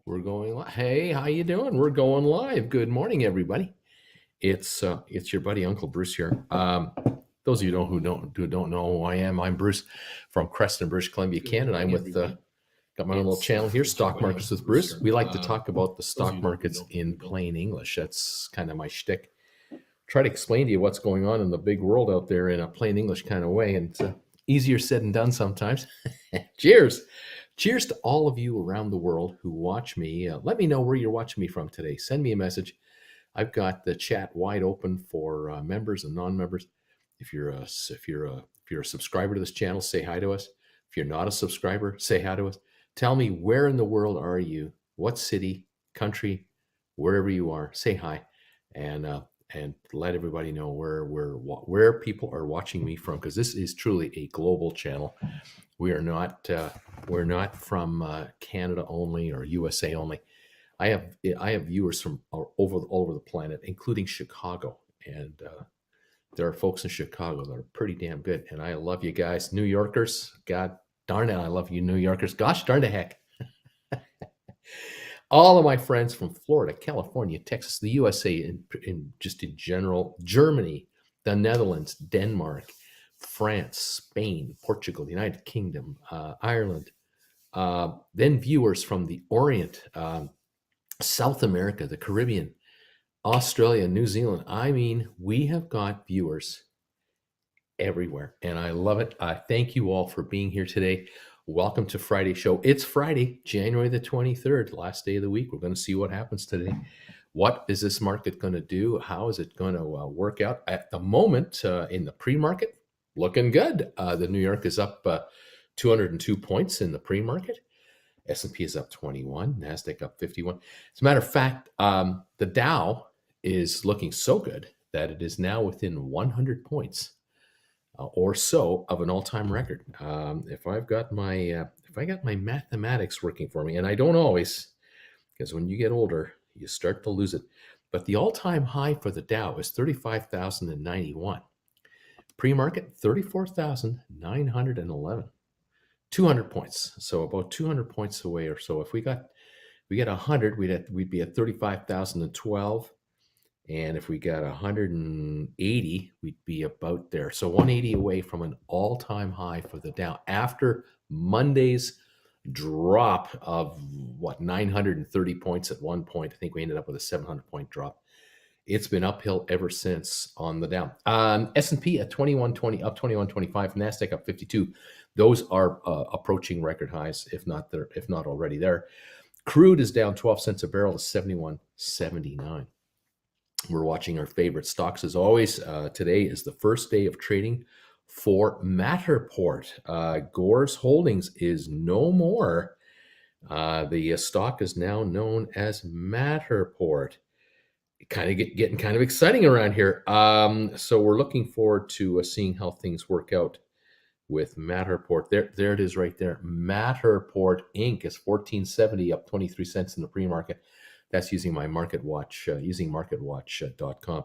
We're going live. Hey, how you doing? We're going live. Good morning, everybody. It's your buddy Uncle Bruce here. Those of you who don't know who I am, I'm Bruce from Creston, British Columbia, Canada. I'm with got my own little channel here, Stock Markets with Bruce. We like to talk about the stock markets in plain English. That's kind of my shtick. Try to explain to you what's going on in the big world out there in a plain English kind of way, and it's easier said than done sometimes. Cheers. Cheers to all of you around the world who watch me. Let me know where you're watching me from today. Send me a message. I've got the chat wide open for members and non-members. If you're a subscriber to this channel, say hi to us. If you're not a subscriber, say hi to us. Tell me, where in the world are you? What city, country, wherever you are, say hi, and let everybody know where people are watching me from, because this is truly a global channel. We're not from Canada only or USA only. I have viewers from all over the planet, including Chicago, and there are folks in Chicago that are pretty damn good. And I love you guys, New Yorkers. God darn it, I love you, New Yorkers. Gosh darn the heck. All of my friends from Florida, California, Texas, the USA, in general, Germany, the Netherlands, Denmark, France, Spain, Portugal, the United Kingdom, Ireland, then viewers from the Orient, South America, the Caribbean, Australia, New Zealand. I mean, we have got viewers everywhere, and I love it. I thank you all for being here today. Welcome to Friday show. It's Friday, January the 23rd, last day of the week. We're going to see what happens today. What is this market going to do? How is it going to work out? At the moment, in the pre-market, looking good. The New York is up 202 points in the pre-market. S&P is up 21. NASDAQ up 51. As a matter of fact, the Dow is looking so good that it is now within 100 points or so of an all-time record. If I got my mathematics working for me, and I don't always, because when you get older, you start to lose it. But the all-time high for the Dow is 35,091. Pre-market, 34,911. 200 points. So about 200 points away or so. If we get 100, we'd be at 35,012. And if we got 180, we'd be about there. So 180 away from an all-time high for the Dow after Monday's drop of 930 points at one point. I think we ended up with a 700-point drop. It's been uphill ever since on the Dow. S&P at 2120, up 2125. NASDAQ up 52. Those are approaching record highs, if not already there. Crude is down 12 cents a barrel to 71.79. We're watching our favorite stocks as always. Today is the first day of trading for Matterport. Gore's Holdings is no more. The stock is now known as Matterport. Getting kind of exciting around here. So we're looking forward to seeing how things work out with Matterport. There it is right there. Matterport Inc. is 1470, up 23 cents in the pre-market. That's using my MarketWatch, using marketwatch.com.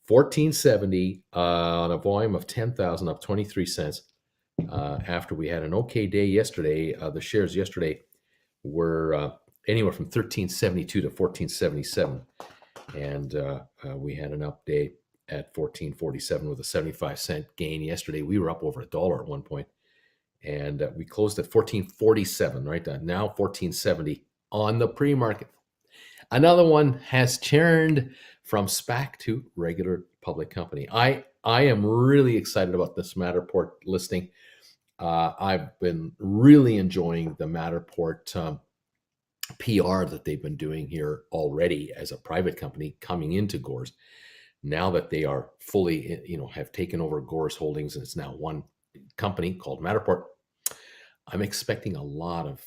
1470 on a volume of 10,000, up 23 cents. After we had an okay day yesterday, the shares yesterday were anywhere from 1372 to 1477. And we had an up day at 1447 with a 75-cent gain yesterday. We were up over $1 at one point, and we closed at 1447, right? Now 1470 on the pre-market. Another one has turned from SPAC to regular public company. I am really excited about this Matterport listing. I've been really enjoying the Matterport PR that they've been doing here already as a private company coming into Gore's. Now that they are fully, have taken over Gore's Holdings, and it's now one company called Matterport, I'm expecting a lot of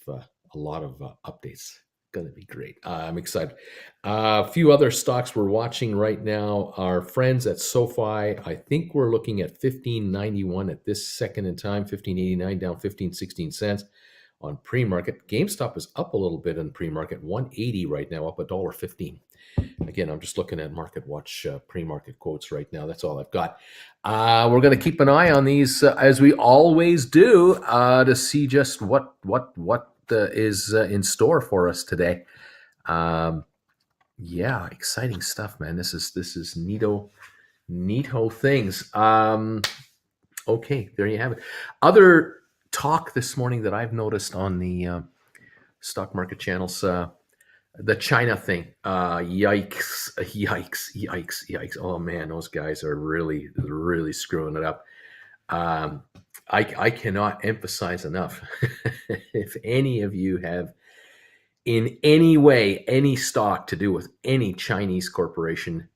updates. Going to be great. I'm excited. A few other stocks we're watching right now. Our friends at SoFi, I think we're looking at 1591 at this second in time. 1589 down 16 cents on pre-market. GameStop is up a little bit in pre-market. 180 right now, up $1.15. Again, I'm just looking at MarketWatch pre-market quotes right now. That's all I've got. We're going to keep an eye on these as we always do to see just what is in store for us today. Um, yeah, exciting stuff, man. This is neato things. Okay, there you have it. Other talk this morning that I've noticed on the stock market channels. The China thing. Yikes, yikes, yikes, yikes. Oh man, those guys are really screwing it up. Um, I cannot emphasize enough. If any of you have in any way any stock to do with any Chinese corporation,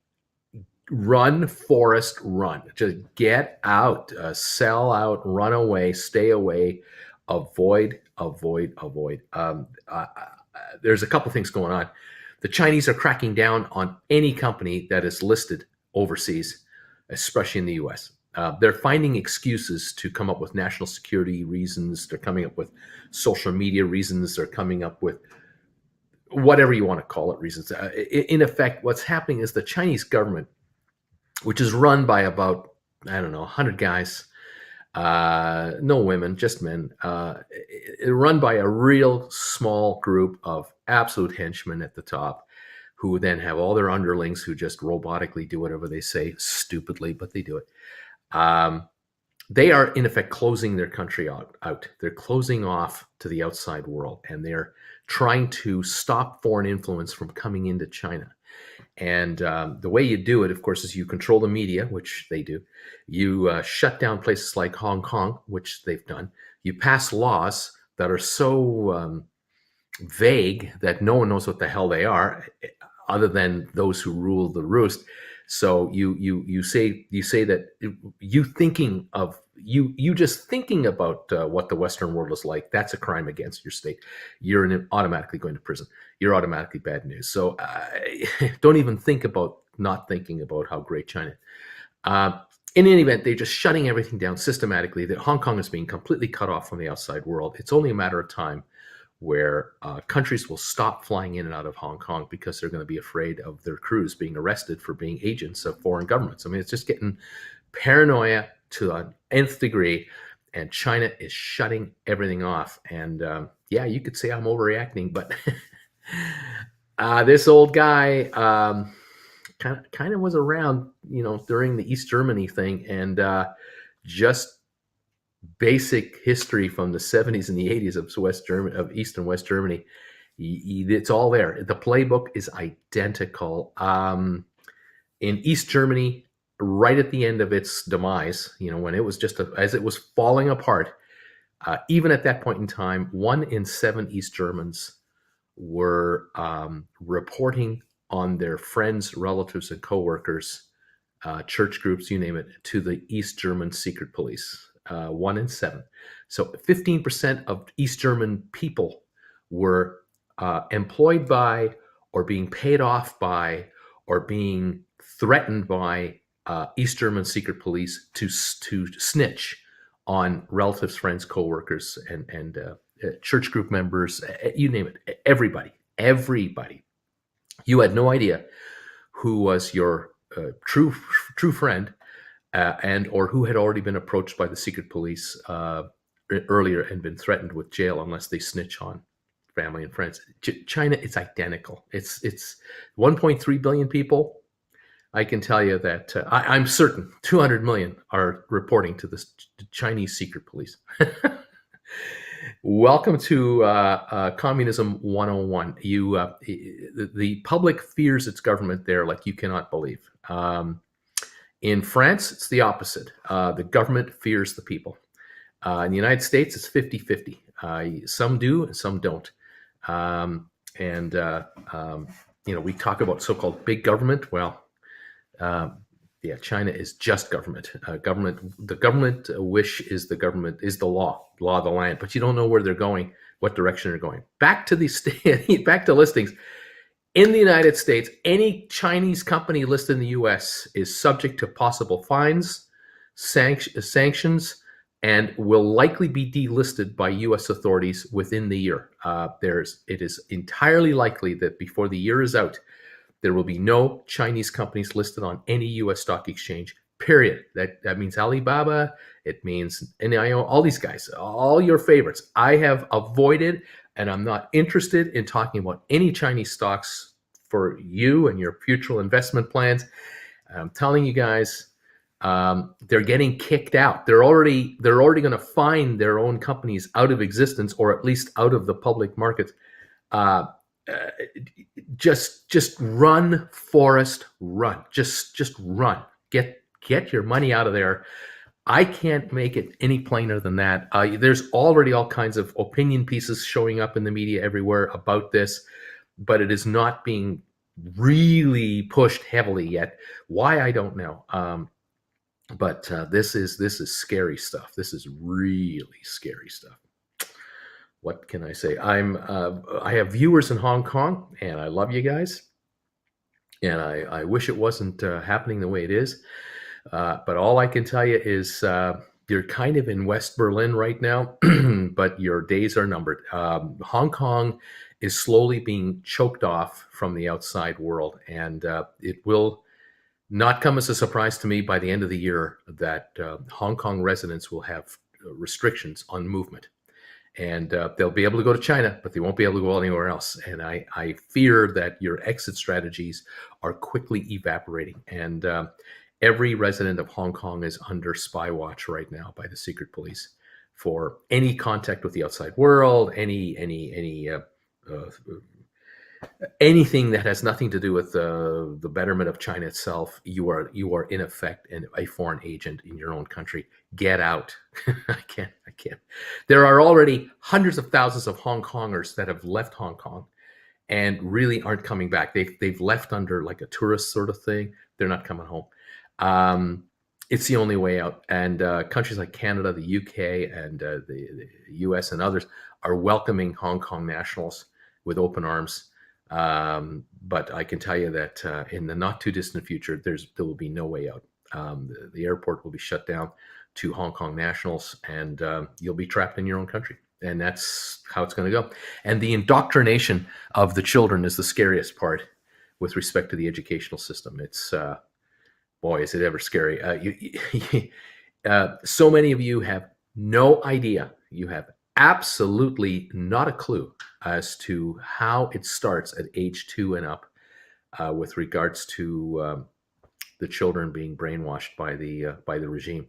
run, Forrest, run. Just get out, sell out, run away, stay away, avoid, avoid, avoid. There's a couple things going on. The Chinese are cracking down on any company that is listed overseas, especially in the US. They're finding excuses to come up with national security reasons. They're coming up with social media reasons. They're coming up with whatever you want to call it reasons. In effect, what's happening is the Chinese government, which is run by about, I don't know, 100 guys, no women, just men, run by a real small group of absolute henchmen at the top, who then have all their underlings who just robotically do whatever they say, stupidly, but they do it. They are, in effect, closing their country out. They're closing off to the outside world, and they're trying to stop foreign influence from coming into China. And the way you do it, of course, is you control the media, which they do. You shut down places like Hong Kong, which they've done. You pass laws that are so vague that no one knows what the hell they are, other than those who rule the roost. So you say that you just thinking about what the Western world is like, that's a crime against your state. You're automatically going to prison. You're automatically bad news. So don't even think about not thinking about how great China. In any event, they're just shutting everything down systematically. That Hong Kong is being completely cut off from the outside world. It's only a matter of time where countries will stop flying in and out of Hong Kong because they're going to be afraid of their crews being arrested for being agents of foreign governments. I mean, it's just getting paranoia to an nth degree, and China is shutting everything off. And yeah, you could say I'm overreacting, but this old guy kind of was around, during the East Germany thing, and just basic history from the 70s and the 80s of East and West Germany. It's all there. The playbook is identical. In East Germany, right at the end of its demise, when it was as it was falling apart, even at that point in time, 1 in 7 East Germans were reporting on their friends, relatives, and coworkers, church groups, you name it, to the East German secret police. 1 in 7. So 15% of East German people were employed by, or being paid off by, or being threatened by East German secret police to snitch on relatives, friends, coworkers, and church group members. You name it. Everybody. You had no idea who was your true friend. And or who had already been approached by the secret police earlier and been threatened with jail unless they snitch on family and friends. China, it's identical. It's 1.3 billion people. I can tell you that I'm certain 200 million are reporting to the Chinese secret police. Welcome to Communism 101. The public fears its government there like you cannot believe. In France, it's the opposite. The government fears the people. In the United States, it's 50-50. Some do and some don't. We talk about so-called big government. Well, China is just government. The government wish is the law of the land, but you don't know where they're going, what direction they're going. Back to listings. In the United States, any Chinese company listed in the U.S. is subject to possible fines, sanctions, and will likely be delisted by U.S. authorities within the year. It is entirely likely that before the year is out, there will be no Chinese companies listed on any U.S. stock exchange, period. That means Alibaba, it means NIO, all these guys, all your favorites. I have avoided and I'm not interested in talking about any Chinese stocks for you and your future investment plans. I'm telling you guys, they're getting kicked out. They're already going to find their own companies out of existence, or at least out of the public markets. Uh, uh, just run, Forrest, run. Just run. Get your money out of there. I can't make it any plainer than that. There's already all kinds of opinion pieces showing up in the media everywhere about this, but it is not being really pushed heavily yet. Why, I don't know. But this is scary stuff. This is really scary stuff. What can I say? I have viewers in Hong Kong, and I love you guys, and I wish it wasn't happening the way it is. But all I can tell you is you're kind of in West Berlin right now, but your days are numbered. Hong Kong is slowly being choked off from the outside world, and it will not come as a surprise to me by the end of the year that Hong Kong residents will have restrictions on movement. And they'll be able to go to China, but they won't be able to go anywhere else. And I fear that your exit strategies are quickly evaporating. And every resident of Hong Kong is under spy watch right now by the secret police for any contact with the outside world, anything that has nothing to do with the betterment of China itself. You are in effect a foreign agent in your own country. Get out. I can't. There are already hundreds of thousands of Hong Kongers that have left Hong Kong and really aren't coming back. They've left under like a tourist sort of thing. They're not coming home. It's the only way out. And countries like Canada, the UK, and the US and others are welcoming Hong Kong nationals with open arms. But I can tell you that in the not too distant future, there will be no way out. The airport will be shut down to Hong Kong nationals, and you'll be trapped in your own country. And that's how it's going to go. And the indoctrination of the children is the scariest part with respect to the educational system. It's boy, is it ever scary. So many of you have no idea. You have absolutely not a clue as to how it starts at age 2 and up with regards to the children being brainwashed by the regime.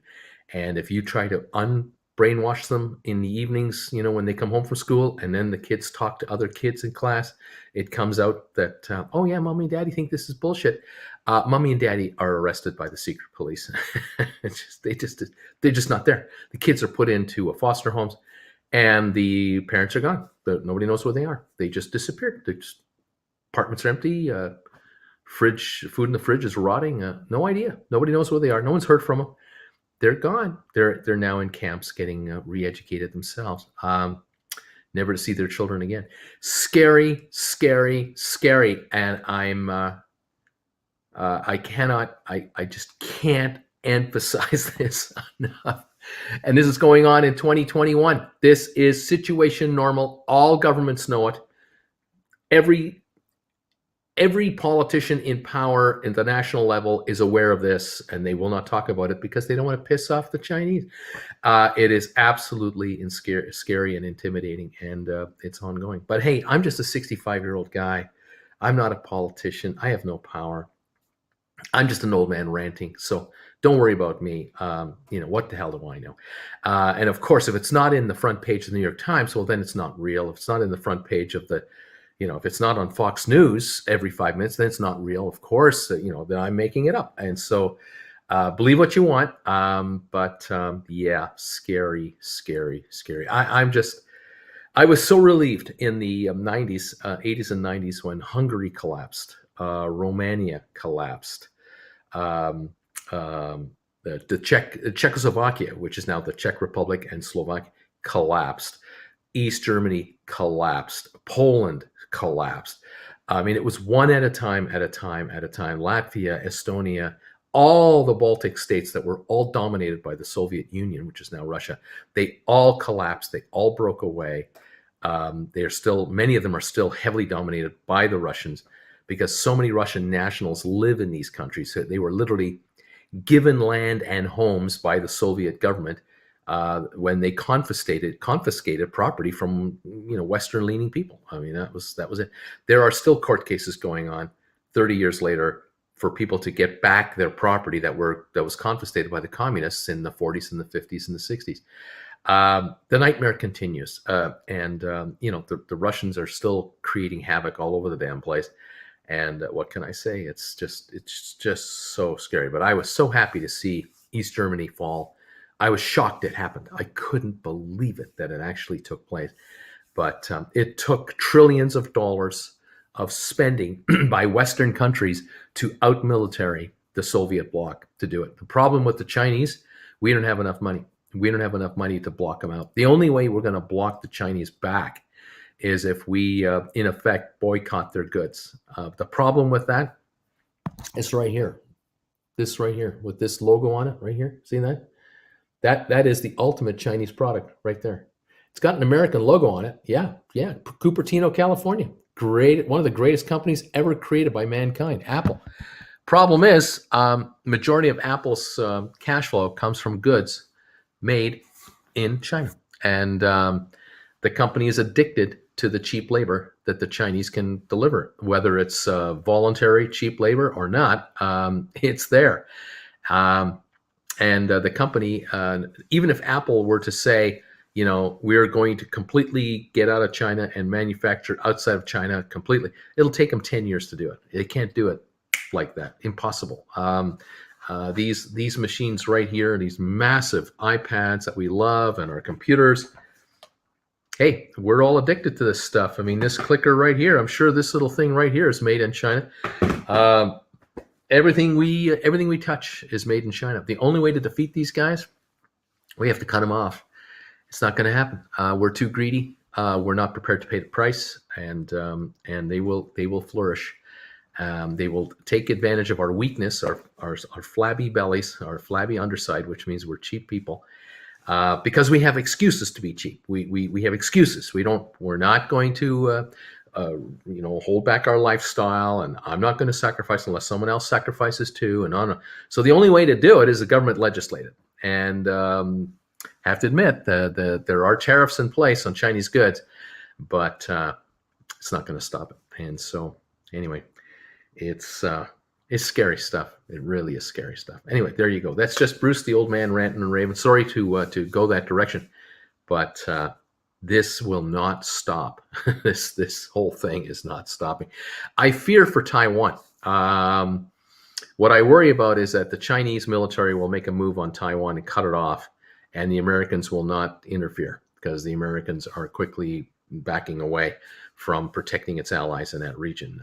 And if you try to unbrainwash them in the evenings, when they come home from school, and then the kids talk to other kids in class, it comes out that, oh yeah, mommy and daddy think this is bullshit. Mommy and daddy are arrested by the secret police. They're just not there. The kids are put into foster homes, and the parents are gone. Nobody knows where they are. They just disappeared. Apartments are empty. Food in the fridge is rotting. No idea. Nobody knows where they are. No one's heard from them. They're gone. They're now in camps getting re-educated themselves. Never to see their children again. Scary, scary, scary. And I just can't emphasize this enough. And this is going on in 2021. This is situation normal. All governments know it. Every politician in power at the national level is aware of this, and they will not talk about it because they don't want to piss off the Chinese. It is absolutely scary and intimidating, and it's ongoing. But hey, I'm just a 65-year-old guy. I'm not a politician. I have no power. I'm just an old man ranting. So don't worry about me. What the hell do I know? And of course, if it's not in the front page of the New York Times, well, then it's not real. If it's not in the front page of the if it's not on Fox News every 5 minutes, then it's not real. Of course, then I'm making it up. And so believe what you want. But yeah, scary, scary, scary. I was so relieved in the 80s and 90s when Hungary collapsed, Romania collapsed, the Czechoslovakia, which is now the Czech Republic and Slovakia, collapsed. East Germany collapsed. Poland collapsed. I mean, it was one at a time. Latvia, Estonia, all the Baltic states that were all dominated by the Soviet Union, which is now Russia, they all collapsed. They all broke away. Many of them are still heavily dominated by the Russians because so many Russian nationals live in these countries. So they were literally given land and homes by the Soviet government when they confiscated property from Western-leaning people. I mean, that was it. There are still court cases going on 30 years later for people to get back their property that was confiscated by the communists in the 40s and the 50s and the 60s. The nightmare continues, and the Russians are still creating havoc all over the damn place. And what can I say? It's just so scary. But I was so happy to see East Germany fall. I was shocked it happened. I couldn't believe it that it actually took place. But it took trillions of dollars of spending by Western countries to out-military the Soviet bloc to do it. The problem with the Chinese, we don't have enough money. We don't have enough money to block them out. The only way we're going to block the Chinese back is if we, in effect, boycott their goods. The problem with that is right here. This right here with this logo on it right here. See that? That is the ultimate Chinese product right there. It's got an American logo on it. Yeah. Cupertino, California. Great, one of the greatest companies ever created by mankind, Apple. Problem is, majority of Apple's cash flow comes from goods made in China. And the company is addicted to the cheap labor that the Chinese can deliver, whether it's voluntary cheap labor or not, it's there. And the company, even if Apple were to say, we're going to completely get out of China and manufacture outside of China completely, it'll take them 10 years to do it. They can't do it like that. Impossible. These machines right here, these massive iPads that we love and our computers, hey, we're all addicted to this stuff. I mean, this clicker right here, I'm sure this little thing right here is made in China. Everything we touch is made in China. The only way to defeat these guys, we have to cut them off. It's not going to happen. We're too greedy. We're not prepared to pay the price, and they will flourish. They will take advantage of our weakness, our flabby bellies, our flabby underside, which means we're cheap people, because we have excuses to be cheap. We have excuses. We're not going to hold back our lifestyle, and I'm not going to sacrifice unless someone else sacrifices too, and on. So the only way to do it is the government legislated, and have to admit there are tariffs in place on Chinese goods, but it's not going to stop it. And so anyway, it's scary stuff. It really is scary stuff. Anyway, there you go. That's just Bruce, the old man, ranting and raving. Sorry to go that direction, but this will not stop. This whole thing is not stopping. I fear for Taiwan. What I worry about is that the Chinese military will make a move on Taiwan and cut it off, and the Americans will not interfere because the Americans are quickly backing away from protecting its allies in that region.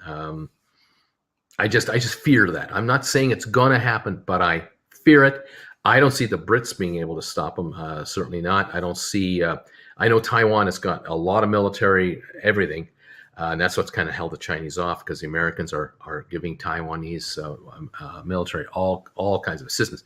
I just fear that. I'm not saying it's going to happen, but I fear it. I don't see the Brits being able to stop them. Certainly not. I don't see. I know Taiwan has got a lot of military, everything, and that's what's kind of held the Chinese off, because the Americans are giving Taiwanese military all kinds of assistance.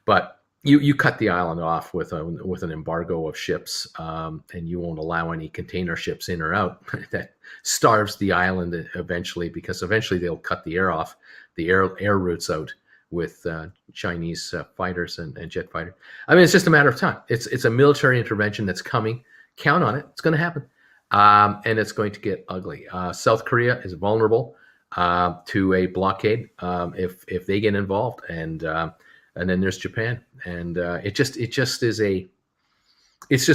But you cut the island off with an embargo of ships, and you won't allow any container ships in or out. That starves the island eventually, because eventually they'll cut the air routes out with Chinese fighters and jet fighters. I mean, it's just a matter of time. It's a military intervention that's coming. Count on it. It's going to happen, and it's going to get ugly. South Korea is vulnerable to a blockade if they get involved, and then there's Japan, and it's just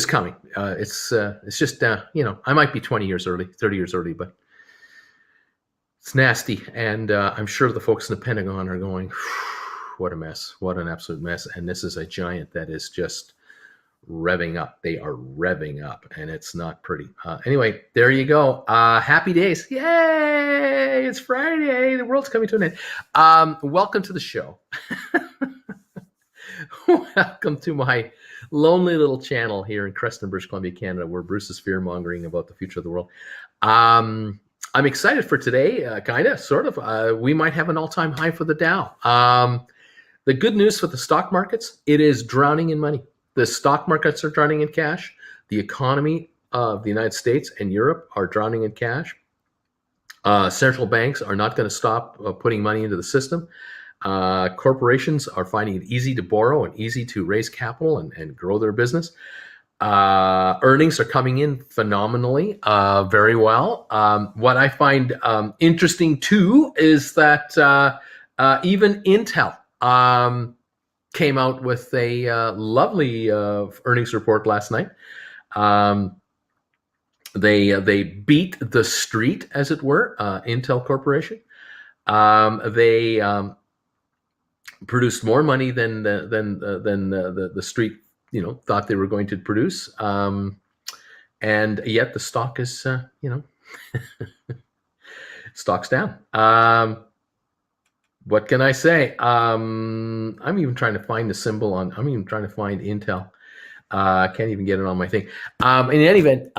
coming. It's just I might be 20 years early, 30 years early, but it's nasty, and I'm sure the folks in the Pentagon are going, what a mess, what an absolute mess. And this is a giant that is just revving up. They are revving up, and it's not pretty. Anyway, there you go. Happy days. Yay! It's Friday. The world's coming to an end. Welcome to the show. Welcome to my lonely little channel here in Creston, British Columbia, Canada, where Bruce is fear-mongering about the future of the world. I'm excited for today, kind of, sort of. We might have an all-time high for the Dow. The good news for the stock markets, it is drowning in money. The stock markets are drowning in cash. The economy of the United States and Europe are drowning in cash. Central banks are not going to stop putting money into the system. Corporations are finding it easy to borrow and easy to raise capital and grow their business. Earnings are coming in phenomenally, very well. What I find interesting too is that even Intel came out with a lovely earnings report last night. They beat the street, as it were, Intel Corporation. They produced more money than the street, thought they were going to produce, and yet the stock is, stock's down. What can I say? I'm even trying to find the symbol on. I'm even trying to find Intel. I can't even get it on my thing. In any event,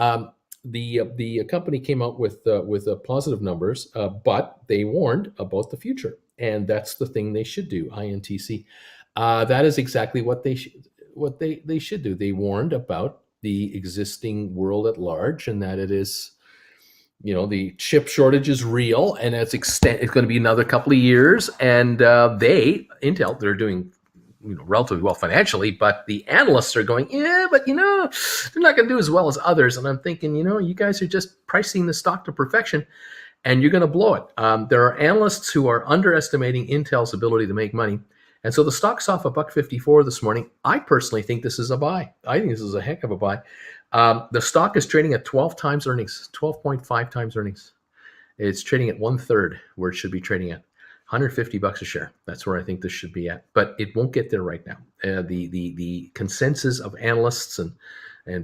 the company came out with positive numbers, but they warned about the future, and that's the thing they should do. INTC. That is exactly what they should do. They warned about the existing world at large, and that it is, the chip shortage is real, and it's going to be another couple of years. And Intel, they're doing relatively well financially, but the analysts are going, but they're not going to do as well as others. And I'm thinking, you guys are just pricing the stock to perfection, and you're going to blow it. There are analysts who are underestimating Intel's ability to make money. And so the stock's off $1.54 this morning. I personally think this is a buy. I think this is a heck of a buy. The stock is trading at 12 times earnings, 12.5 times earnings. It's trading at 1/3 where it should be trading at. $150 a share. That's where I think this should be at, but it won't get there right now. The consensus of analysts and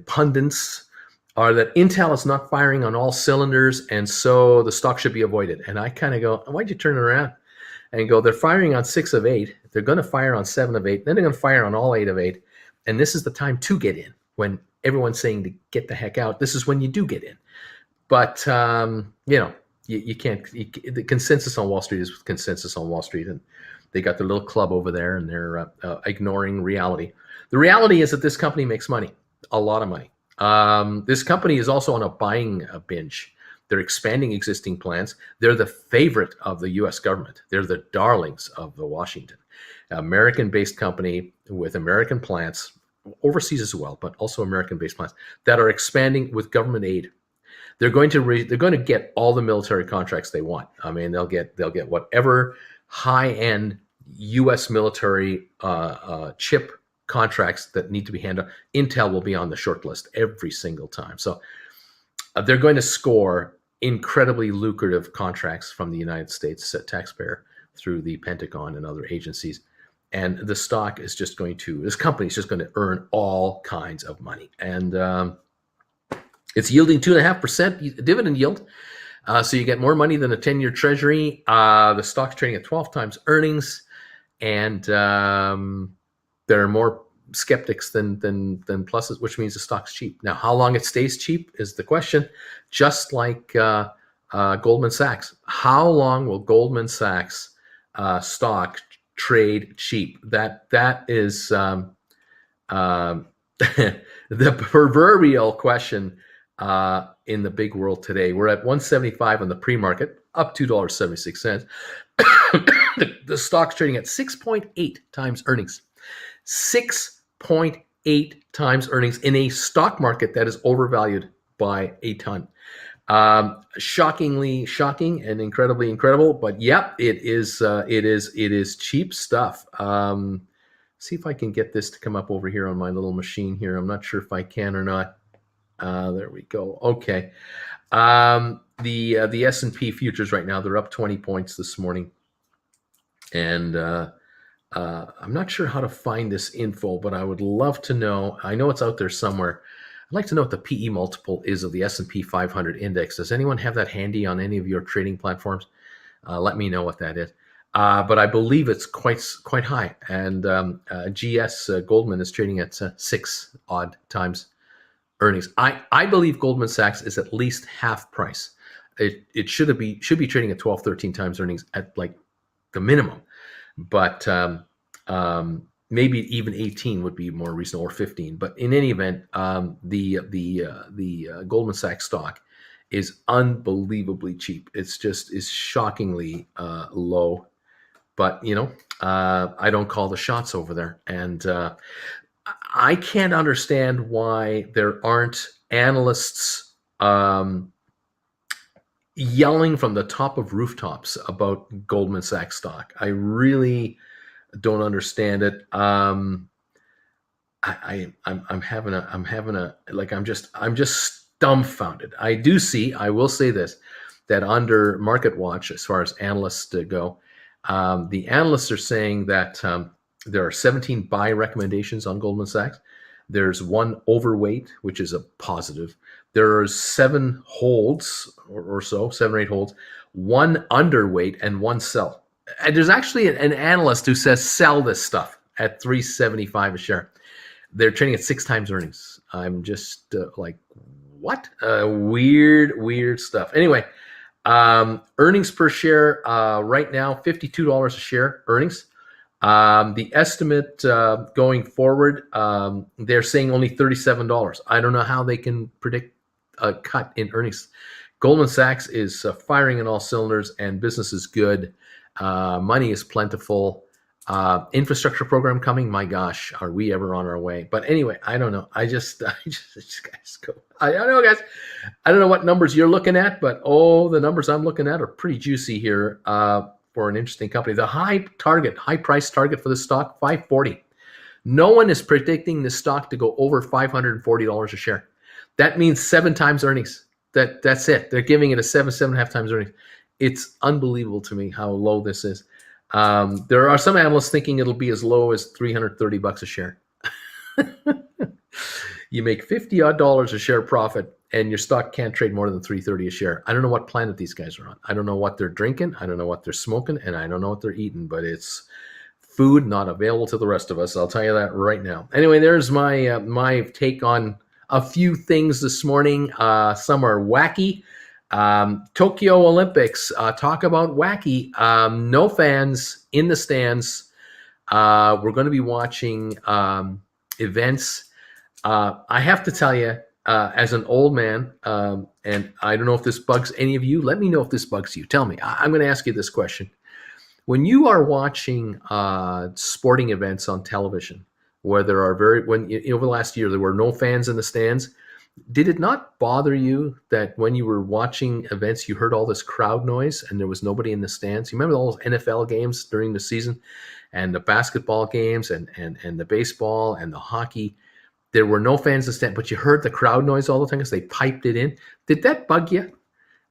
pundits are that Intel is not firing on all cylinders, and so the stock should be avoided. And I kind of go, why'd you turn it around and go? They're firing on 6 of 8. They're going to fire on 7 of 8. Then they're going to fire on all 8 of 8. And this is the time to get in. When everyone's saying to get the heck out, this is when you do get in. But you can't. The consensus on Wall Street is consensus on Wall Street, and they got their little club over there, and they're ignoring reality. The reality is that this company makes money, a lot of money. This company is also on a buying binge. They're expanding existing plants. They're the favorite of the U.S. government. They're the darlings of the Washington. American-based company with American plants, overseas as well, but also American-based plants that are expanding with government aid. They're going to get all the military contracts they want. I mean, they'll get whatever high-end U.S. military chip contracts that need to be handled. Intel will be on the short list every single time. So they're going to score incredibly lucrative contracts from the United States taxpayer through the Pentagon and other agencies. And the stock is just this company is just going to earn all kinds of money. And it's yielding 2.5% dividend yield. So you get more money than a 10-year treasury. The stock's trading at 12 times earnings. And there are more skeptics than pluses, which means the stock's cheap. Now, how long it stays cheap is the question. Just like Goldman Sachs. How long will Goldman Sachs stock trade cheap? That is the proverbial question in the big world today. We're at 175 on the pre-market, up $2.76. The stock's trading at 6.8 times earnings. 6.8 times earnings in a stock market that is overvalued by a ton. Shockingly shocking and incredibly incredible, but yep, it is cheap stuff. See if I can get this to come up over here on my little machine here. I'm not sure if I can or not. There we go. Okay. The S&P futures right now, they're up 20 points this morning. And I'm not sure how to find this info, but I would love to know. I know it's out there somewhere. I'd like to know what the PE multiple is of the S&P 500 index. Does anyone have that handy on any of your trading platforms? Let me know what that is. But I believe it's quite high. And Goldman is trading at 6 odd times earnings. I believe Goldman Sachs is at least half price. It should be trading at 12, 13 times earnings at like the minimum. But maybe even 18 would be more reasonable, or 15. But in any event, the Goldman Sachs stock is unbelievably cheap. It's shockingly low. But I don't call the shots over there. And I can't understand why there aren't analysts yelling from the top of rooftops about Goldman Sachs stock. I really don't understand it. I'm having a like I'm just dumbfounded. I will say this, that under Market Watch, as far as analysts go, the analysts are saying that there are 17 buy recommendations on Goldman Sachs. There's one overweight, which is a positive. There are 7 holds or so, 7 or 8 holds, one underweight, and one sell. And there's actually an analyst who says sell this stuff at $3.75 a share. They're trading at 6 times earnings. I'm just like, what? Weird stuff. Anyway, earnings per share right now, $52 a share earnings. The estimate going forward, they're saying only $37. I don't know how they can predict a cut in earnings. Goldman Sachs is firing in all cylinders, and business is good. Money is plentiful. Infrastructure program coming. My gosh, are we ever on our way? But anyway, I don't know. I just guys go. I don't know, guys. I don't know what numbers you're looking at, but the numbers I'm looking at are pretty juicy here for an interesting company. The high price target for the stock, $540. No one is predicting this stock to go over $540 a share. That means 7 times earnings. That's it. They're giving it a 7.5 times earnings. It's unbelievable to me how low this is. There are some analysts thinking it'll be as low as $330 a share. You make $50 a share profit, and your stock can't trade more than $330 a share. I don't know what planet these guys are on. I don't know what they're drinking. I don't know what they're smoking, and I don't know what they're eating. But it's food not available to the rest of us. I'll tell you that right now. Anyway, there's my my take on a few things this morning. Some are wacky. Tokyo Olympics, talk about wacky. No fans in the stands. We're going to be watching events. I have to tell you, as an old man, and I don't know if this bugs any of you. Let me know if this bugs you. Tell me. I'm going to ask you this question. When you are watching sporting events on television, where there are over the last year there were no fans in the stands, did it not bother you that when you were watching events, you heard all this crowd noise and there was nobody in the stands? You remember all those NFL games during the season, and the basketball games, and the baseball and the hockey? There were no fans in the stand, but you heard the crowd noise all the time because they piped it in. Did that bug you?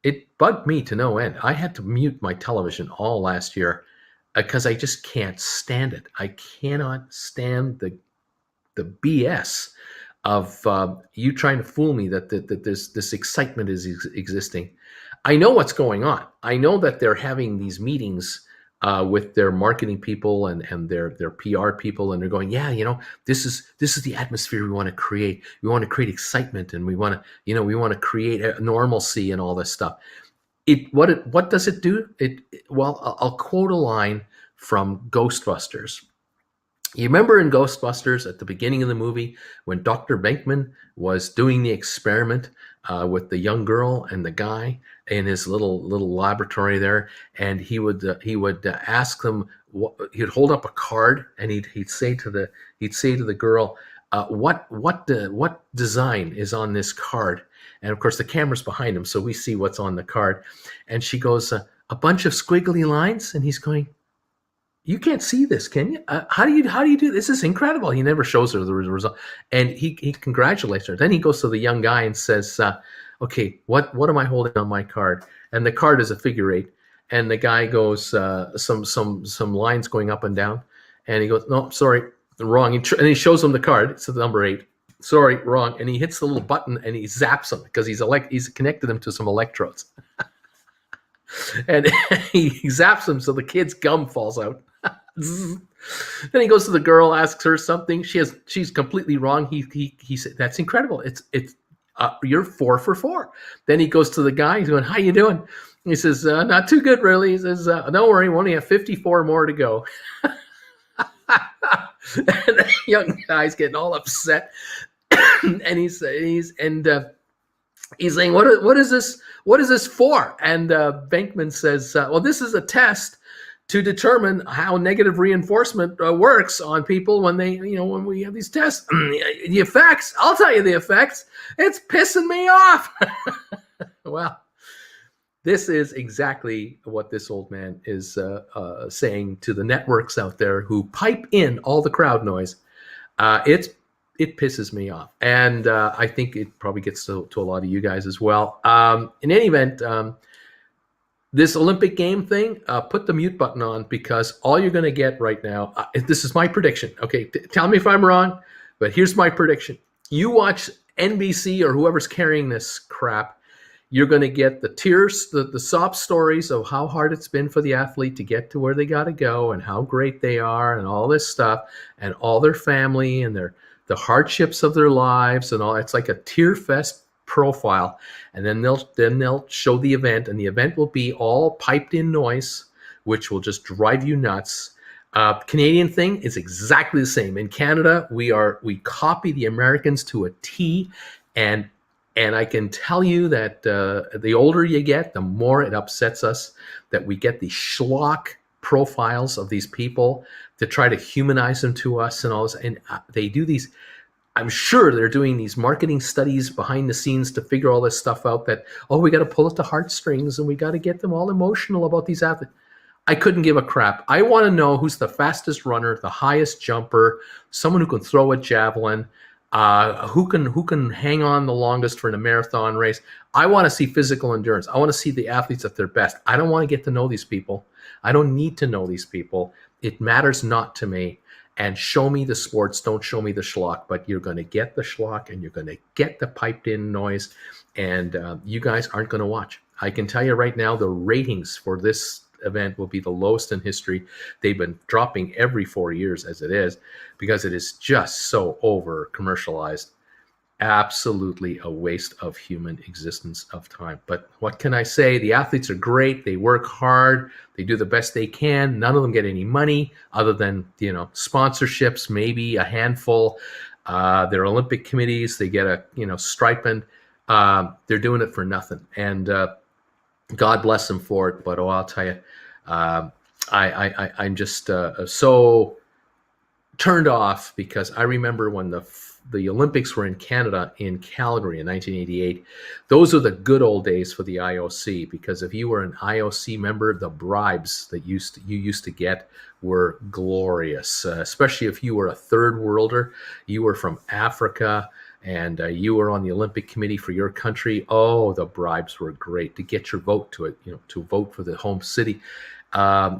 It bugged me to no end. I had to mute my television all last year because I just can't stand it. I cannot stand the BS of you trying to fool me that this excitement is existing. I know what's going on. I know that they're having these meetings with their marketing people and their PR people, and they're going, yeah, this is the atmosphere we want to create. We want to create excitement, and we want to create normalcy and all this stuff. What does it do? Well, I'll quote a line from Ghostbusters. You remember in Ghostbusters at the beginning of the movie when Dr. Venkman was doing the experiment with the young girl and the guy in his little laboratory there, and he would ask them. He'd hold up a card and he'd say to the girl, what design is on this card? And of course the camera's behind him, so we see what's on the card. And she goes, a bunch of squiggly lines, and he's going, you can't see this, can you? How do you do this? Is incredible. He never shows her the result, and he congratulates her. Then he goes to the young guy and says, "Okay, what am I holding on my card?" And the card is a figure 8. And the guy goes, some lines going up and down, and he goes, "No, sorry, wrong." And he shows him the card. It's the number 8. Sorry, wrong. And he hits the little button and he zaps him because he's connected him to some electrodes. And he zaps him so the kid's gum falls out. Then he goes to the girl, asks her something. She's completely wrong. He said, "That's incredible. It's you're 4 for 4." Then he goes to the guy. He's going, "How you doing?" He says, "Not too good, really." He says, "Don't worry, we only have 54 more to go." And the young guy's getting all upset, and he's saying, "What is this? What is this for?" And Venkman says, "Well, this is a test to determine how negative reinforcement works on people when when we have these tests. The effects, I'll tell you the effects. It's pissing me off. Well, this is exactly what this old man is saying to the networks out there who pipe in all the crowd noise. It pisses me off, and I think it probably gets to a lot of you guys as well. In any event, this Olympic game thing, put the mute button on, because all you're going to get right now, this is my prediction. Okay, tell me if I'm wrong, but here's my prediction. You watch NBC or whoever's carrying this crap, you're going to get the tears, the sob stories of how hard it's been for the athlete to get to where they got to go and how great they are and all this stuff and all their family and the hardships of their lives and all. It's like a tear fest profile, and then they'll show the event, and the event will be all piped in noise, which will just drive you nuts. Canadian thing is exactly the same. In Canada, we copy the Americans to a T, and I can tell you that the older you get, the more it upsets us that we get these schlock profiles of these people to try to humanize them to us and all this. And they do these. I'm sure they're doing these marketing studies behind the scenes to figure all this stuff out, that, we got to pull at the heartstrings and we got to get them all emotional about these athletes. I couldn't give a crap. I want to know who's the fastest runner, the highest jumper, someone who can throw a javelin, who can hang on the longest for in a marathon race. I want to see physical endurance. I want to see the athletes at their best. I don't want to get to know these people. I don't need to know these people. It matters not to me. And show me the sports, don't show me the schlock. But you're going to get the schlock, and you're going to get the piped in noise, and you guys aren't going to watch. I can tell you right now, the ratings for this event will be the lowest in history. They've been dropping every 4 years as it is, because it is just so over commercialized. Absolutely a waste of human existence, of time. But what can I say? The athletes are great. They work hard. They do the best they can. None of them get any money other than, sponsorships, maybe a handful. Their Olympic committees, they get a, stipend. They're doing it for nothing. And God bless them for it. But I'll tell you, I'm just so turned off, because I remember when the Olympics were in Canada, in Calgary in 1988. Those are the good old days for the IOC, because if you were an IOC member, the bribes that you used to get were glorious, especially if you were a third worlder, you were from Africa, and you were on the Olympic committee for your country. Oh, the bribes were great to get your vote to it, to vote for the home city.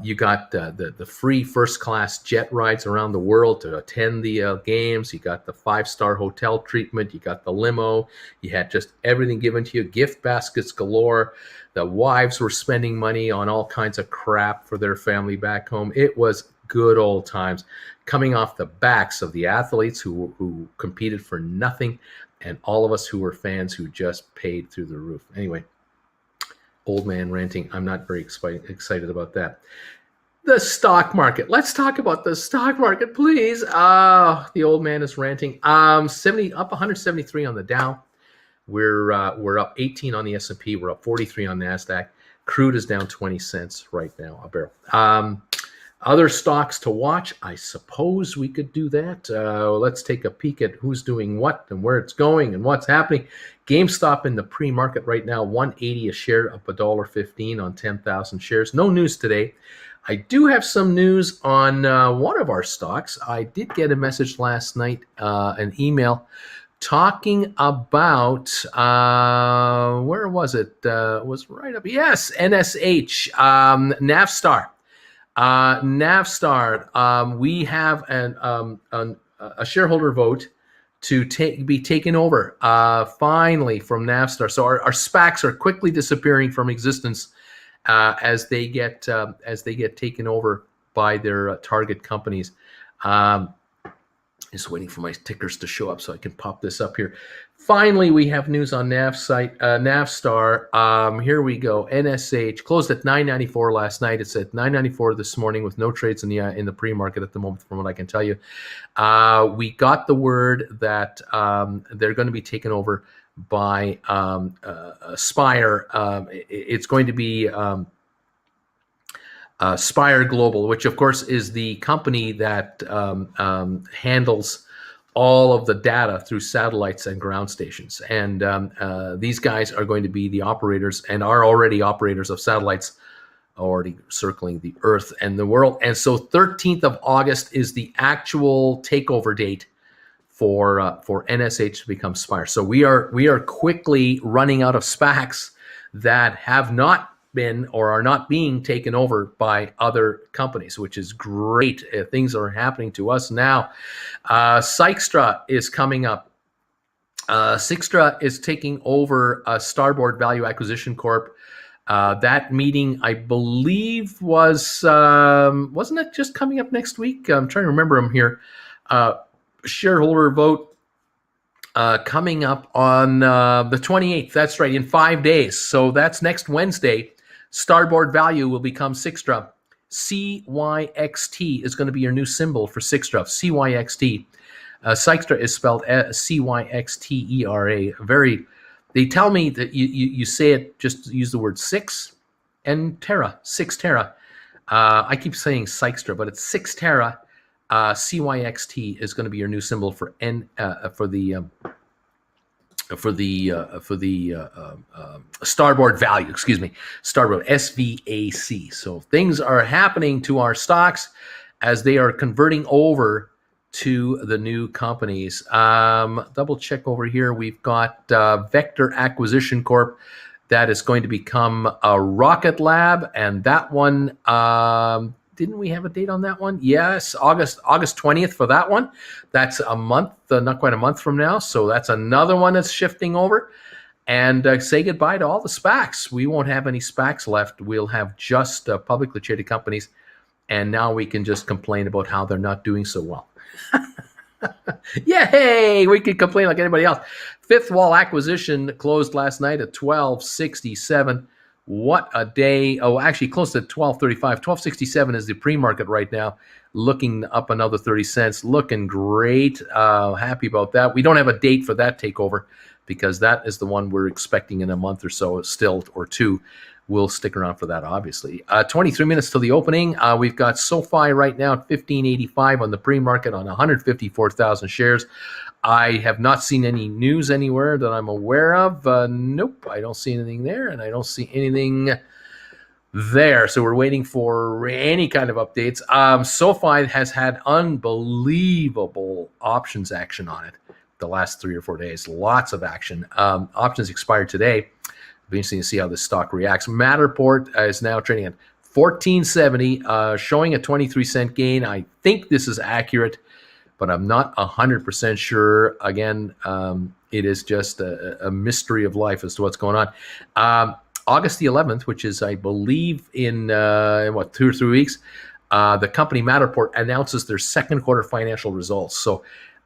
You got the free first-class jet rides around the world to attend the games. You got the 5-star hotel treatment. You got the limo. You had just everything given to you, gift baskets galore. The wives were spending money on all kinds of crap for their family back home. It was good old times, coming off the backs of the athletes who competed for nothing, and all of us who were fans who just paid through the roof. Anyway, old man ranting. I'm not very excited about that. The stock market. Let's talk about the stock market, please. The old man is ranting. 70 up 173 on the Dow. We're up 18 on the S&P. We're up 43 on NASDAQ. Crude is down 20 cents right now a barrel. Other stocks to watch. I suppose we could do that. Let's take a peek at who's doing what and where it's going and what's happening. GameStop in the pre-market right now, $180 a share, up $1.15 on 10,000 shares. No news today. I do have some news on one of our stocks. I did get a message last night, an email, talking about, where was it? It was right up. Yes, NSH, Navstar. Navstar, we have a shareholder vote to be taken over finally from Navstar. So our SPACs are quickly disappearing from existence as they get taken over by their target companies. Just waiting for my tickers to show up so I can pop this up here. Finally, we have news on Navstar. Here we go. NSH closed at $9.94 last night. It's at $9.94 this morning with no trades in the pre-market at the moment, from what I can tell you. We got the word that they're going to be taken over by Spire. It's going to be Spire Global, which of course is the company that handles all of the data through satellites and ground stations. And these guys are going to be the operators and are already operators of satellites already circling the Earth and the world. And so 13th of August is the actual takeover date for NSH to become Spire. So we are quickly running out of SPACs that have not been or are not being taken over by other companies, which is great. Things are happening to us now. Sykestra is coming up. Sykestra is taking over Starboard Value Acquisition Corp. That meeting, I believe, wasn't it just coming up next week? I'm trying to remember them here. Shareholder vote coming up on the 28th. That's right, in 5 days. So that's next Wednesday. Starboard Value will become Sykestra. CYXT is going to be your new symbol for Sykestra. CYXT. Sykestra is spelled CYXTERA. They tell me that you say it, just use the word six and Terra, Sykestra. I keep saying Sykestra, but it's Sykestra. CYXT is going to be your new symbol for Starboard Value. Excuse me, Starboard SVAC. So things are happening to our stocks as they are converting over to the new companies. Double check over here. We've got Vector Acquisition Corp. That is going to become a Rocket Lab, and that one. Didn't we have a date on that one? Yes, August 20th for that one. That's a month, not quite a month from now. So that's another one that's shifting over. And say goodbye to all the SPACs. We won't have any SPACs left. We'll have just publicly traded companies. And now we can just complain about how they're not doing so well. Yay! We can complain like anybody else. Fifth Wall Acquisition closed last night at $12.67. What a day. Oh, actually close to $12.35. $12.67 is the pre-market right now. Looking up another 30 cents. Looking great. Happy about that. We don't have a date for that takeover because that is the one we're expecting in a month or so still, or two. We'll stick around for that, obviously. 23 minutes till the opening. We've got SoFi right now at $15.85 on the pre-market on 154,000 shares. I have not seen any news anywhere that I'm aware of. Nope, I don't see anything there, and I don't see anything there. So we're waiting for any kind of updates. SoFi has had unbelievable options action on it the last 3 or 4 days. Lots of action. Options expired today. It'll be interesting to see how this stock reacts. Matterport is now trading at $14.70, showing a 23-cent gain. I think this is accurate, but I'm not 100% sure. Again, it is just a mystery of life as to what's going on. August the 11th, which is, I believe, in 2 or 3 weeks, the company Matterport announces their second quarter financial results. So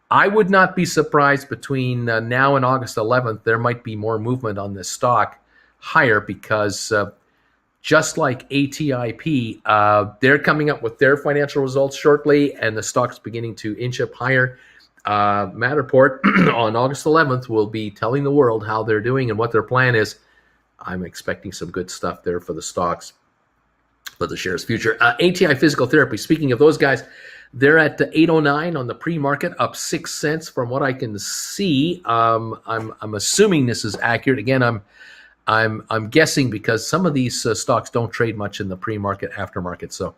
I would not be surprised between now and August 11th, there might be more movement on this stock higher because just like ATIP, they're coming up with their financial results shortly, and the stock's beginning to inch up higher. Matterport on August 11th will be telling the world how they're doing and what their plan is. I'm expecting some good stuff there for the stocks, for the shares future. ATI Physical Therapy, speaking of those guys, they're at 809 on the pre-market, up 6 cents from what I can see. I'm assuming this is accurate. Again, I'm guessing because some of these stocks don't trade much in the pre-market, aftermarket. So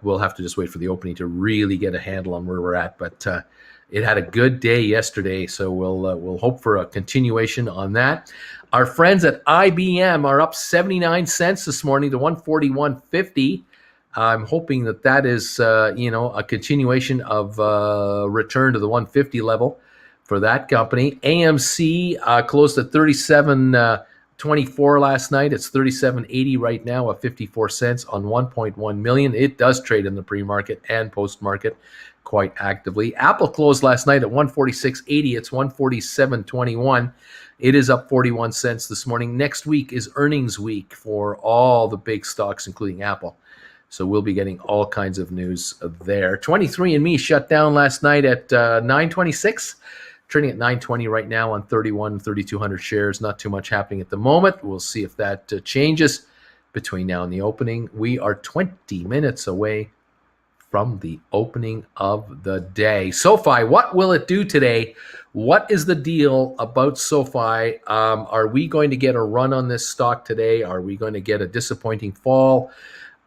we'll have to just wait for the opening to really get a handle on where we're at. But it had a good day yesterday, so we'll hope for a continuation on that. Our friends at IBM are up 79 cents this morning to 141.50. I'm hoping that is a continuation of return to the 150 level for that company. AMC closed at 37.24 last night. It's 37.80 right now at 54 cents on 1.1 million. It does trade in the pre-market and post-market quite actively. Apple closed last night at 146.80. It's 147.21. It is up 41 cents this morning. Next week is earnings week for all the big stocks, including Apple. So we'll be getting all kinds of news there. 23andMe shut down last night at 926. Trading at 920 right now on 3,200 shares. Not too much happening at the moment. We'll see if that changes. between now and the opening. We are 20 minutes away from the opening of the day. SoFi, what will it do today? What is the deal about SoFi? Are we going to get a run on this stock today? Are we going to get a disappointing fall?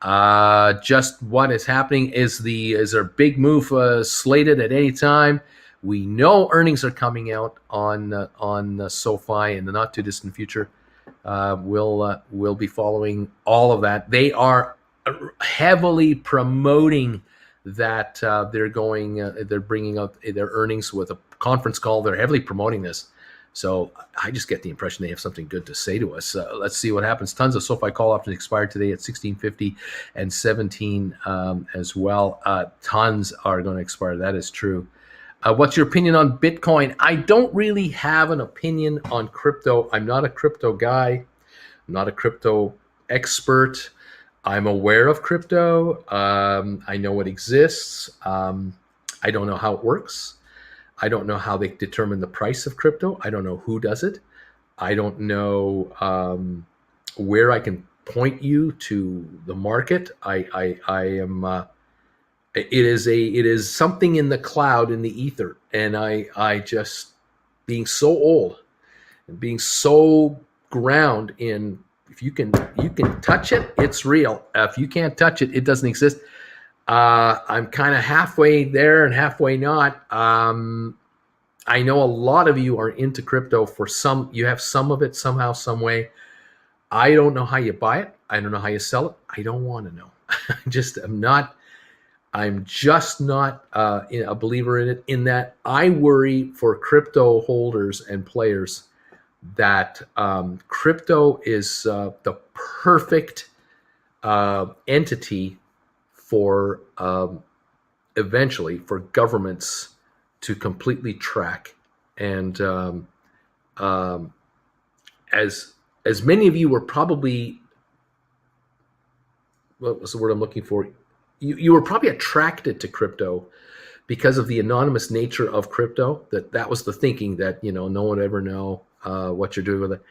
Just what is happening? Is there a big move slated at any time? We know earnings are coming out on SoFi in the not too distant future. We'll be following all of that. They are heavily promoting that they're bringing out their earnings with a conference call. They're heavily promoting this. So I just get the impression they have something good to say to us. Let's see what happens. Tons of SoFi call options expired today at 16.50 and 17 as well. Tons are going to expire. That is true. What's your opinion on Bitcoin? I don't really have an opinion on crypto. I'm not a crypto guy. I'm not a crypto expert. I'm aware of crypto. I know it exists. I don't know how it works. I don't know how they determine the price of crypto. I don't know who does it. I don't know where I can point you to the market. I am. It is something in the cloud, in the ether, and I just, being so old and being so ground in, if you can touch it, it's real. If you can't touch it, it doesn't exist. I'm kind of halfway there and halfway not. I know a lot of you are into crypto. You have some of it somehow, some way. I don't know how you buy it. I don't know how you sell it. I don't want to know. I'm just not a believer in it, in that I worry for crypto holders and players that crypto is the perfect entity for eventually for governments to completely track. And as many of you were probably, what was the word I'm looking for? You were probably attracted to crypto because of the anonymous nature of crypto. That was the thinking, that no one would ever know what you're doing with it.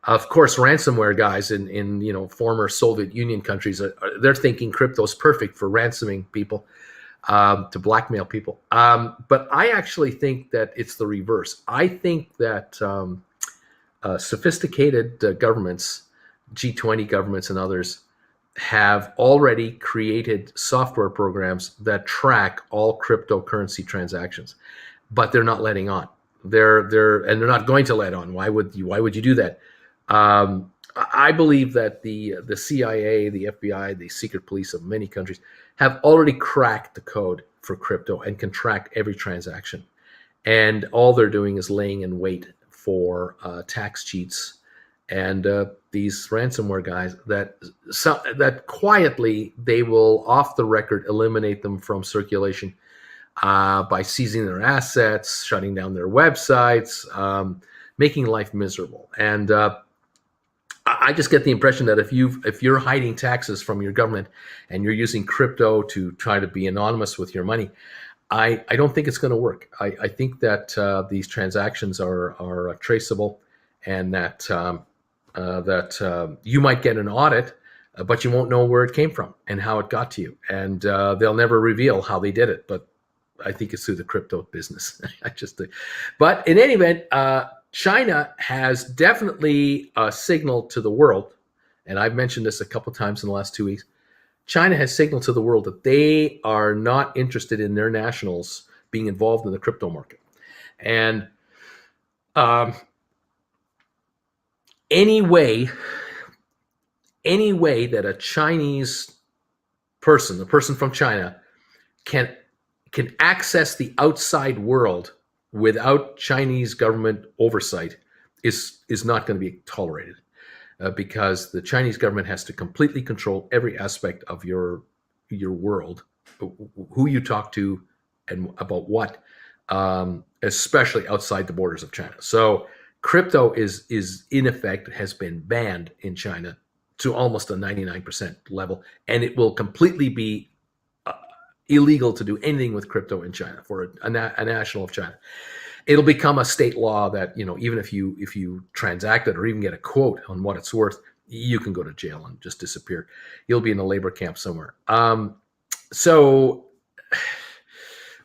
Of course, ransomware guys in former Soviet Union countries, they're thinking crypto is perfect for ransoming people, to blackmail people. But I actually think that it's the reverse. I think that sophisticated governments, G20 governments and others, have already created software programs that track all cryptocurrency transactions, but they're not letting on. They're not going to let on. Why would you do that? I believe that the CIA, the FBI, the secret police of many countries have already cracked the code for crypto and can track every transaction. And all they're doing is laying in wait for tax cheats and these ransomware guys that quietly they will, off the record, eliminate them from circulation by seizing their assets, shutting down their websites, making life miserable. And I just get the impression that if you're hiding taxes from your government and you're using crypto to try to be anonymous with your money, I don't think it's going to work. I think that these transactions are traceable, and that you might get an audit, but you won't know where it came from and how it got to you, and they'll never reveal how they did it. But I think it's through the crypto business. But in any event, China has definitely signaled to the world, and I've mentioned this a couple times in the last 2 weeks. China has signaled to the world that they are not interested in their nationals being involved in the crypto market. And any way that a Chinese person, a person from China, can access the outside world without Chinese government oversight is not going to be tolerated, because the Chinese government has to completely control every aspect of your world, who you talk to and about what, especially outside the borders of China. So crypto is in effect, has been banned in China to almost a 99% level, and it will completely be illegal to do anything with crypto in China for a national of China. It'll become a state law that, even if you transact it or even get a quote on what it's worth, you can go to jail and just disappear. You'll be in a labor camp somewhere. So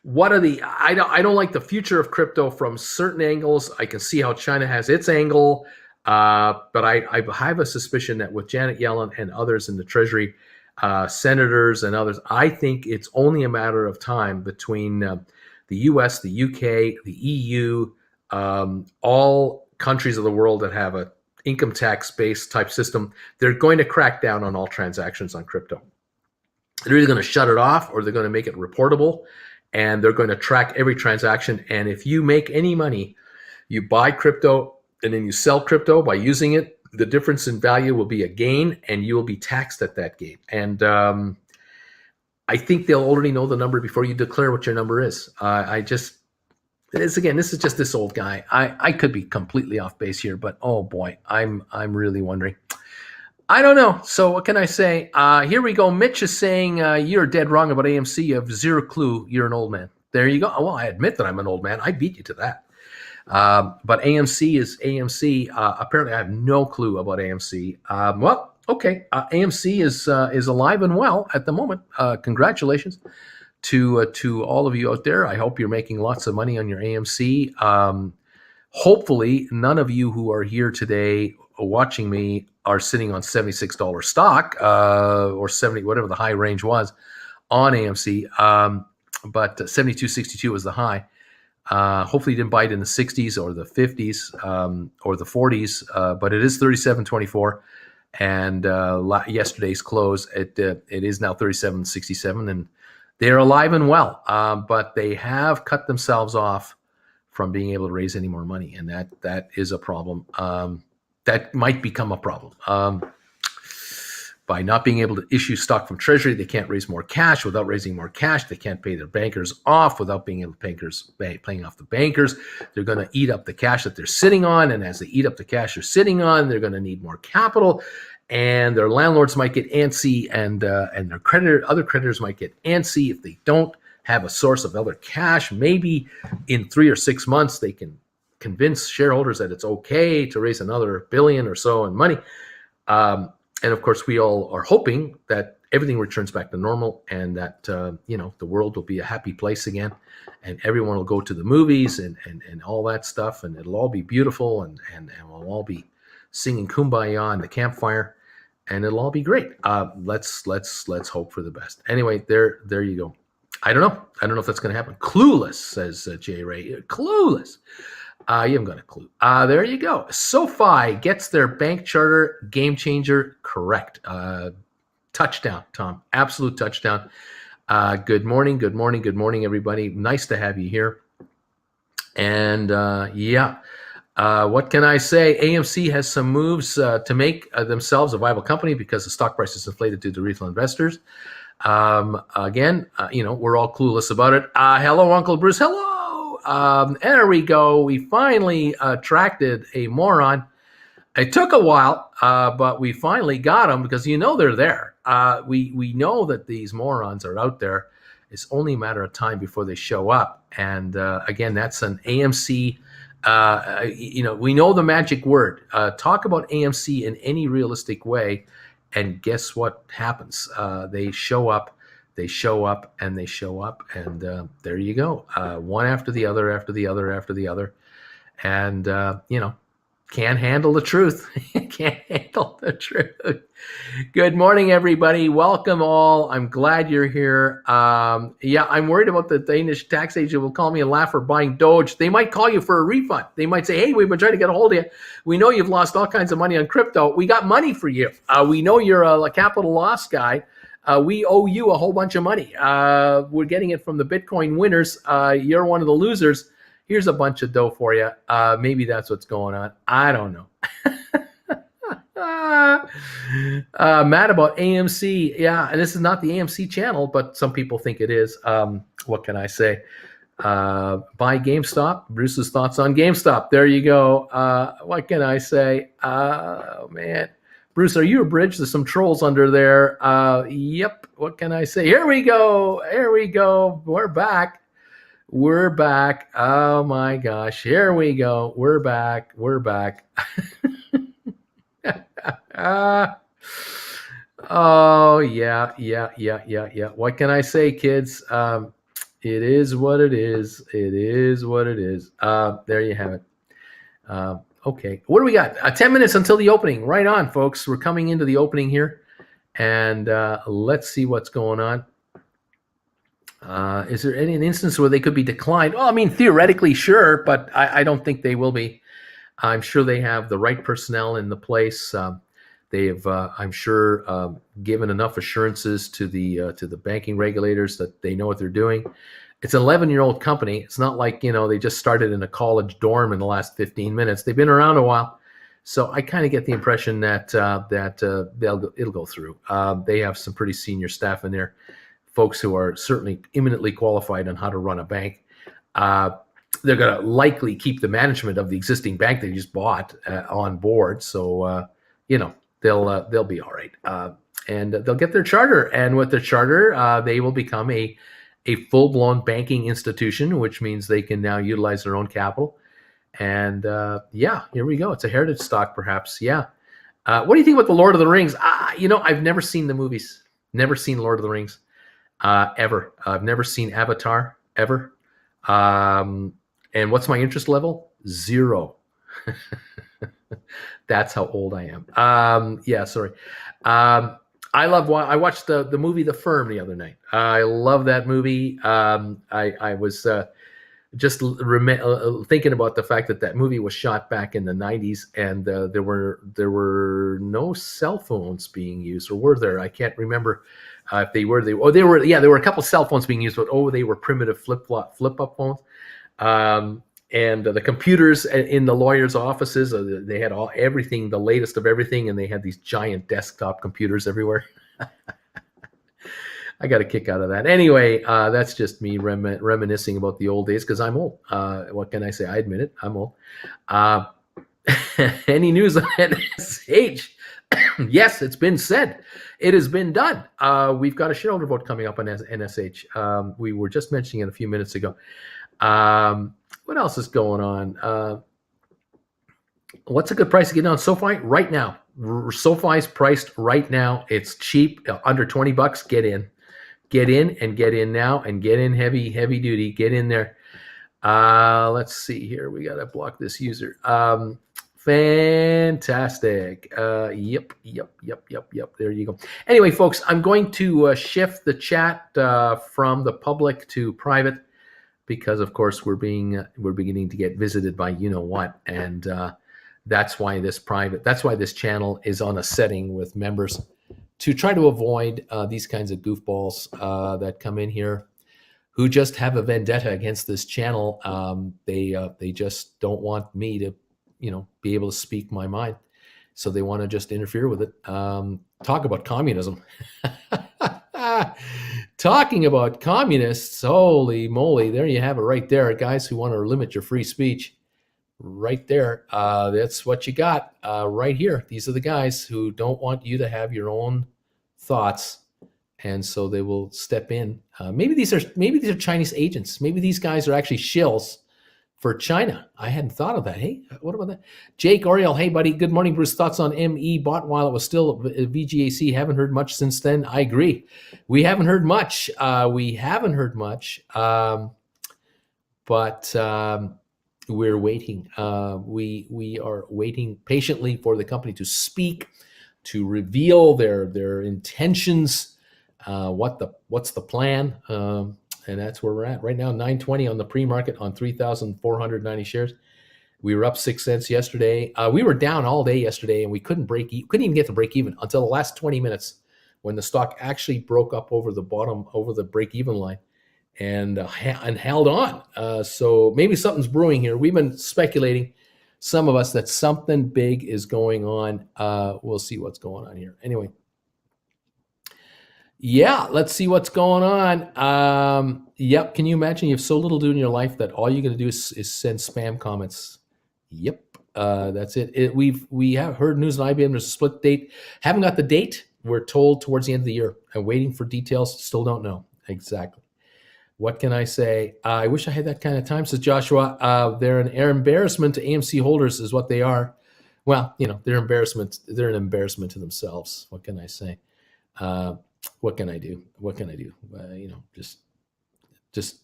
what are the I don't like the future of crypto from certain angles. I can see how China has its angle, but I have a suspicion that with Janet Yellen and others in the Treasury, senators and others, I think it's only a matter of time between the U.S., the U.K., the EU, all countries of the world that have a income tax-based type system. They're going to crack down on all transactions on crypto. They're either going to shut it off or they're going to make it reportable, and they're going to track every transaction. And if you make any money, you buy crypto and then you sell crypto by using it, the difference in value will be a gain, and you will be taxed at that gain. And I think they'll already know the number before you declare what your number is. This is just this old guy. I could be completely off base here, but oh boy, I'm really wondering. I don't know. So what can I say? Here we go. Mitch is saying you're dead wrong about AMC. You have zero clue. You're an old man. There you go. Well, I admit that I'm an old man. I beat you to that. But AMC is AMC. Apparently, I have no clue about AMC. Well, okay. AMC is alive and well at the moment. Congratulations to all of you out there. I hope you're making lots of money on your AMC. Hopefully, none of you who are here today watching me are sitting on $76 stock or 70, whatever the high range was on AMC. But 72.62 was the high. Hopefully you didn't buy it in the 60s or the 50s or the 40s, but it is 37.24. And yesterday's close, it is now 37.67, and they're alive and well. But they have cut themselves off from being able to raise any more money, and that is a problem. That might become a problem. By not being able to issue stock from Treasury, they can't raise more cash. Without raising more cash, they can't pay their bankers off. Without being able to paying off the bankers, they're going to eat up the cash that they're sitting on. And as they eat up the cash they're sitting on, they're going to need more capital. And their landlords might get antsy, and their other creditors might get antsy if they don't have a source of other cash. Maybe in 3 or 6 months, they can convince shareholders that it's okay to raise another billion or so in money. And of course, we all are hoping that everything returns back to normal, and that the world will be a happy place again, and everyone will go to the movies and all that stuff, and it'll all be beautiful, and we'll all be singing Kumbaya on the campfire, and it'll all be great. Let's hope for the best. Anyway, there you go. I don't know if that's going to happen. Clueless, says Jay Ray. Clueless. You haven't got a clue. There you go. SoFi gets their bank charter game changer correct. Touchdown, Tom. Absolute touchdown. Good morning, everybody. Nice to have you here. And what can I say? AMC has some moves to make themselves a viable company because the stock price is inflated due to retail investors. Again, we're all clueless about it. Hello, Uncle Bruce. Hello. There we go. We finally attracted a moron. It took a while, but we finally got them because they're there. We know that these morons are out there. It's only a matter of time before they show up. And again, that's an AMC. We know the magic word. Talk about AMC in any realistic way, and guess what happens? They show up. They show up, and there you go. One after the other, and can't handle the truth. Can't handle the truth. Good morning, everybody. Welcome all. I'm glad you're here. I'm worried about the Danish tax agent will call me and laugh for buying Doge. They might call you for a refund. They might say, hey, we've been trying to get a hold of you. We know you've lost all kinds of money on crypto. We got money for you. We know you're a capital loss guy. We owe you a whole bunch of money. We're getting it from the Bitcoin winners. You're one of the losers. Here's a bunch of dough for you. Maybe that's what's going on. I don't know. Mad about AMC. Yeah, and this is not the AMC channel, but some people think it is. What can I say? Buy GameStop. Bruce's thoughts on GameStop. There you go. What can I say? Oh, man. Bruce, are you a bridge? There's some trolls under there. Yep. What can I say? Here we go. We're back. Oh my gosh. Here we go. We're back. Oh, yeah. What can I say, kids? It is what it is. It is what it is. There you have it. Okay. What do we got? 10 minutes until the opening. Right on, folks. We're coming into the opening here. And let's see what's going on. Is there any instance where they could be declined? Well, I mean, theoretically, sure, but I don't think they will be. I'm sure they have the right personnel in the place. They have, I'm sure, given enough assurances to the banking regulators that they know what they're doing. It's an 11-year-old company. It's not like they just started in a college dorm in the last 15 minutes. They've been around a while, so I kind of get the impression that it'll go through. They have some pretty senior staff in there, folks who are certainly eminently qualified on how to run a bank. They're going to likely keep the management of the existing bank they just bought on board, so they'll be all right, and they'll get their charter. And with their charter, they will become a full-blown banking institution, which means they can now utilize their own capital. And here we go. It's a heritage stock, perhaps. Yeah. What do you think about the Lord of the Rings? I've never seen the movies. Never seen Lord of the Rings. Ever. I've never seen Avatar, ever. And what's my interest level? 0. That's how old I am. Sorry. I watched the movie The Firm the other night. I love that movie. I was just thinking about the fact that movie was shot back in the 90s, and there were no cell phones being used, or were there? I can't remember if they were. There were a couple cell phones being used, but they were primitive flip up phones. And the computers in the lawyers' offices, they had everything, the latest of everything, and they had these giant desktop computers everywhere. I got a kick out of that. Anyway, that's just me reminiscing about the old days because I'm old. What can I say? I admit it. I'm old. Any news on NSH? Yes, it's been said. It has been done. We've got a shareholder vote coming up on NSH. We were just mentioning it a few minutes ago. What else is going on? What's a good price to get on SoFi right now? SoFi's priced right now. It's cheap, under $20. Get in and get in now, and get in heavy duty. Get in there. Let's see here. We got to block this user. Fantastic. Yep. There you go. Anyway, folks, I'm going to shift the chat from the public to private, because of course we're beginning to get visited by what, and that's why this channel is on a setting with members to try to avoid these kinds of goofballs that come in here who just have a vendetta against this channel. They just don't want me to be able to speak my mind, so they want to just interfere with it. Talk about communism. Talking about communists, holy moly, there you have it right there, guys who want to limit your free speech. Right there, that's what you got right here. These are the guys who don't want you to have your own thoughts, and so they will step in. Maybe these are Chinese agents. Maybe these guys are actually shills for China. I hadn't thought of that. Hey, what about that? Jake Oriel, hey buddy, good morning, Bruce. Thoughts on ME bought while it was still VGAC? Haven't heard much since then. I agree. We haven't heard much. But we're waiting. We are waiting patiently for the company to speak, to reveal their intentions. What's the plan? And that's where we're at right now. 920 on the pre-market on 3,490 shares. We were up 6 cents yesterday. We were down all day yesterday, and we couldn't even get to break even until the last 20 minutes, when the stock actually broke up over the bottom, over the break even line, and held on. So maybe something's brewing here. We've been speculating, some of us, that something big is going on. We'll see what's going on here. Anyway. Yeah, let's see what's going on. Yep. Can you imagine you have so little to do in your life that all you're going to do is send spam comments? Yep. That's it. We have heard news on IBM. There's a split date. Haven't got the date. We're told towards the end of the year. I'm waiting for details. Still don't know exactly. What can I say? I wish I had that kind of time, says Joshua. They're an embarrassment to AMC holders is what they are. Well, they're embarrassment. They're an embarrassment to themselves. What can I say? Uh, what can I do? What can I do? Just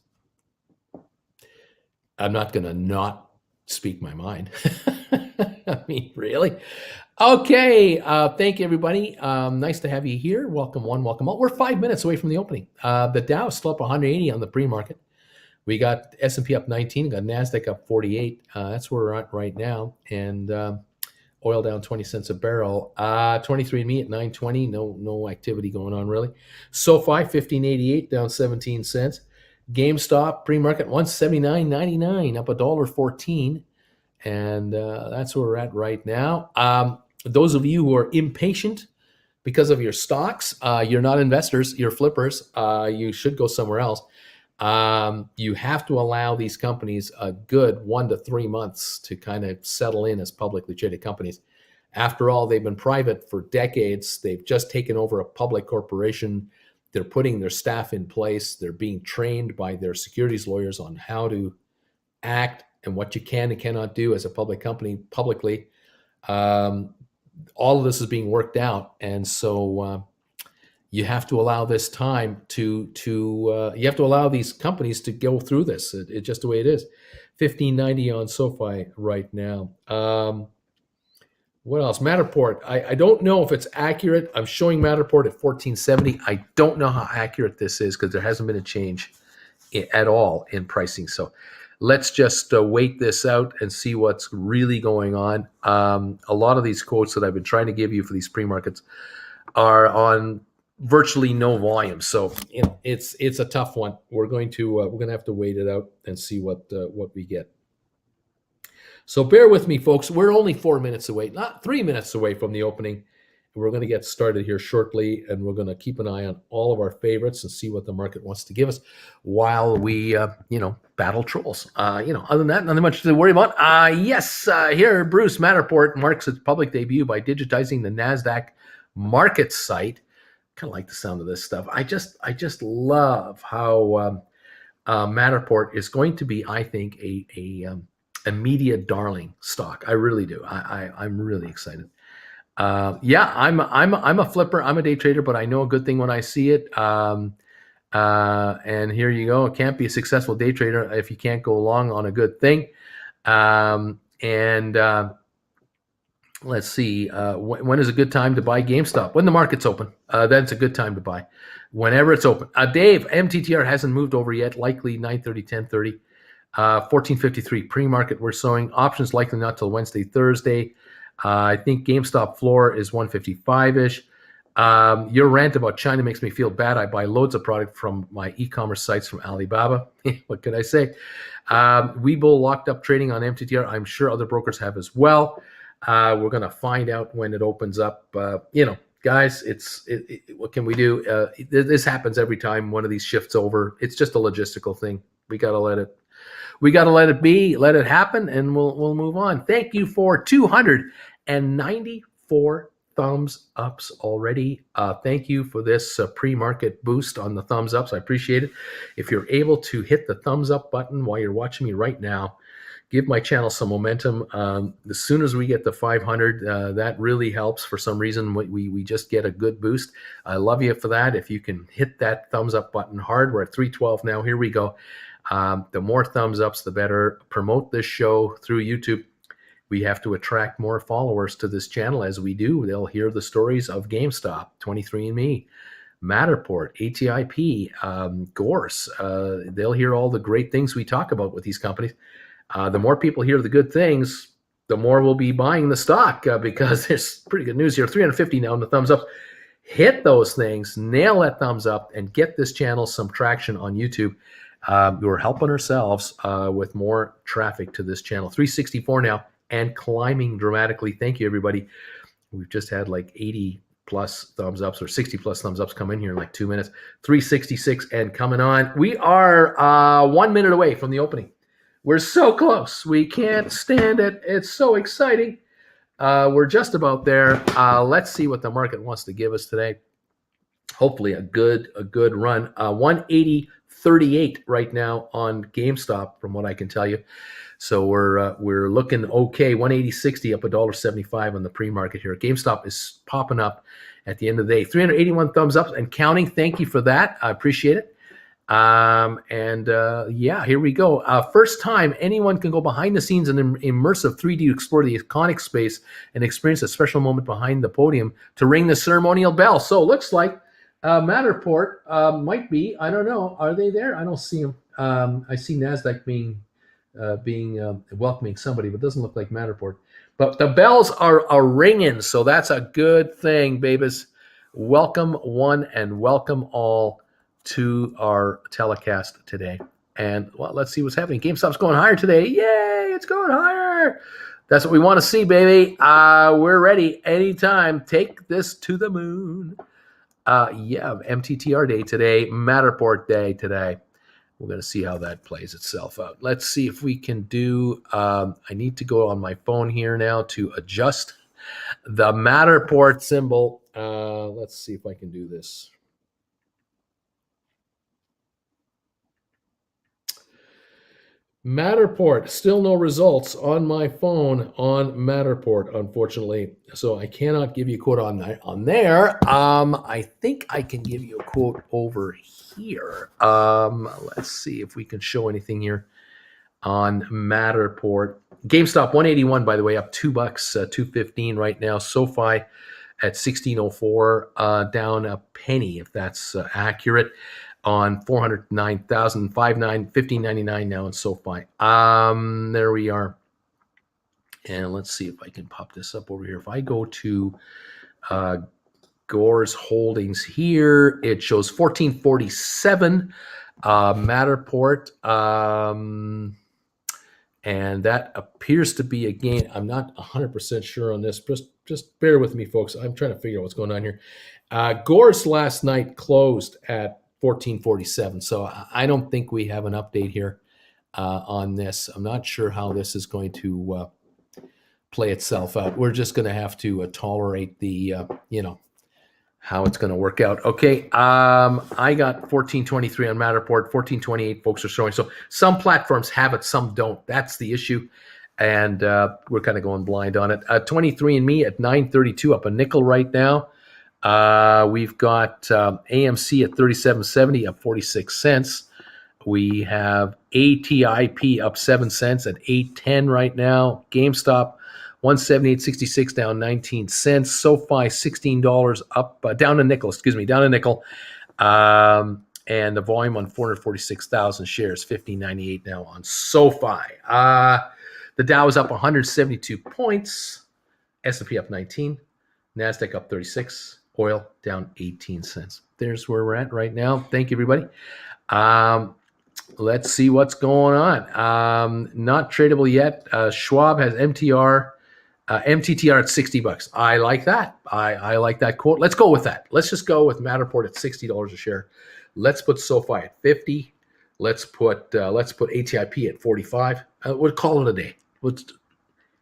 I'm not going to not speak my mind. I mean, really? Okay. Thank you, everybody. Nice to have you here. Welcome one, welcome all. We're 5 minutes away from the opening. The Dow is still up 180 on the pre-market. We got S&P up 19, got NASDAQ up 48. That's where we're at right now. And oil down 20 cents a barrel. 23andMe at 920. No activity going on, really. SoFi, 1588, down 17 cents. GameStop, pre-market, 179.99, up $1.14. And that's where we're at right now. Those of you who are impatient because of your stocks, you're not investors, you're flippers. You should go somewhere else. You have to allow these companies a good 1 to 3 months to kind of settle in as publicly traded companies. After all, they've been private for decades. They've just taken over a public corporation. They're putting their staff in place. They're being trained by their securities lawyers on how to act and what you can and cannot do as a public company publicly. All of this is being worked out. And so you have to allow this time you have to allow these companies to go through this. It's just the way it is. 1590 on SoFi right now. What else? Matterport. I don't know if it's accurate. I'm showing Matterport at 1470. I don't know how accurate this is because there hasn't been a change at all in pricing. So let's just wait this out and see what's really going on. A lot of these quotes that I've been trying to give you for these pre-markets are on virtually no volume. So it's a tough one. We're going to have to wait it out and see what we get. So bear with me, folks. We're only 4 minutes away, not 3 minutes away from the opening. We're going to get started here shortly, and we're going to keep an eye on all of our favorites and see what the market wants to give us while we, battle trolls. Other than that, nothing much to worry about. Here, Bruce Matterport marks its public debut by digitizing the NASDAQ market site. Kind of like the sound of this stuff. I just love how Matterport is going to be, I think, a media darling stock. I really do. I'm really excited. I'm a flipper. I'm a day trader, but I know a good thing when I see it. And here you go. It can't be a successful day trader if you can't go long on a good thing. Let's see. When is a good time to buy GameStop? When the market's open. That's a good time to buy. Whenever it's open. Dave, MTTR hasn't moved over yet. Likely 9:30, 10:30. 1453 pre-market. We're showing options likely not till Wednesday, Thursday. I think GameStop floor is 155-ish. Your rant about China makes me feel bad. I buy loads of product from my e-commerce sites from Alibaba. What can I say? Webull locked up trading on MTTR. I'm sure other brokers have as well. We're going to find out when it opens up. Guys, what can we do? This happens every time one of these shifts over. It's just a logistical thing. We got to let it be, let it happen, and we'll move on. Thank you for 294 thumbs ups already. Thank you for this pre-market boost on the thumbs ups. I appreciate it. If you're able to hit the thumbs up button while you're watching me right now, give my channel some momentum. As soon as we get to 500, that really helps. For some reason, we just get a good boost. I love you for that. If you can hit that thumbs up button hard, we're at 312 now. Here we go. The more thumbs ups, the better. Promote this show through YouTube. We have to attract more followers to this channel. As we do, they'll hear the stories of GameStop, 23andMe, Matterport, ATIP, Gorse. They'll hear all the great things we talk about with these companies. The more people hear the good things, the more we'll be buying the stock because there's pretty good news here. 350 now in the thumbs up. Hit those things, nail that thumbs up, and get this channel some traction on YouTube. We're helping ourselves with more traffic to this channel. 364 now and climbing dramatically. Thank you, everybody. We've just had like 80 plus thumbs ups or 60 plus thumbs ups come in here in like 2 minutes. 366 and coming on. We are 1 minute away from the opening. We're so close. We can't stand it. It's so exciting. We're just about there. Let's see what the market wants to give us today. Hopefully a good run. 180. 38 right now on GameStop, from what I can tell you. So we're looking okay. 180.60 up $1.75 on the pre-market here. GameStop is popping up at the end of the day. 381 thumbs up and counting. Thank you for that. I appreciate it. Yeah, here we go. First time anyone can go behind the scenes in immersive 3D to explore the iconic space and experience a special moment behind the podium to ring the ceremonial bell. So it looks like Matterport might be. I don't know. Are they there? I don't see them. I see NASDAQ being welcoming somebody, but it doesn't look like Matterport. But the bells are ringing, so that's a good thing, babies. Welcome one and welcome all to our telecast today. And well, let's see what's happening. GameStop's going higher today. Yay, it's going higher. That's what we want to see, baby. We're ready anytime. Take this to the moon. Yeah, MTTR day today, Matterport day today. We're going to see how that plays itself out. Let's see if we can do, I need to go on my phone here now to adjust the Matterport symbol. Let's see if I can do this. Matterport, still no results on my phone on Matterport, unfortunately. So I cannot give you a quote on there. I think I can give you a quote over here. Let's see if we can show anything here on Matterport. GameStop 181, by the way, up $2, 215 right now. SoFi at 1604, down a penny, if that's accurate, on 409,000, 1599 now in SoFi. There we are. And let's see if I can pop this up over here. If I go to Gore's holdings here, it shows 1447 Matterport. And that appears to be a gain. I'm not 100% sure on this. Just bear with me, folks. I'm trying to figure out what's going on here. Gore's last night closed at 1447. So I don't think we have an update here on this. I'm not sure how this is going to play itself out. We're just going to have to tolerate the, how it's going to work out. Okay, I got 1423 on Matterport, 1428 folks are showing. So some platforms have it, some don't. That's the issue. And we're kind of going blind on it. 23andMe at 932, up a nickel right now. We've got AMC at 37.70, up 46 cents. We have ATIP up 7 cents at 8.10 right now. GameStop 178.66, down 19 cents. SoFi $16 up, down a nickel. And the volume on 446,000 shares, 1598 now on SoFi. The Dow is up 172 points. S&P up 19. NASDAQ up 36. Oil down 18 cents. There's where we're at right now. Thank you, everybody. Let's see what's going on. Not tradable yet. Schwab has MTTR at $60. I like that. I like that quote. Let's go with that. Let's just go with Matterport at $60 a share. Let's put SoFi at 50. Let's put ATIP at 45. We'll call it a day.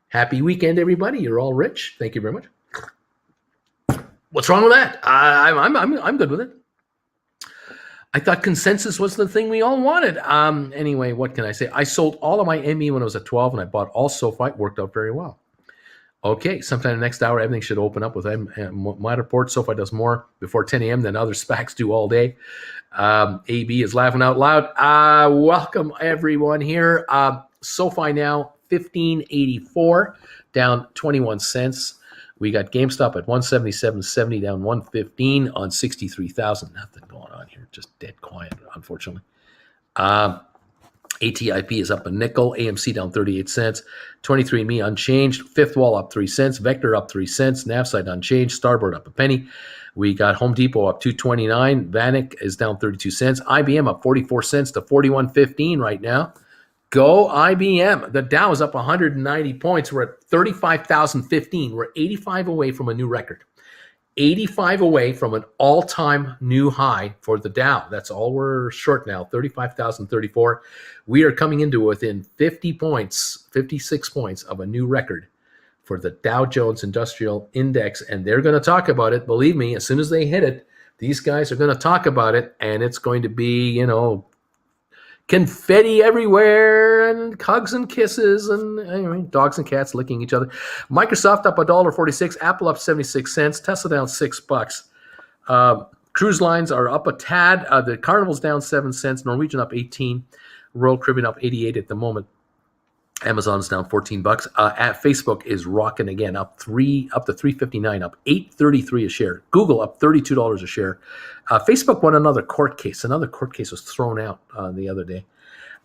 Happy weekend, everybody. You're all rich. Thank you very much. What's wrong with that? I'm good with it. I thought consensus was the thing we all wanted. Anyway, what can I say? I sold all of my ME when I was at 12, and I bought all SoFi. It worked out very well. Okay, sometime in the next hour, everything should open up with Matterport. SoFi does more before 10 a.m. than other SPACs do all day. AB is laughing out loud. Welcome, everyone, here. SoFi now, 1584, down 21 cents. We got GameStop at 177.70, down 115 on 63,000. Nothing going on here, just dead quiet, unfortunately. ATIP is up a nickel. AMC down 38 cents. 23andMe unchanged. Fifth Wall up 3 cents. Vector up 3 cents. Navside unchanged. Starboard up a penny. We got Home Depot up 2.29. Vanik is down 32 cents. IBM up 44 cents to 41.15 right now. Go IBM. The Dow is up 190 points. We're at 35,015. We're 85 away from a new record. 85 away from an all-time new high for the Dow. That's all we're short now, 35,034. We are coming into within 50 points, 56 points of a new record for the Dow Jones Industrial Index. And they're going to talk about it. Believe me, as soon as they hit it, these guys are going to talk about it. And it's going to be, confetti everywhere and hugs and kisses and anyway, dogs and cats licking each other. Microsoft up $1.46, Apple up 76 cents, Tesla down $6. Cruise lines are up a tad. The Carnival's down 7 cents, Norwegian up 18, Royal Caribbean up 88 at the moment. Amazon's down $14. At Facebook is rocking again, up to 359, up $8.33 a share. Google up $32 a share. Facebook won another court case. Another court case was thrown out the other day.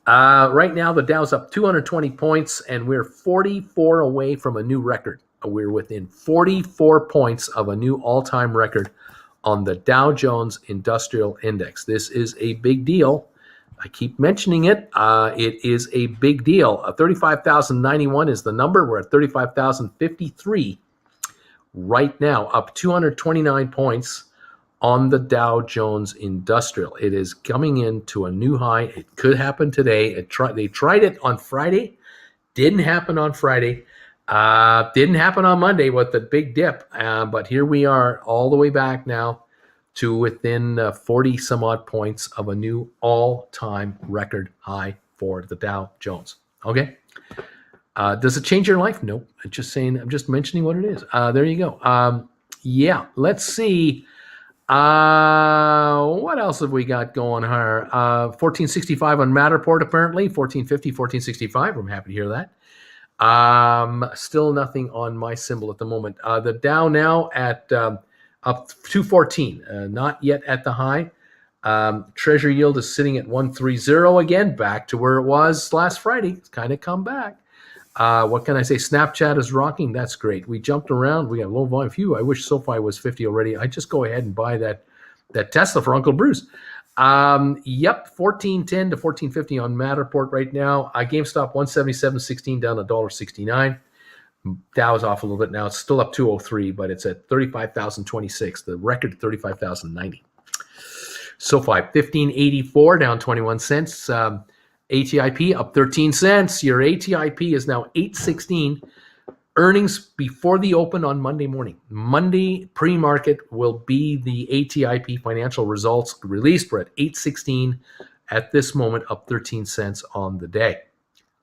Right now, the Dow's up 220 points, and we're 44 away from a new record. We're within 44 points of a new all-time record on the Dow Jones Industrial Index. This is a big deal. I keep mentioning it. It is a big deal. 35,091 is the number. We're at 35,053 right now, up 229 points on the Dow Jones Industrial. It is coming into a new high. It could happen today. They tried it on Friday. Didn't happen on Friday. Didn't happen on Monday with the big dip. But here we are all the way back now to within 40 some odd points of a new all-time record high for the Dow Jones. Okay. Does it change your life? No. I'm just saying, I'm just mentioning what it is. There you go. Yeah, let's see. What else have we got going here? 1465 on Matterport, apparently. 1450, 1465. I'm happy to hear that. Still nothing on my symbol at the moment. The Dow now at up 214, not yet at the high. Treasury yield is sitting at 130 again, back to where it was last Friday. It's kind of come back. What can I say? Snapchat is rocking. That's great. We jumped around. We got low volume. Phew, I wish SoFi was 50 already. I just go ahead and buy that Tesla for Uncle Bruce. Yep, 1410 to 1450 on Matterport right now. GameStop 177.16 down $1.69. Dow's off a little bit now. It's still up 203, but it's at 35,026. The record 35,090. SoFi 1584 down 21 cents. ATIP up 13 cents. Your ATIP is now 816. Earnings before the open on Monday morning. Monday pre-market will be the ATIP financial results released. We're at 816 at this moment, up 13 cents on the day.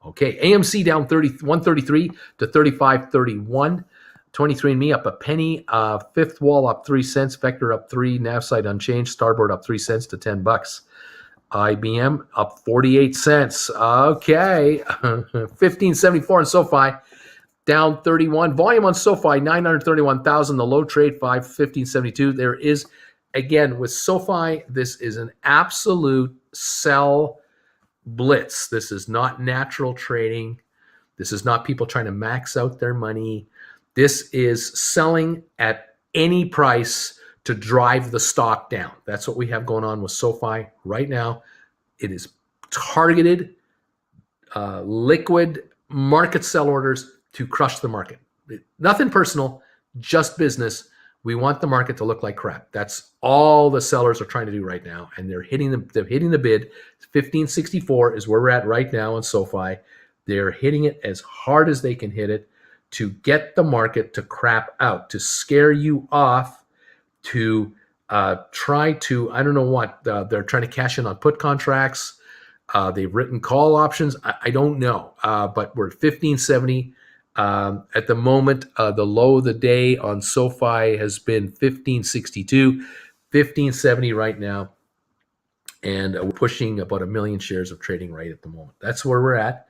Okay, AMC down 133 to 35.31. 23andMe up a penny. Fifth Wall up 3 cents. Vector up 3. Navsite unchanged. Starboard up 3 cents to $10. IBM up 48 cents. Okay, 1574 on SoFi, down 31. Volume on SoFi 931,000. The low trade 1572. There is, again, with SoFi, this is an absolute sell blitz. This is not natural trading. This is not people trying to max out their money. This is selling at any price to drive the stock down. That's what we have going on with SoFi right now. It is targeted, liquid market sell orders to crush the market. Nothing personal, just business. We want the market to look like crap. That's all the sellers are trying to do right now, and they're hitting the bid. 1564 is where we're at right now in SoFi. They're hitting it as hard as they can hit it to get the market to crap out, to scare you off, to try to, I don't know what, they're trying to cash in on put contracts. They've written call options. I don't know, but we're at 1570. At the moment, the low of the day on SoFi has been 1562, 1570 right now. And we're pushing about 1 million shares of trading right at the moment. That's where we're at.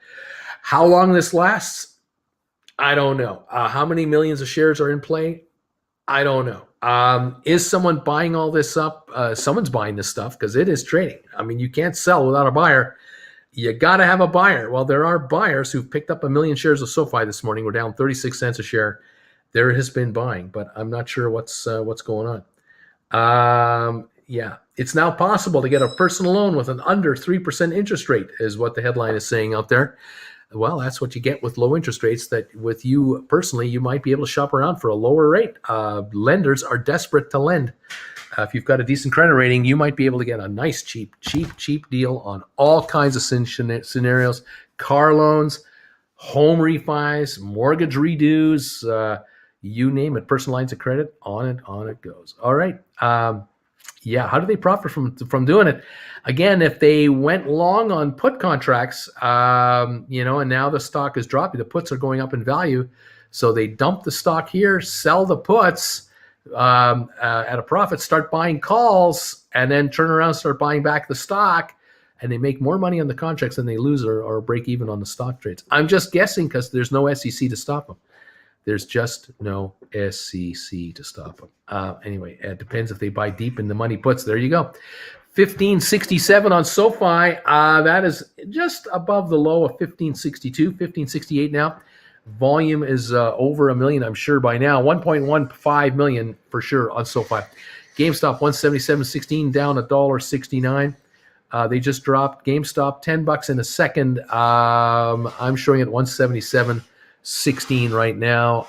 How long this lasts, I don't know. How many millions of shares are in play? I don't know. Is someone buying all this up? Someone's buying this stuff because it is trading. I mean, you can't sell without a buyer. You got to have a buyer. Well, there are buyers who've picked up 1 million shares of SoFi this morning. We're down 36 cents a share. There has been buying, but I'm not sure what's going on. Yeah, it's now possible to get a personal loan with an under 3% interest rate, is what the headline is saying out there. Well, that's what you get with low interest rates, that with you personally, you might be able to shop around for a lower rate. Lenders are desperate to lend. If you've got a decent credit rating, you might be able to get a nice, cheap deal on all kinds of scenarios: car loans, home refis, mortgage redos, you name it, personal lines of credit, on it goes. All right. Yeah, how do they profit from doing it? Again, if they went long on put contracts, and now the stock is dropping, the puts are going up in value, so they dump the stock here, sell the puts at a profit, start buying calls, and then turn around, start buying back the stock, and they make more money on the contracts than they lose or break even on the stock trades. I'm just guessing because there's no SEC to stop them. There's just no SEC to stop them. Anyway, it depends if they buy deep in the money puts. There you go. 1567 on SoFi. That is just above the low of 1562, 1568 now. Volume is over a million, I'm sure, by now. 1.15 million for sure on SoFi. GameStop 177.16 down $1.69. They just dropped. GameStop $10 in a second. I'm showing it 177.16 right now.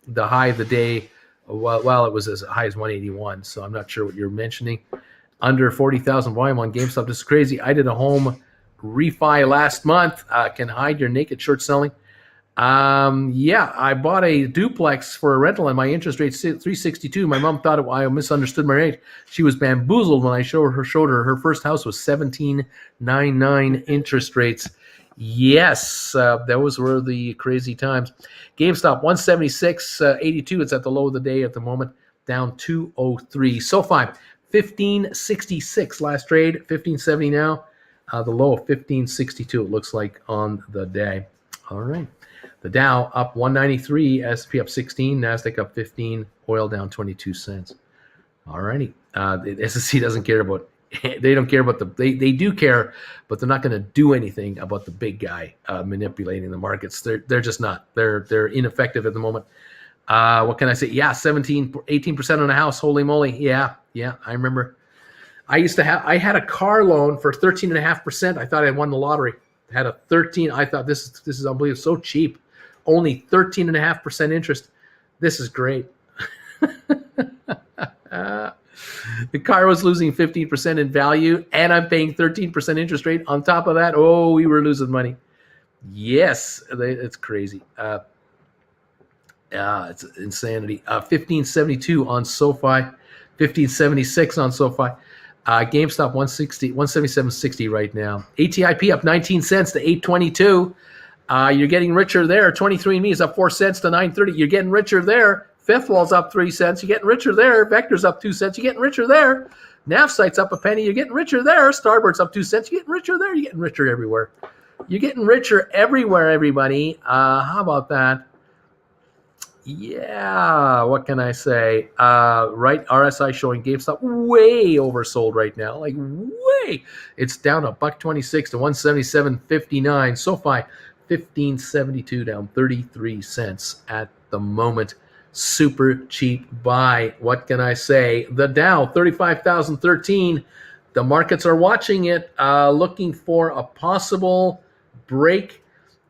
The high of the day, well, it was as high as 181. So I'm not sure what you're mentioning. Under 40,000 volume on GameStop. This is crazy. I did a home refi last month. Can hide your naked short selling. I bought a duplex for a rental and my interest rate's 362. My mom thought I misunderstood my rate. She was bamboozled when I showed her her first house was 17.99 interest rates. Yes, those were the crazy times. GameStop 176.82. It's at the low of the day at the moment, down 203. SoFi 1566 last trade, 1570 now. The low of 1562 it looks like on the day. All right. The Dow up 193, S&P up 16, Nasdaq up 15, oil down 22 cents. All righty. The SEC doesn't care about. They don't care about they do care, but they're not going to do anything about the big guy manipulating the markets. They're just not. They're ineffective at the moment. What can I say? Yeah, 18% on a house. Holy moly. Yeah. I remember. I had a car loan for 13.5%. I thought I won the lottery. I had a 13. I thought this is unbelievable. So cheap. Only 13.5% interest. This is great. The car was losing 15% in value, and I'm paying 13% interest rate. On top of that, we were losing money. Yes, it's crazy. It's insanity. 1572 on SoFi, 1576 on SoFi. GameStop 177.60 right now. ATIP up 19 cents to 822. You're getting richer there. 23andMe is up 4 cents to 930. You're getting richer there. Fifth Wall's up 3 cents. You're getting richer there. Vector's up 2 cents. You're getting richer there. Navsight's up a penny. You're getting richer there. Starboard's up 2 cents. You're getting richer there. You're getting richer everywhere. You're getting richer everywhere, everybody. How about that? Yeah, what can I say? Right, RSI showing GameStop way oversold right now. Like way. It's down $1.26 to 177.59. SoFi 1572 down 33 cents at the moment. Super cheap buy. What can I say? The Dow 35,013. The markets are watching it, looking for a possible break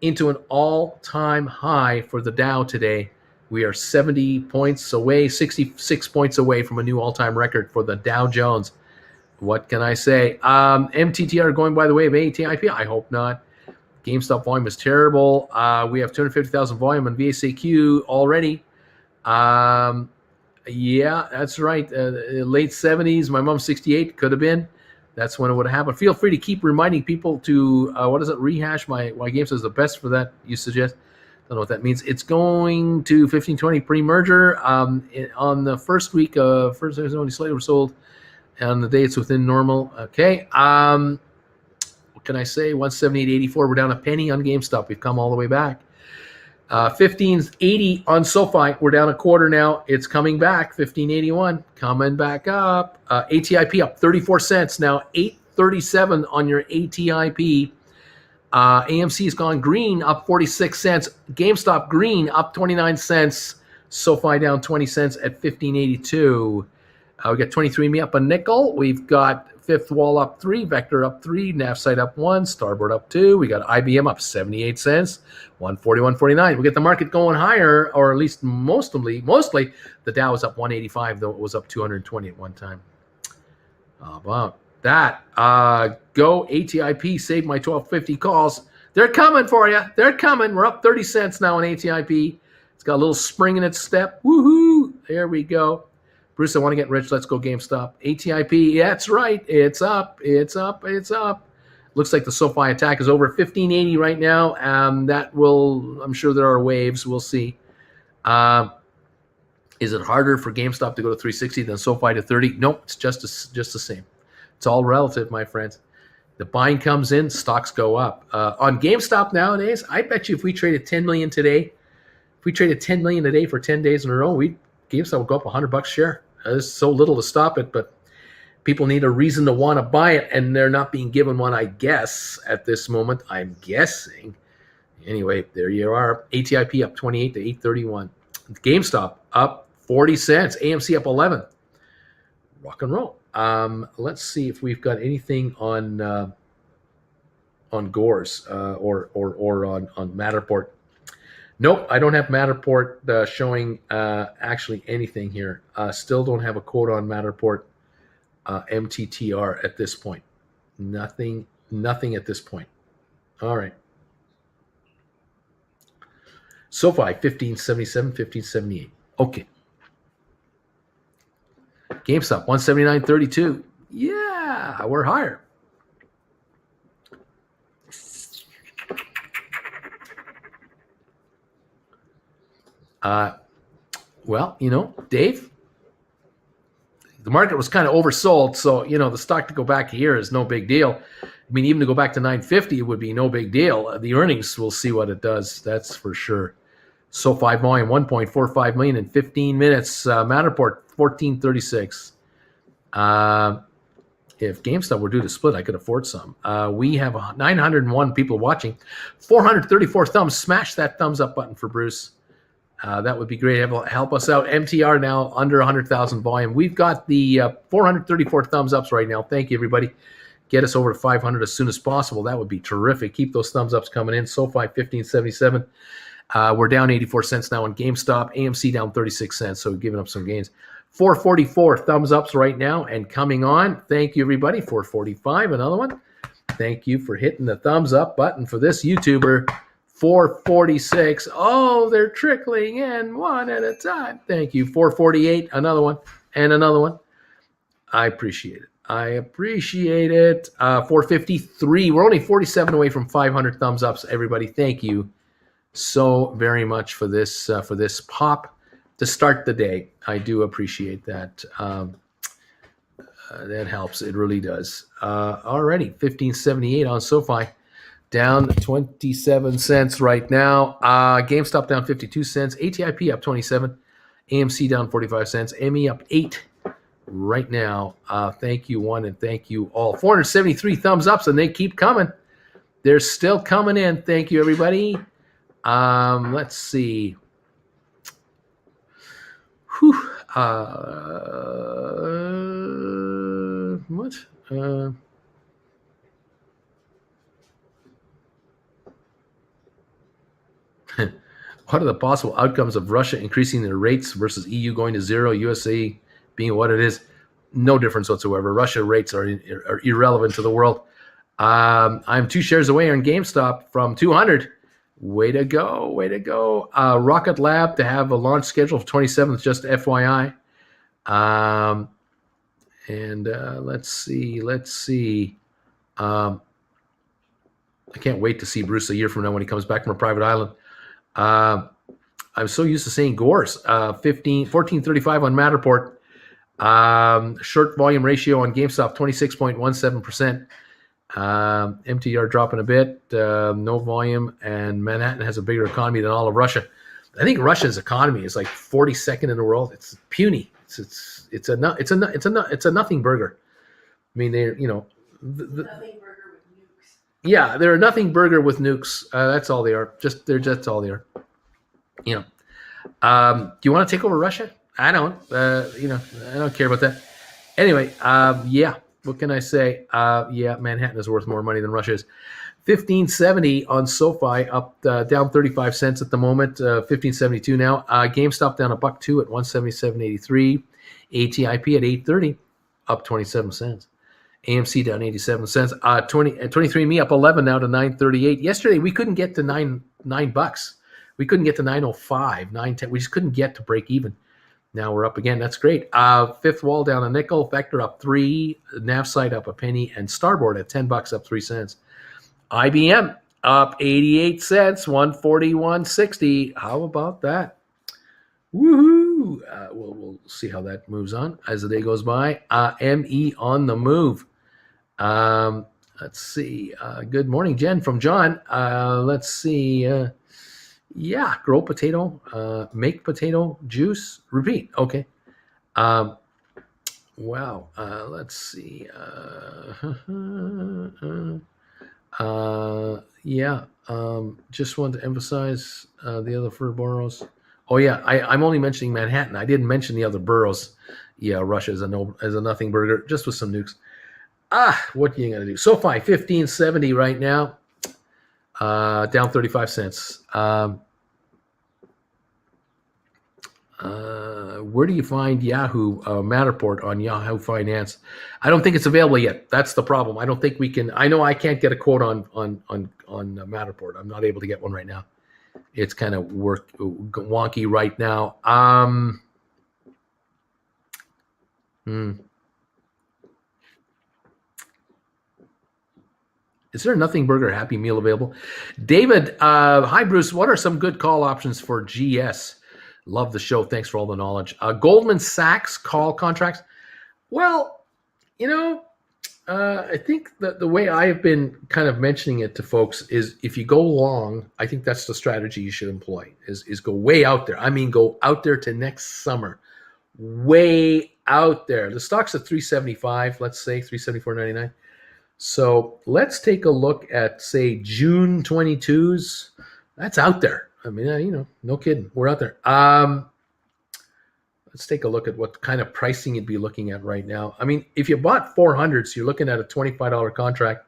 into an all-time high for the Dow today. We are 70 points away, 66 points away from a new all-time record for the Dow Jones. What can I say? MTTR going by the way of ATIP? I hope not. GameStop volume is terrible. We have 250,000 volume on VSAQ already. Yeah, that's right. Late 70s. My mom's 68. Could have been. That's when it would have happened. Feel free to keep reminding people to, rehash why GameStop is the best for that, you suggest. Don't know what that means. It's going to 1520 pre-merger. On the first week, first there's only slightly sold. On the day it's within normal. Okay. What can I say? 178.84. We're down a penny on GameStop. We've come all the way back. 1580 on SoFi. We're down a quarter now. It's coming back. 1581 coming back up. ATIP up 34 cents now. 837 on your ATIP. AMC has gone green, up 46 cents. GameStop green, up 29 cents. SoFi down 20 cents at 1582. We got 23andMe up a nickel. We've got Fifth Wall up 3, Vector up 3, Navsight up 1, Starboard up 2. We got IBM up 78 cents, 141.49. We get the market going higher, or at least mostly the Dow was up 185, though it was up 220 at one time. How about that? Go ATIP, save my 1250 calls. They're coming for you. They're coming. We're up 30 cents now on ATIP. It's got a little spring in its step. Woohoo! There we go. Bruce, I want to get rich. Let's go GameStop. ATIP, that's right. It's up. It's up. It's up. Looks like the SoFi attack is over. 1580 right now. That will, I'm sure there are waves. We'll see. Is it harder for GameStop to go to 360 than SoFi to 30? Nope, it's just the same. It's all relative, my friends. The buying comes in, stocks go up. On GameStop nowadays, I bet you if we traded 10 million today, if we traded 10 million a day for 10 days in a row, GameStop would go up $100 a share. There's so little to stop it, but people need a reason to want to buy it, and they're not being given one, I guess, at this moment. I'm guessing. Anyway, there you are. ATIP up 28 to 831. GameStop up 40 cents. AMC up 11. Rock and roll. Let's see if we've got anything on Gores or on Matterport. Nope, I don't have Matterport showing actually anything here. Still don't have a quote on Matterport MTTR at this point. Nothing at this point. All right. SoFi 1577, 1578. Okay. GameStop 179.32. Yeah, we're higher. Well, Dave, the market was kind of oversold, so the stock to go back here is no big deal. I mean, even to go back to 950, it would be no big deal. The earnings, we'll see what it does. That's for sure. SoFi volume 1.45 million in 15 minutes. Matterport 1436. If GameStop were due to split, I could afford some. We have 901 people watching. 434 thumbs. Smash that thumbs up button for Bruce. That would be great. Help us out. MTR now under 100,000 volume. We've got the 434 thumbs ups right now. Thank you, everybody. Get us over to 500 as soon as possible. That would be terrific. Keep those thumbs ups coming in. SoFi 1577. We're down 84 cents now on GameStop. AMC down 36 cents, so we're giving up some gains. 444 thumbs ups right now and coming on. Thank you, everybody. 445, another one. Thank you for hitting the thumbs up button for this YouTuber. 446. Oh, they're trickling in one at a time. Thank you. 448, another one, and another one. I appreciate it. 453. We're only 47 away from 500 thumbs ups, everybody. Thank you so very much for this pop to start the day. I do appreciate that. That helps. It really does. Alrighty, 1578 on SoFi, down 27 cents right now. GameStop down 52 cents. ATIP up 27. AMC down 45 cents. ME up 8 right now. Thank you, one, and thank you all. 473 thumbs ups, and they keep coming. They're still coming in. Thank you, everybody. Let's see. Whew. What? What are the possible outcomes of Russia increasing their rates versus EU going to zero, USA being what it is? No difference whatsoever. Russia rates are irrelevant to the world. I'm 2 shares away on GameStop from 200. Way to go. Way to go. Rocket Lab to have a launch schedule for 27th, just FYI. Let's see. I can't wait to see Bruce a year from now when he comes back from a private island. I'm so used to saying Gores. 1435 on Matterport. Short volume ratio on GameStop, 26.17%. MTR dropping a bit, no volume, and Manhattan has a bigger economy than all of Russia. I think Russia's economy is like 42nd in the world. It's puny. It's a nothing burger. I mean, they're nothing burger with nukes. Yeah, they're a nothing burger with nukes. That's all they are. They're just all they are. Do you want to take over Russia? I don't. I don't care about that. Anyway, yeah. What can I say? Yeah, Manhattan is worth more money than Russia is. 1570 on SoFi, up down 35 cents at the moment. 1572 now. GameStop down $1.02 at 177.83. ATIP at 830, up 27 cents. AMC down 87 cents. 23andMe up 11 now to 938. Yesterday we couldn't get to $9. We couldn't get to 905, 910. We just couldn't get to break even. Now we're up again. That's great. Fifth wall down a nickel. Vector up 3. Nav side up a penny. And Starboard at $10 up 3 cents. IBM up 88 cents, 141.60. How about that? Woohoo! We'll see how that moves on as the day goes by. ME on the move. Let's see. Good morning, Jen from John. Let's see. Grow potato, make potato juice, repeat. Okay. Wow. Let's see. Just wanted to emphasize the other four boroughs. Oh yeah, I'm only mentioning Manhattan. I didn't mention the other boroughs. Yeah, Russia is a nothing burger, just with some nukes. What are you gonna do? SoFi 1570 right now, down 35 cents. Where do you find Yahoo Matterport on Yahoo Finance? I don't think it's available yet. That's the problem. I don't think we can. I know I can't get a quote on Matterport. I'm not able to get one right now. It's kind of wonky right now. Is there a Nothing Burger Happy Meal available? David, hi Bruce. What are some good call options for GS? Love the show. Thanks for all the knowledge. Goldman Sachs call contracts. Well, I think that the way I have been kind of mentioning it to folks is if you go long, I think that's the strategy you should employ is go way out there. I mean, go out there to next summer, way out there. The stock's at 375, let's say 374.99. So let's take a look at, say, June 22s. That's out there. I mean, no kidding. We're out there. Let's take a look at what kind of pricing you'd be looking at right now. I mean, if you bought 400s, you're looking at a $25 contract.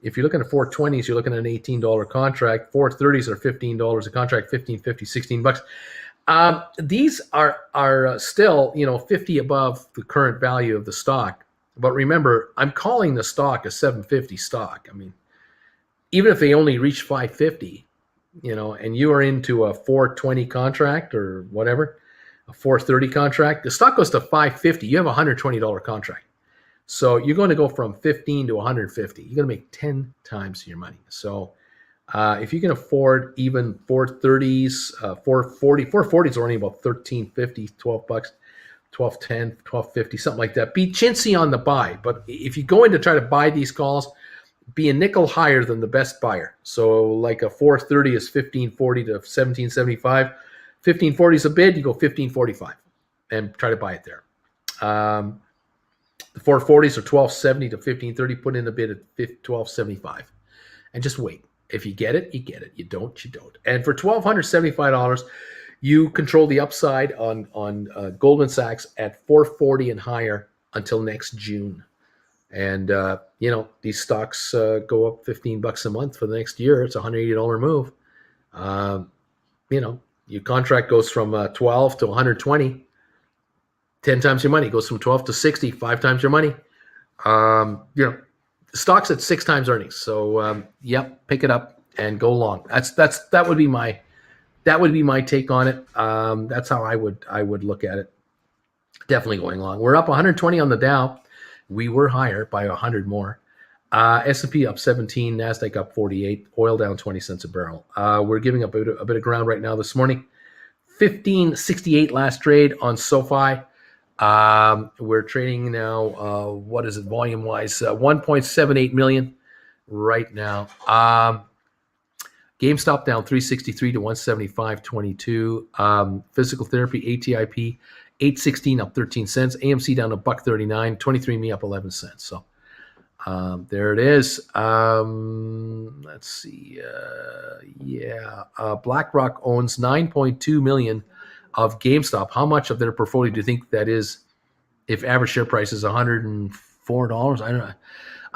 If you're looking at 420s, you're looking at an $18 contract. 430s are $15 a contract, $15.50, $16. These are still, 50 above the current value of the stock. But remember, I'm calling the stock a 750 stock. I mean, even if they only reach 550, and you are into a 420 contract or whatever, a 430 contract, the stock goes to 550. You have a $120 contract. So you're going to go from 15 to 150. You're going to make 10 times your money. So if you can afford even 430s, 440s are only about $13.50, $12, $12.10, $12.50, something like that. Be chintzy on the buy. But if you go in to try to buy these calls, be a nickel higher than the best buyer. So like a 430 is 1540 to 1775. 1540 is a bid, you go 1545 and try to buy it there. The 440s are 1270 to 1530, put in a bid at 1275 and just wait. If you get it, you get it. You don't, you don't. And for $1,275, you control the upside on Goldman Sachs at 440 and higher until next June. And, these stocks go up $15 a month for the next year. It's a $180 move. Your contract goes from 12 to 120, 10 times your money. It goes from 12 to 60, 5 times your money. The stock's at 6 times earnings. So, pick it up and go long. That would be my take on it. That's how I would look at it. Definitely going long. We're up 120 on the Dow. We were higher by 100 more. S&P up 17, NASDAQ up 48, oil down 20 cents a barrel. We're giving up a bit of ground right now this morning. 1568 last trade on SoFi. We're trading now, what is it volume-wise? 1.78 million right now. GameStop down 363 to 175.22. Physical therapy, ATIP, 816 up 13 cents. AMC down to $1.39. 23andMe up 11 cents. So there it is. Let's see. BlackRock owns 9.2 million of GameStop. How much of their portfolio do you think that is? If average share price is $104,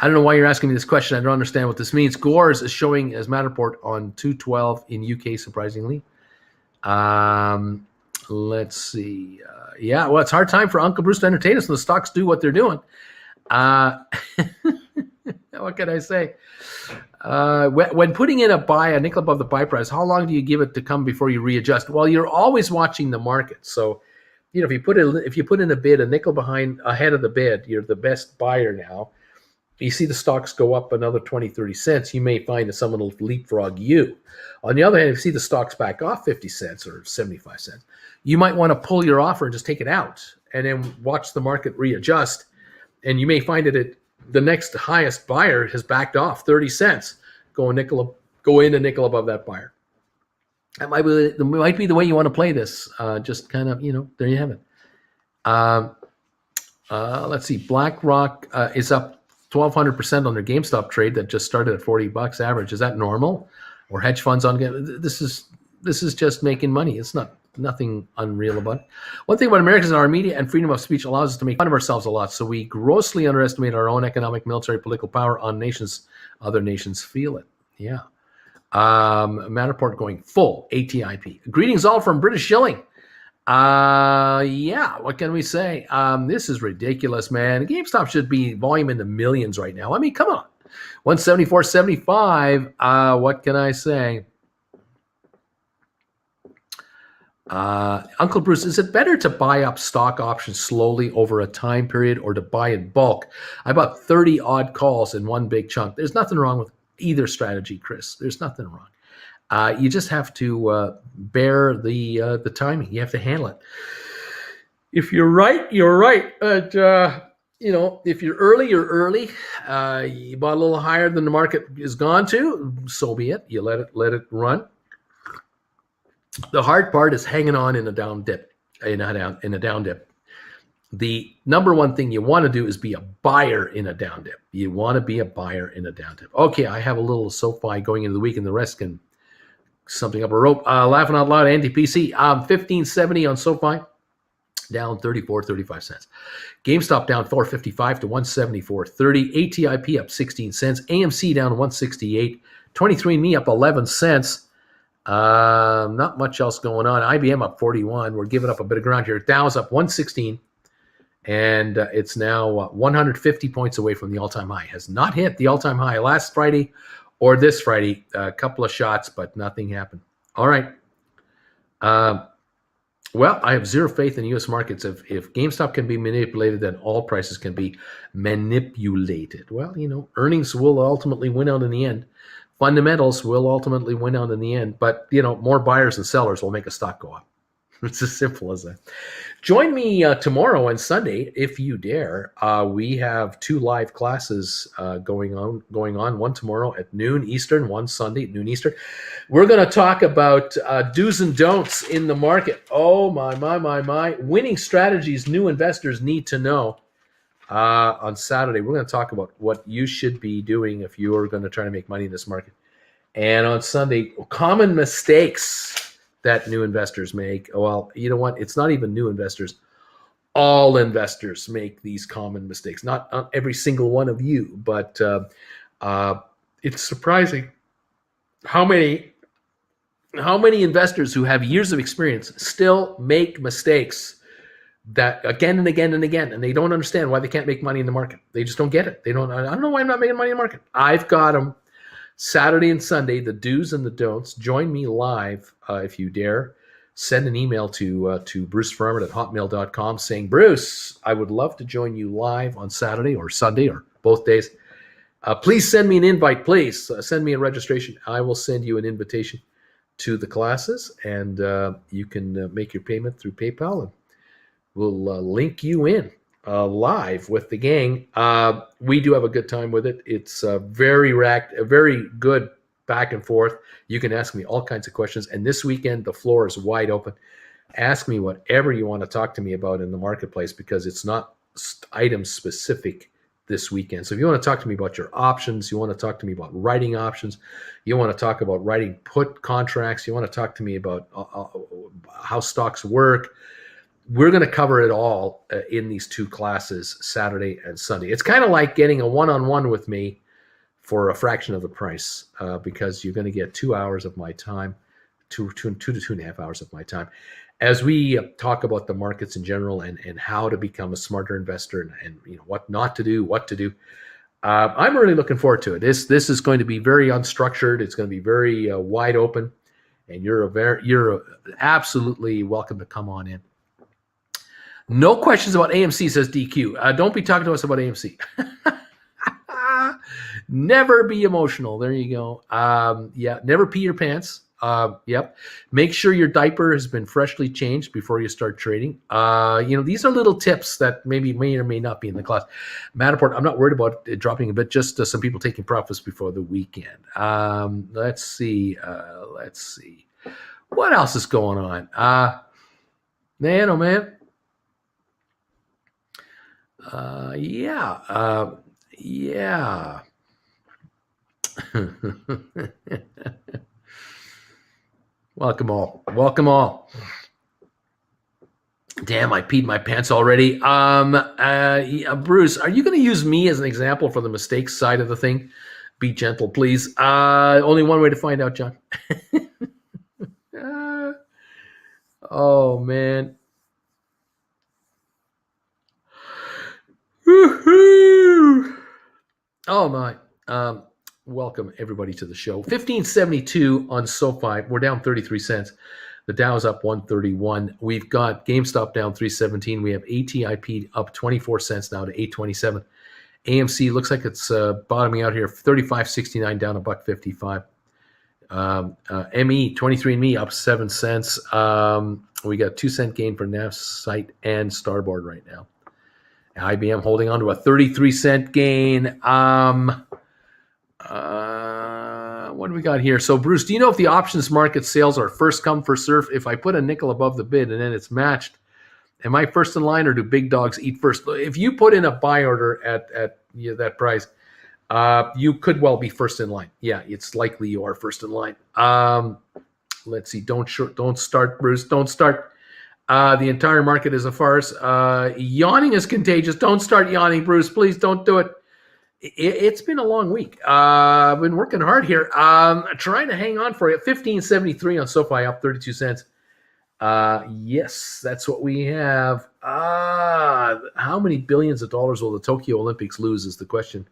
I don't know why you're asking me this question. I don't understand what this means. Gores is showing as Matterport on 212 in UK, surprisingly. Let's see. It's a hard time for Uncle Bruce to entertain us when the stocks do what they're doing. What can I say? When putting in a nickel above the buy price, how long do you give it to come before you readjust? Well, you're always watching the market. So if you put in a bid a nickel behind ahead of the bid, you're the best buyer now. You see the stocks go up another 20, 30 cents, you may find that someone will leapfrog you. On the other hand, if you see the stocks back off 50 cents or 75 cents, you might want to pull your offer and just take it out and then watch the market readjust. And you may find that the next highest buyer has backed off 30 cents. Go in a nickel above that buyer. That might be the way you want to play this. Just kind of, there you have it. Let's see. BlackRock is up 1,200% on their GameStop trade that just started at $40 average. Is that normal? Or hedge funds on this is just making money. It's nothing unreal about it. One thing about Americans is our media and freedom of speech allows us to make fun of ourselves a lot. So we grossly underestimate our own economic, military, political power on nations. Other nations feel it. Yeah. Matterport going full ATIP. Greetings all from British Chillin. Yeah, what can we say? This is ridiculous, man. GameStop should be volume in the millions right now. I mean, come on. 174.75. What can I say? Uncle Bruce, is it better to buy up stock options slowly over a time period or to buy in bulk? I bought 30 odd calls in one big chunk. There's nothing wrong with either strategy, Chris. There's nothing wrong. You just have to bear the timing. You have to handle it. If you're right, you're right. But if you're early, you're early. You bought a little higher than the market is gone to. So be it. You let it run. The hard part is hanging on in a down dip. In a down dip. The number one thing you want to do is be a buyer in a down dip. You want to be a buyer in a down dip. Okay, I have a little SoFi going into the week, and the rest can something up a rope. Laughing out loud, NDPC, 1570 on SoFi, down 35 cents. GameStop down 455 to 174.30. ATIP up 16 cents. AMC down 168. 23andMe up 11 cents. Not much else going on. IBM up 41. We're giving up a bit of ground here. Dow's up 116. And it's now 150 points away from the all-time high. Has not hit the all-time high last Friday or this Friday. A couple of shots, but nothing happened. All right. Well, I have zero faith in U.S. markets. If GameStop can be manipulated, then all prices can be manipulated. Well, earnings will ultimately win out in the end. Fundamentals will ultimately win out in the end. But, more buyers and sellers will make a stock go up. It's as simple as that. Join me tomorrow and Sunday, if you dare. We have 2 live classes going on. One tomorrow at noon Eastern, one Sunday at noon Eastern. We're going to talk about do's and don'ts in the market. Oh, my. Winning strategies new investors need to know. On Saturday, we're going to talk about what you should be doing if you are going to try to make money in this market. And on Sunday, common mistakes that new investors make. Well, you know what? It's not even new investors. All investors make these common mistakes. Not every single one of you, but it's surprising how many investors who have years of experience still make mistakes that again and again and again, and they don't understand why they can't make money in the market. They just don't get it. I don't know why I'm not making money in the market. I've got them. Saturday and Sunday, the do's and the don'ts. Join me live if you dare. Send an email to brucefarmer@hotmail.com saying, Bruce, I would love to join you live on Saturday or Sunday or both days. Please send me an invite, please. Send me a registration. I will send you an invitation to the classes, and you can make your payment through PayPal, and we'll link you in live with the gang. We do have a good time with it. It's a very good back and forth. You can ask me all kinds of questions. And this weekend, the floor is wide open. Ask me whatever you want to talk to me about in the marketplace, because it's not item specific this weekend. So if you want to talk to me about your options, you want to talk to me about writing options, you want to talk about writing put contracts, you want to talk to me about how stocks work, we're going to cover it all in these 2 classes, Saturday and Sunday. It's kind of like getting a one-on-one with me for a fraction of the price, because you're going to get 2 hours of my time, 2 to 2.5 hours of my time, as we talk about the markets in general and how to become a smarter investor and what not to do, what to do. I'm really looking forward to it. This is going to be very unstructured. It's going to be very wide open, and you're absolutely welcome to come on in. No questions about AMC, says DQ. Don't be talking to us about AMC. Never be emotional. There you go. Yeah, never pee your pants. Yep. Make sure your diaper has been freshly changed before you start trading. These are little tips that maybe may or may not be in the class. Matterport, I'm not worried about it dropping a bit, just some people taking profits before the weekend. Let's see. What else is going on? Man, oh man. Yeah. Welcome all. Damn, I peed my pants already. Bruce, are you going to use me as an example for the mistakes side of the thing? Be gentle, please. Only one way to find out, John. Oh, man. Woo-hoo! Oh, my. Welcome, everybody, to the show. 1572 on SoFi. We're down 33 cents. The Dow's up 131. We've got GameStop down 317. We have ATIP up 24 cents now to 827. AMC looks like it's bottoming out here. 35.69 down $1.55. ME 23andMe up 7 cents. We got 2 cent gain for Navsite and Starboard right now. IBM holding on to a 33 cent gain. What do we got here? So, Bruce, do you know if the options market sales are first come, first serve? If I put a nickel above the bid and then it's matched, am I first in line or do big dogs eat first? If you put in a buy order at that price, you could well be first in line. Yeah, it's likely you are first in line. Let's see. Don't start, Bruce. Don't start. The entire market is a farce. Yawning is contagious. Don't start yawning, Bruce. Please don't do it. It's been a long week. I've been working hard here. Trying to hang on for you. 1573 on SoFi, up 32 cents. Yes, that's what we have. How many billions of dollars will the Tokyo Olympics lose is the question.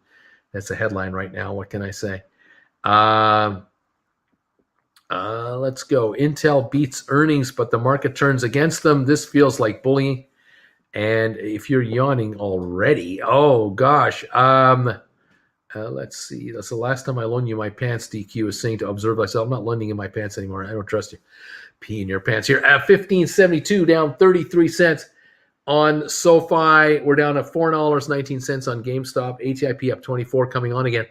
That's the headline right now. What can I say? Let's go. Intel beats earnings, but the market turns against them. This feels like bullying. And if you're yawning already, oh gosh. Let's see. That's the last time I loaned you my pants. DQ is saying to observe myself. I'm not lending you my pants anymore. I don't trust you. Pee in your pants here. At 1572, down 33 cents on SoFi. We're down at $4.19 on GameStop. ATIP up 24, coming on again.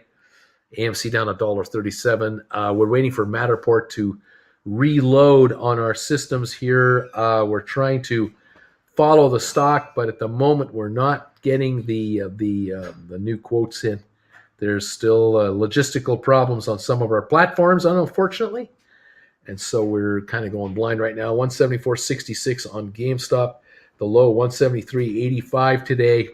AMC down $1.37. We're waiting for Matterport to reload on our systems here. We're trying to follow the stock, but at the moment we're not getting the new quotes in. There's still logistical problems on some of our platforms, unfortunately, and so we're kind of going blind right now. 174.66 on GameStop, the low 173.85 today.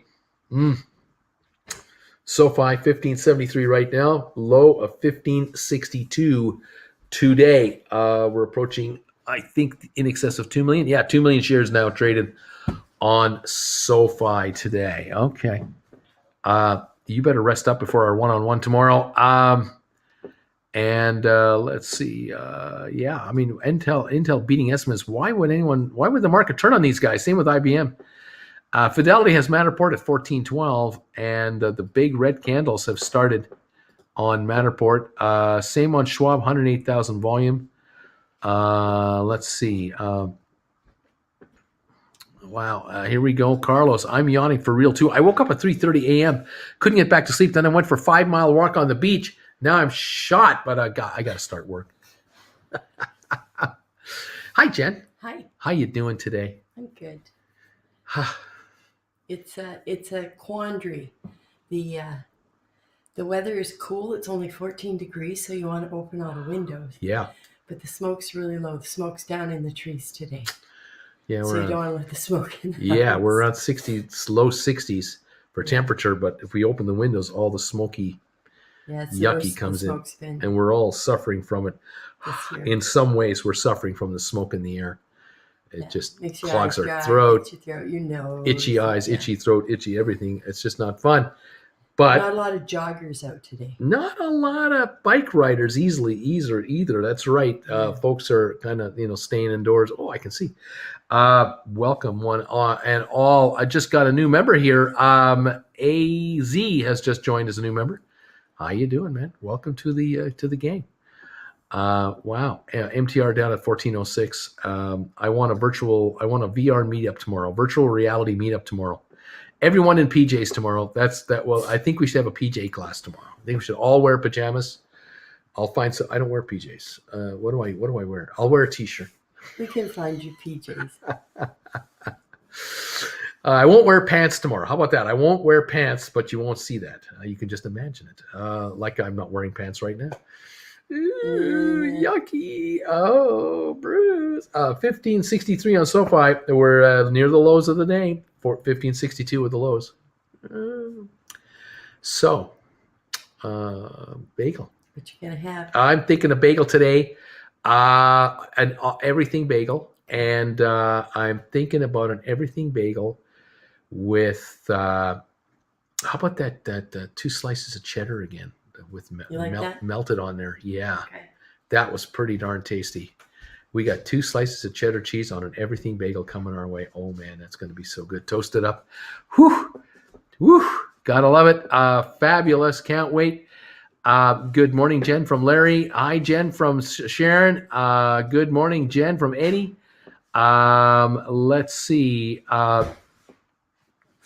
SoFi 1573 right now, low of 1562 today. We're approaching, I think, in excess of 2 million. Yeah, 2 million shares now traded on SoFi today. Okay. You better rest up before our one-on-one tomorrow. Let's see. Yeah, I mean, Intel beating estimates. Why would the market turn on these guys? Same with IBM. Fidelity has Matterport at 1412, and the big red candles have started on Matterport. Same on Schwab, 108,000 volume. Let's see. Wow. Here we go. Carlos, I'm yawning for real too. I woke up at 3:30 a.m. Couldn't get back to sleep. Then I went for a 5-mile walk on the beach. Now I'm shot, but I got to start work. Hi, Jen. Hi. How you doing today? I'm good. It's a quandary. The weather is cool. It's only 14 degrees, so you want to open all the windows. Yeah. But the smoke's really low. The smoke's down in the trees today. Yeah, so you don't want to let the smoke in the house. We're around 60, low 60s for temperature, but if we open the windows, all the smoky, yucky comes in, and we're all suffering from it. In some ways, we're suffering from the smoke in the air. It just clogs our throat, your nose, itchy eyes, itchy throat, itchy everything. It's just not fun. But not a lot of joggers out today. not a lot of bike riders either. That's right. Folks are kind of staying indoors. Oh, I can see. Welcome one and all. I just got a new member here. AZ has just joined as a new member. How you doing, man? Welcome to the game. Wow. MTR down at 1406. I want a VR meetup tomorrow. Virtual reality meetup tomorrow. Everyone in PJs tomorrow. Well, I think we should have a PJ class tomorrow. I think we should all wear pajamas. I'll find some. I don't wear PJs. What do I wear? I'll wear a t-shirt. We can find you PJs. I won't wear pants tomorrow. How about that? I won't wear pants, but you won't see that. You can just imagine it. Like I'm not wearing pants right now. Ooh, yucky. Oh, Bruce. 1563 on SoFi. We're near the lows of the day. 1562 with the lows. Bagel. What you gonna have? I'm thinking a bagel today. An everything bagel. And I'm thinking about an everything bagel with, how about that 2 slices of cheddar again? With melted on there. Yeah. Okay. That was pretty darn tasty. We got 2 slices of cheddar cheese on an everything bagel coming our way. Oh man, that's going to be so good. Toast it up. Whew. Gotta love it. Fabulous. Can't wait. Good morning, Jen from Larry. Hi, Jen from Sharon. Good morning, Jen from Eddie. Let's see.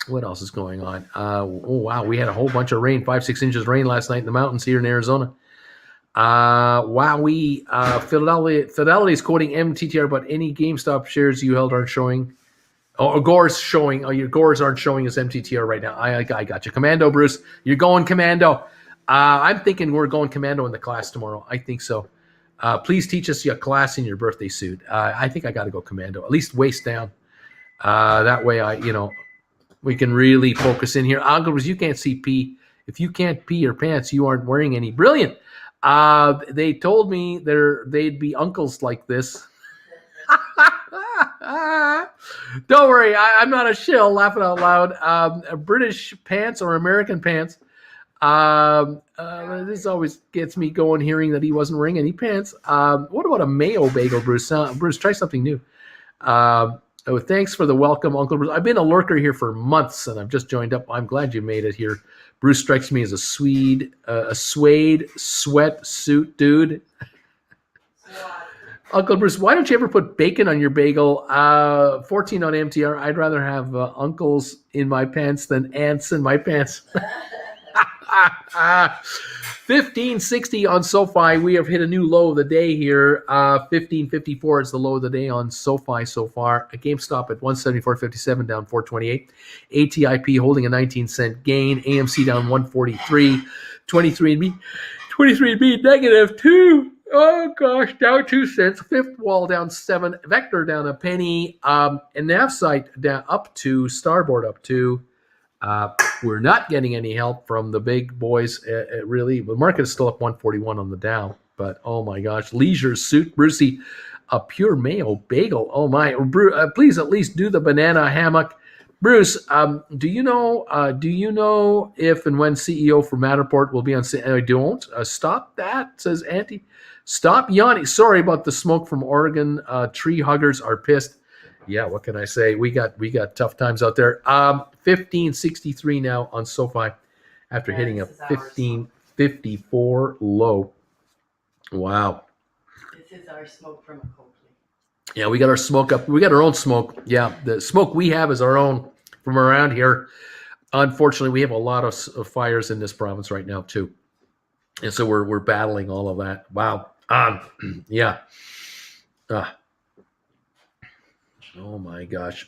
What else is going on? Oh, wow. We had a whole bunch of rain, 5-6 inches of rain last night in the mountains here in Arizona. Fidelity is quoting MTTR, but any GameStop shares you held aren't showing. Oh, Gore's showing. Oh, your Gore's aren't showing as MTTR right now. I got you. Commando, Bruce. You're going commando. I'm thinking we're going commando in the class tomorrow. I think so. Please teach us your class in your birthday suit. I think I got to go commando, at least waist down. That way we can really focus in here. Uncle Bruce, you can't see pee. If you can't pee your pants, you aren't wearing any. Brilliant. They told me they'd be uncles like this. Don't worry, I'm not a shill laughing out loud. British pants or American pants. This always gets me going hearing that he wasn't wearing any pants. What about a mayo bagel, Bruce? Bruce, try something new. Thanks for the welcome, Uncle Bruce. I've been a lurker here for months, and I've just joined up. I'm glad you made it here. Bruce strikes me as a suede sweatsuit dude. Uncle Bruce, why don't you ever put bacon on your bagel? 14 on MTR. I'd rather have uncles in my pants than ants in my pants. 1560 on SoFi. We have hit a new low of the day here. 1554 is the low of the day on SoFi so far. A GameStop at 174.57 down 428. ATIP holding a 19-cent gain. AMC down 143. 23andMe negative 2. Oh gosh, down 2 cents. Fifth wall down 7. Vector down a penny. And NavSite down up 2. Starboard up 2. We're not getting any help from the big boys. Really, the market is still up 141 on the Dow. But oh my gosh, leisure suit, Brucey, a pure mayo bagel. Oh my, please at least do the banana hammock. Bruce, do you know if and when CEO for Matterport will be on? I don't. Stop that, says Auntie. Stop yawning. Sorry about the smoke from Oregon. Tree huggers are pissed. Yeah, what can I say? We got tough times out there. 1563 now on SoFi after hitting a 1554 low. Wow. This is our smoke from Copley. Yeah, we got our smoke up. We got our own smoke. Yeah, the smoke we have is our own from around here. Unfortunately, we have a lot of fires in this province right now too, and so we're battling all of that. Wow. Yeah. Oh my gosh.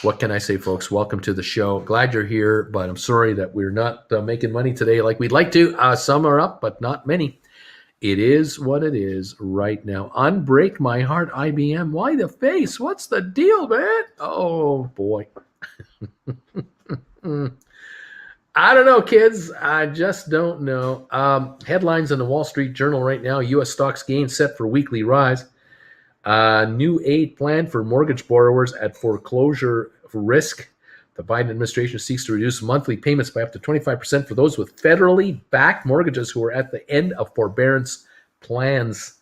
What can I say, folks? Welcome to the show. Glad you're here, but I'm sorry that we're not making money today like we'd like to. Some are up, but not many. It is what it is right now. Unbreak my heart, IBM. Why the face? What's the deal, man? Oh, boy. I don't know, kids. I just don't know. Headlines in the Wall Street Journal right now. U.S. stocks gain set for weekly rise. New aid plan for mortgage borrowers at foreclosure risk. The Biden administration seeks to reduce monthly payments by up to 25% for those with federally backed mortgages who are at the end of forbearance plans.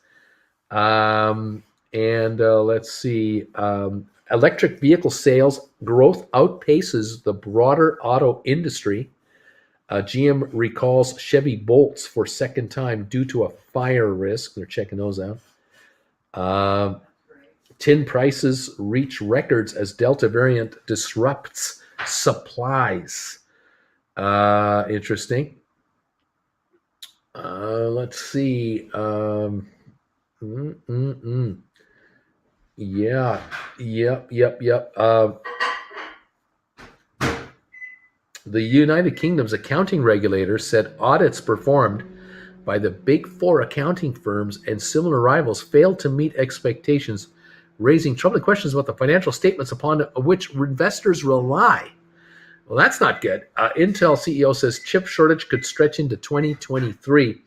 Let's see. Electric vehicle sales growth outpaces the broader auto industry. GM recalls Chevy Bolts for second time due to a fire risk. They're checking those out. Tin prices reach records as Delta variant disrupts supplies. Interesting. Let's see. Yeah. Yep. The United Kingdom's accounting regulator said audits performed by the big four accounting firms and similar rivals failed to meet expectations, raising troubling questions about the financial statements upon which investors rely. Well, that's not good. Intel CEO says chip shortage could stretch into 2023. It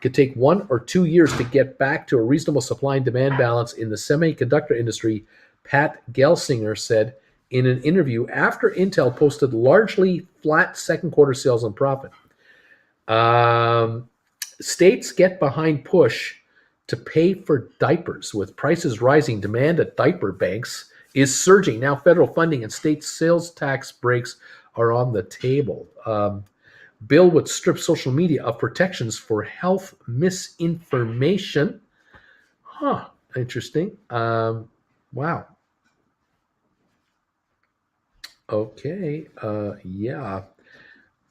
could take 1 or 2 years to get back to a reasonable supply and demand balance in the semiconductor industry, Pat Gelsinger said in an interview after Intel posted largely flat second quarter sales and profit. States get behind push to pay for diapers. With prices rising, demand at diaper banks is surging. Now federal funding and state sales tax breaks are on the table. Bill would strip social media of protections for health misinformation. Huh, interesting. Wow. Okay, yeah.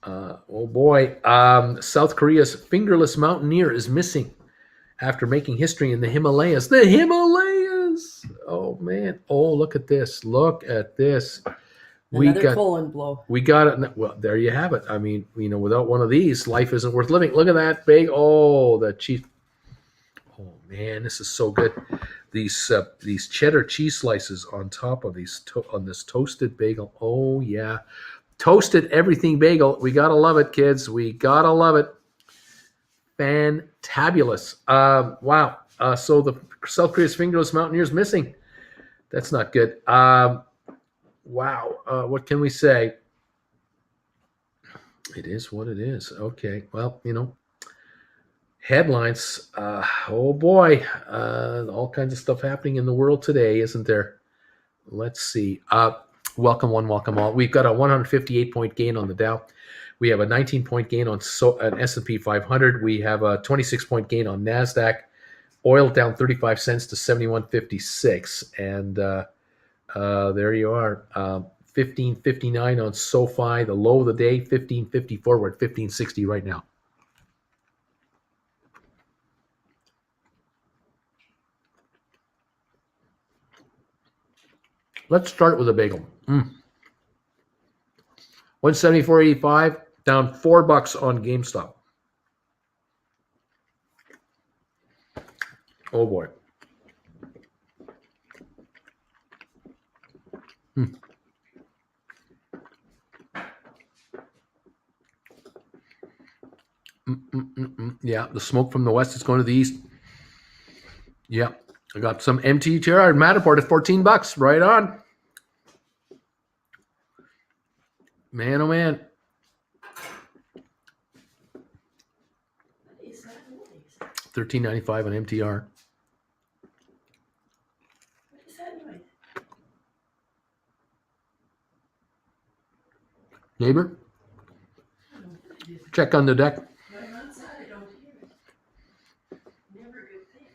Oh boy. South Korea's fingerless mountaineer is missing after making history in the Himalayas. The Himalayas! Oh man. Oh, look at this. Look at this. Another colon blow. We got it. Well, there you have it. I mean, without one of these, life isn't worth living. Look at that big. Oh, the cheese. Oh man, this is so good. These cheddar cheese slices on top of on this toasted bagel. Oh yeah, toasted everything bagel. We gotta love it, kids. We gotta love it. Fantabulous. Wow. So the South Korea's fingerless mountaineers missing. That's not good. Wow. What can we say? It is what it is. Okay. Well, headlines. Oh boy. All kinds of stuff happening in the world today, isn't there? Let's see. Welcome one, welcome all. We've got a 158-point gain on the Dow. We have a 19-point gain on an S&P 500. We have a 26-point gain on NASDAQ. Oil down 35 cents to 71.56. And there you are. 15.59 on SoFi. The low of the day, 15.54. We're at 15.60 right now. Let's start with a bagel. 174.85, down $4 on GameStop. Oh boy. Yeah, the smoke from the west is going to the east. Yeah, I got some MTHR Matterport at $14. Right on. Man, oh man. $13.95 on MTR. What is that noise? Neighbor? Check on the deck. When I'm outside, I don't hear it. Never a good thing.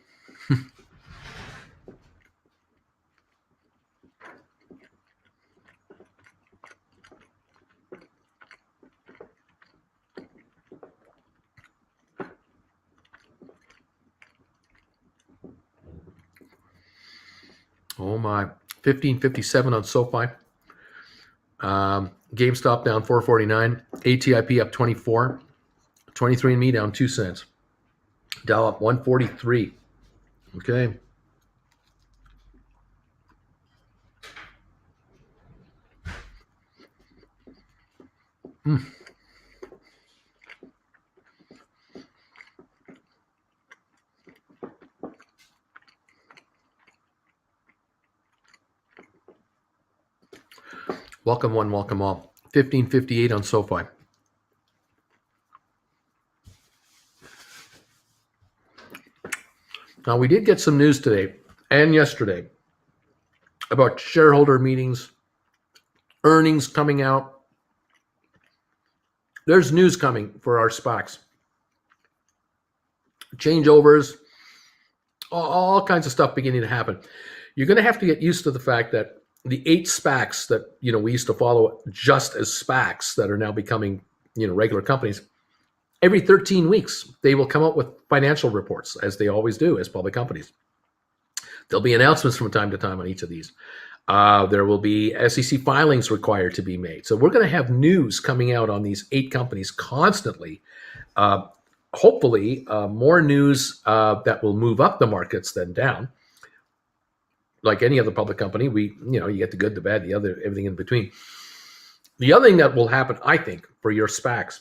Oh my. 15.57 on SoFi. GameStop down 4.49. ATIP up 24. 23andMe down 2 cents. Dow up 143. Okay. Welcome one, welcome all. 1558 on SoFi. Now, we did get some news today and yesterday about shareholder meetings, earnings coming out. There's news coming for our SPACs. Changeovers, all kinds of stuff beginning to happen. You're going to have to get used to the fact that the 8 SPACs that we used to follow just as SPACs that are now becoming regular companies, every 13 weeks they will come out with financial reports, as they always do as public companies. There'll be announcements from time to time on each of these. There will be SEC filings required to be made. So we're going to have news coming out on these 8 companies constantly. Hopefully, more news that will move up the markets than down. Like any other public company, you get the good, the bad, the other, everything in between. The other thing that will happen, I think, for your SPACs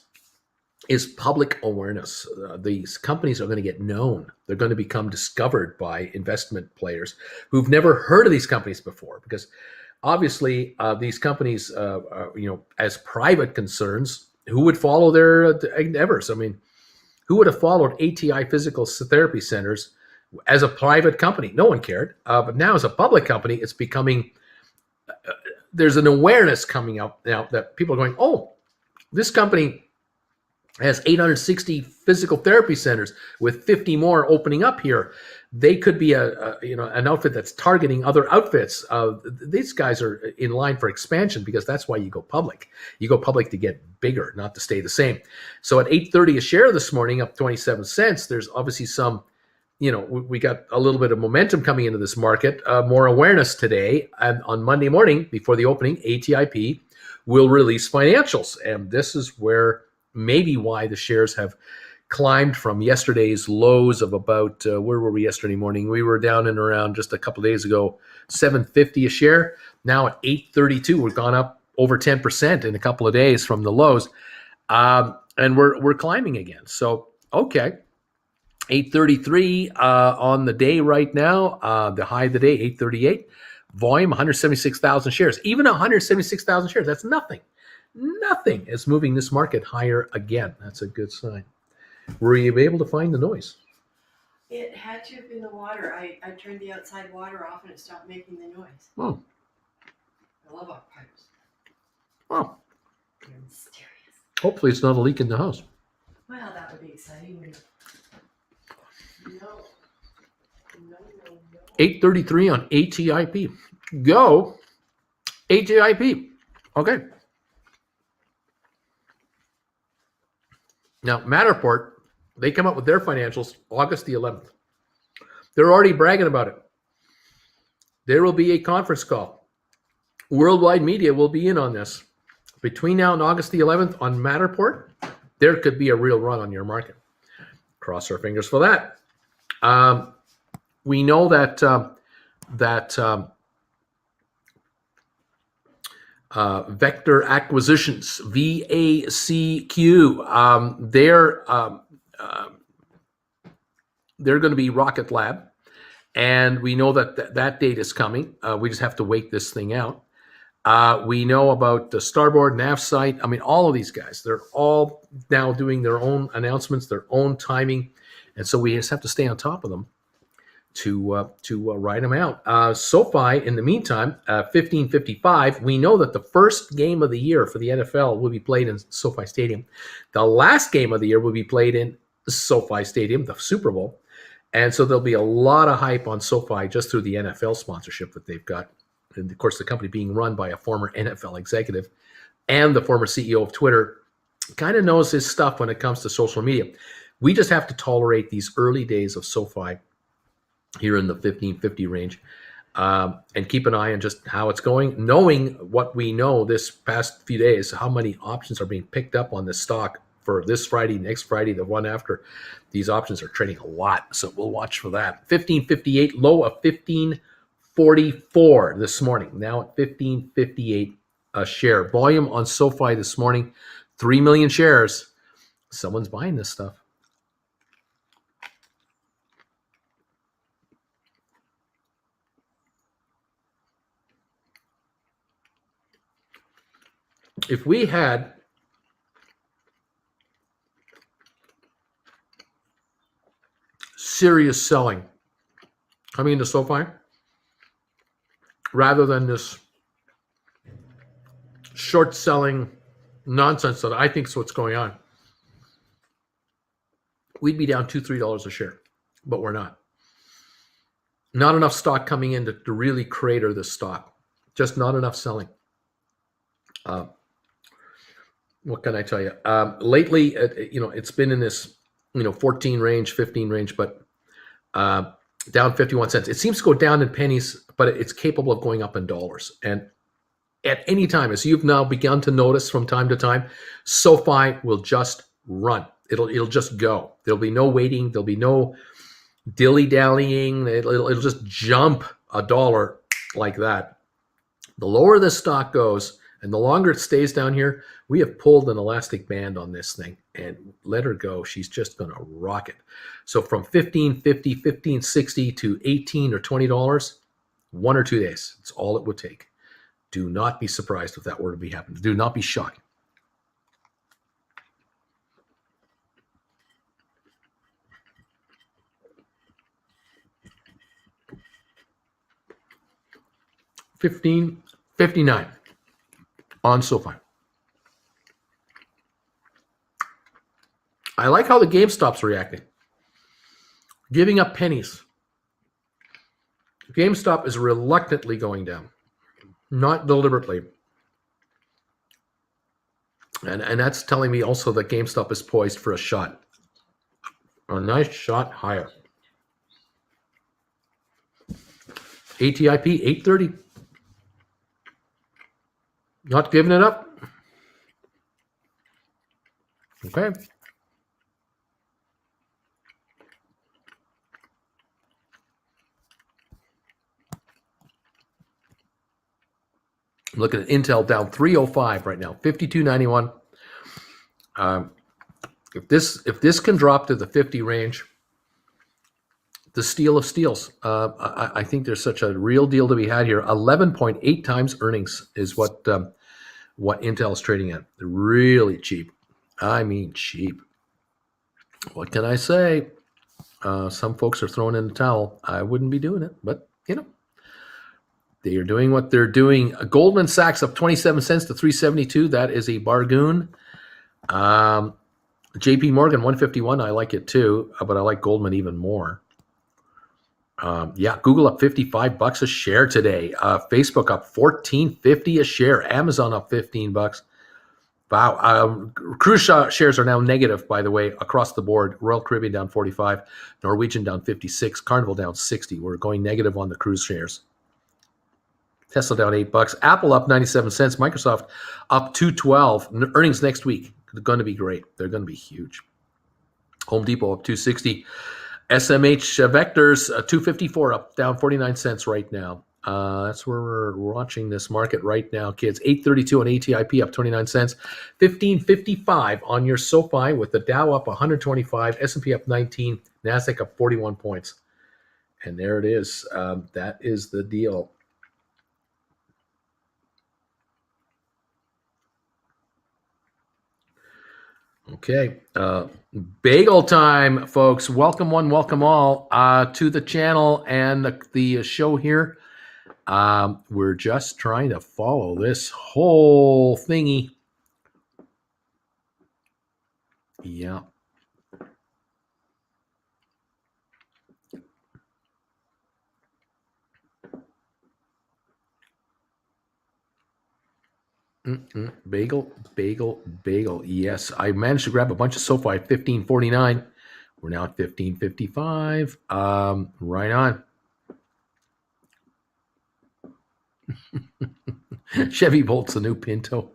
is public awareness. These companies are going to get known. They're going to become discovered by investment players who've never heard of these companies before, because obviously these companies, as private concerns, who would follow their endeavors? I mean, who would have followed ATI Physical Therapy Centers as a private company? No one cared. But now as a public company, it's becoming, there's an awareness coming up now that people are going, oh, this company has 860 physical therapy centers with 50 more opening up here. They could be an outfit that's targeting other outfits. These guys are in line for expansion, because that's why you go public. You go public to get bigger, not to stay the same. So at $8.30 a share this morning, up 27 cents, there's obviously some, we got a little bit of momentum coming into this market, more awareness today. And on Monday morning, before the opening, ATIP will release financials. And this is where maybe why the shares have climbed from yesterday's lows of about, where were we yesterday morning? We were down and around just a couple of days ago, $7.50 a share. Now at $8.32, we've gone up over 10% in a couple of days from the lows. And we're climbing again. So, okay. 833 on the day right now. The high of the day, 838. Volume, 176,000 shares. Even 176,000 shares, that's nothing. Nothing is moving this market higher again. That's a good sign. Were you able to find the noise? It had to have been the water. I turned the outside water off and it stopped making the noise. Oh. I love our pipes. Oh. They're mysterious. Hopefully it's not a leak in the house. Well, that would be exciting. No. 833 on ATIP. Go ATIP. Okay. Now, Matterport, they come up with their financials August the 11th. They're already bragging about it. There will be a conference call. Worldwide media will be in on this. Between now and August the 11th on Matterport, there could be a real run on your market. Cross our fingers for that. We know that Vector Acquisitions, VACQ, they're going to be Rocket Lab, and we know that date is coming. We just have to wait this thing out. We know about the Starboard, Navsight. I mean, all of these guys, they're all now doing their own announcements, their own timing, and so we just have to stay on top of them to ride them out. SoFi, in the meantime, 15:55. We know that the first game of the year for the NFL will be played in SoFi Stadium. The last game of the year will be played in SoFi Stadium, the Super Bowl. And so there'll be a lot of hype on SoFi just through the NFL sponsorship that they've got. And of course, the company being run by a former NFL executive and the former CEO of Twitter kind of knows his stuff when it comes to social media. We just have to tolerate these early days of SoFi here in the 1550 range, and keep an eye on just how it's going, knowing what we know this past few days, how many options are being picked up on this stock for this Friday, next Friday, the one after. These options are trading a lot, so we'll watch for that. 1558, low of 1544 this morning, now at 1558 a share. Volume on SoFi this morning, 3 million shares. Someone's buying this stuff. if we had serious selling coming into SoFi, rather than this short selling nonsense that I think is what's going on, we'd be down $2-3 a share, but we're not. Not enough stock coming in to really crater this stock. Just not enough selling. What can I tell you? Lately, it's been in this 14 range, 15 range, but down 51 cents. It seems to go down in pennies, but it's capable of going up in dollars. And at any time, as you've now begun to notice from time to time, SoFi will just run. It'll just go. There'll be no waiting. There'll be no dilly-dallying. It'll just jump $1 like that. The lower this stock goes and the longer it stays down here, we have pulled an elastic band on this thing, and let her go. She's just going to rock it. So from $15.50, $15.60 to $18 or $20, 1 or 2 days. It's all it would take. Do not be surprised if that were to be happening. Do not be shocked. $15.59 on SoFi. I like how the GameStop's reacting. Giving up pennies. GameStop is reluctantly going down. Not deliberately. And that's telling me also that GameStop is poised for a shot. A nice shot higher. ATIP 830. Not giving it up. Okay. I'm looking at Intel down 305 right now, 52.91. If this can drop to the 50 range, the steal of steals. I think there's such a real deal to be had here. 11.8 times earnings is what Intel is trading at. Really cheap. I mean cheap. What can I say? Some folks are throwing in the towel. I wouldn't be doing it, but they are doing what they're doing. Goldman Sachs up 27 cents to 372. That is a bargain. JP Morgan 151. I like it too, but I like Goldman even more. Google up $55 a share today. Facebook up $14.50 a share. Amazon up $15. Wow. Cruise shares are now negative, by the way, across the board. Royal Caribbean down 45, Norwegian down 56, Carnival down 60. We're going negative on the cruise shares. Tesla down $8. Apple up 97 cents. Microsoft up 212. Earnings next week. They're going to be great. They're going to be huge. Home Depot up 260. SMH Vectors 254 up, down 49 cents right now. That's where we're watching this market right now, kids. 832 on ATIP up 29 cents. 1555 on your SoFi with the Dow up 125, S&P up 19, NASDAQ up 41 points. And there it is. That is the deal. Okay. Bagel time, folks. Welcome one, welcome all to the channel and the show here. We're just trying to follow this whole thingy. Yeah. Bagel. Yes, I managed to grab a bunch of SoFi at 1549. We're now at 1555. Right on. Chevy Bolt's the new Pinto.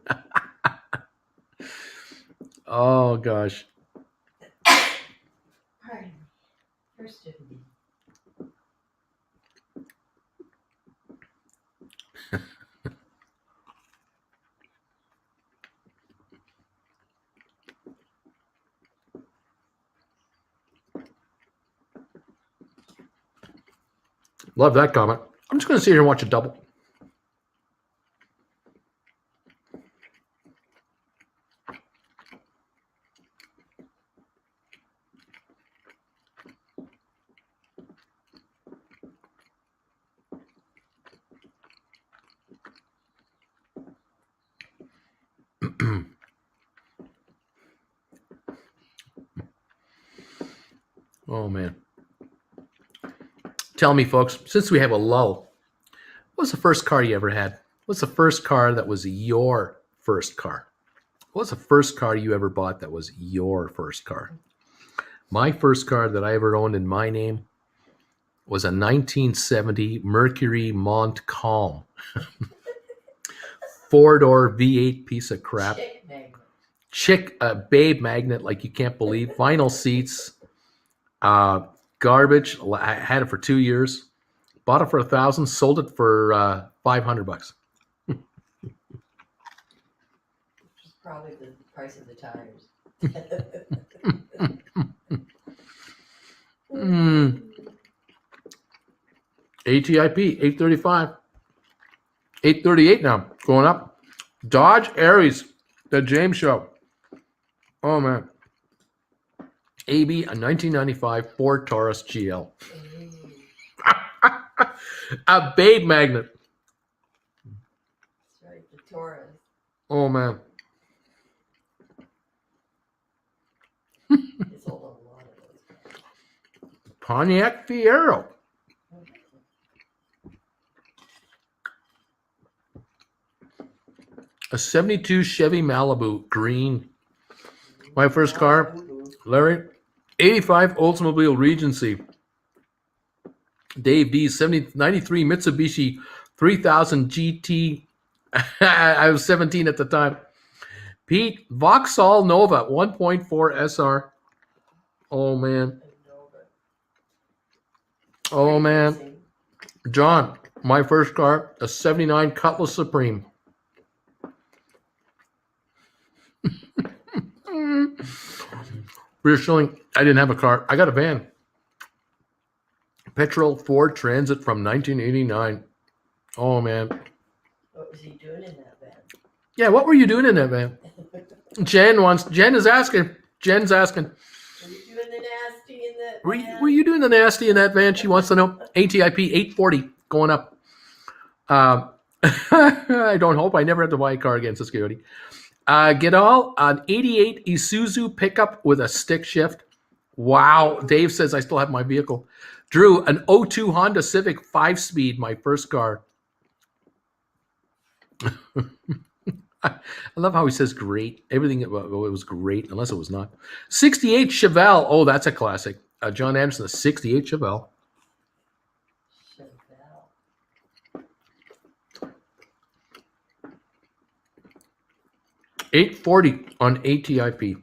Oh gosh. Pardon. First of all. Love that comment. I'm just going to sit here and watch a double. Oh, man. Tell me, folks, since we have a lull, what's the first car you ever had? What's the first car that was your first car? What's the first car you ever bought that was your first car? My first car that I ever owned in my name was a 1970 Mercury Montcalm. Four-door V8 piece of crap. Babe magnet like you can't believe. Vinyl seats. Garbage. I had it for 2 years. Bought it for $1,000. Sold it for $500. Probably the price of the tires. ATIP 835, 838 now, going up. Dodge Aries, the James Show. Oh man. AB, a 1995 Ford Taurus GL. A babe magnet. That's right, the Taurus. Oh man. It's sold a lot of those. Pontiac Fiero. A 72 Chevy Malibu, green. My first car, Larry. 85 Oldsmobile Regency. Dave D, 93 Mitsubishi 3000 GT. I was 17 at the time. Pete, Vauxhall Nova 1.4 SR. Oh, man. Oh, man. John, my first car, a 79 Cutlass Supreme. British shilling. I didn't have a car. I got a van. Petrol Ford Transit from 1989. Oh, man. What was he doing in that van? Yeah, what were you doing in that van? Jen is asking. Jen's asking. Were you doing the nasty in that van? Were you doing the nasty in that van? She wants to know. ATIP 840 going up. I don't hope I never have to buy a car again, Saskatchewan. Get-all, an 88 Isuzu pickup with a stick shift. Wow. Dave says I still have my vehicle. Drew, an 02 Honda Civic 5-speed, my first car. I love how he says great. Everything, it was great, unless it was not. 68 Chevelle. Oh, that's a classic. John Anderson, a 68 Chevelle. 840 on ATIP.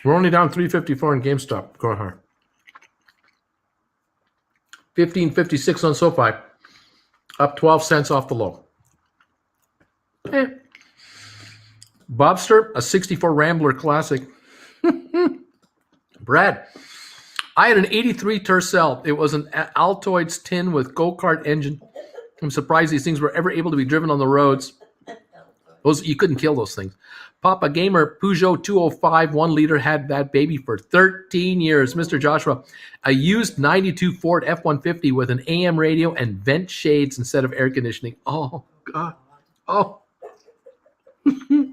We're only down 354 in GameStop. Go ahead. 1556 on SoFi. Up 12 cents off the low. Bobster, a 64 Rambler Classic. Brad, I had an 83 Tercel. It was an Altoids tin with go-kart engine. I'm surprised these things were ever able to be driven on the roads. Those, you couldn't kill those things. Papa Gamer Peugeot 205 1 liter had that baby for 13 years. Mr. Joshua, a used 92 Ford F-150 with an AM radio and vent shades instead of air conditioning. Oh, God. Oh. Yeah.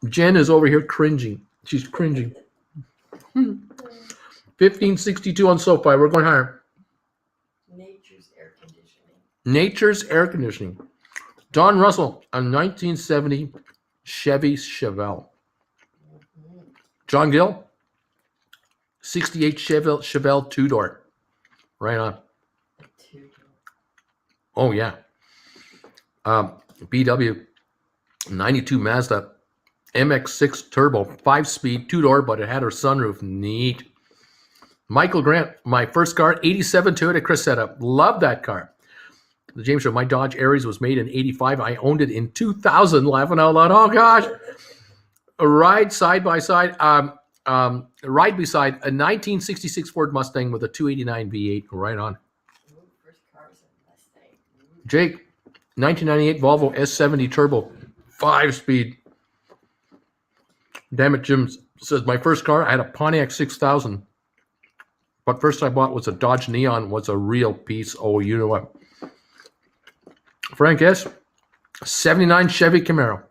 Jen is over here cringing. She's cringing. 1562 on SoFi. We're going higher. Nature's Air Conditioning. Don Russell, a 1970 Chevy Chevelle. John Gill, 68 Chevelle two-door. Right on. Oh, yeah. BW, 92 Mazda MX-6 Turbo, 5-speed, two-door, but it had her sunroof. Neat. Michael Grant, my first car, 87 Toyota Cressetta. Love that car. The James Show, my Dodge Aries was made in 85. I owned it in 2000, laughing out loud. Oh, gosh. A ride side by side, ride beside a 1966 Ford Mustang with a 289 V8. Right on. First car was a Mustang. Jake, 1998 Volvo S70 Turbo, 5-speed. Damn it, Jim says, my first car, I had a Pontiac 6000. But first I bought was a Dodge Neon, was a real piece. Oh, you know what? Frank S., 79 Chevy Camaro.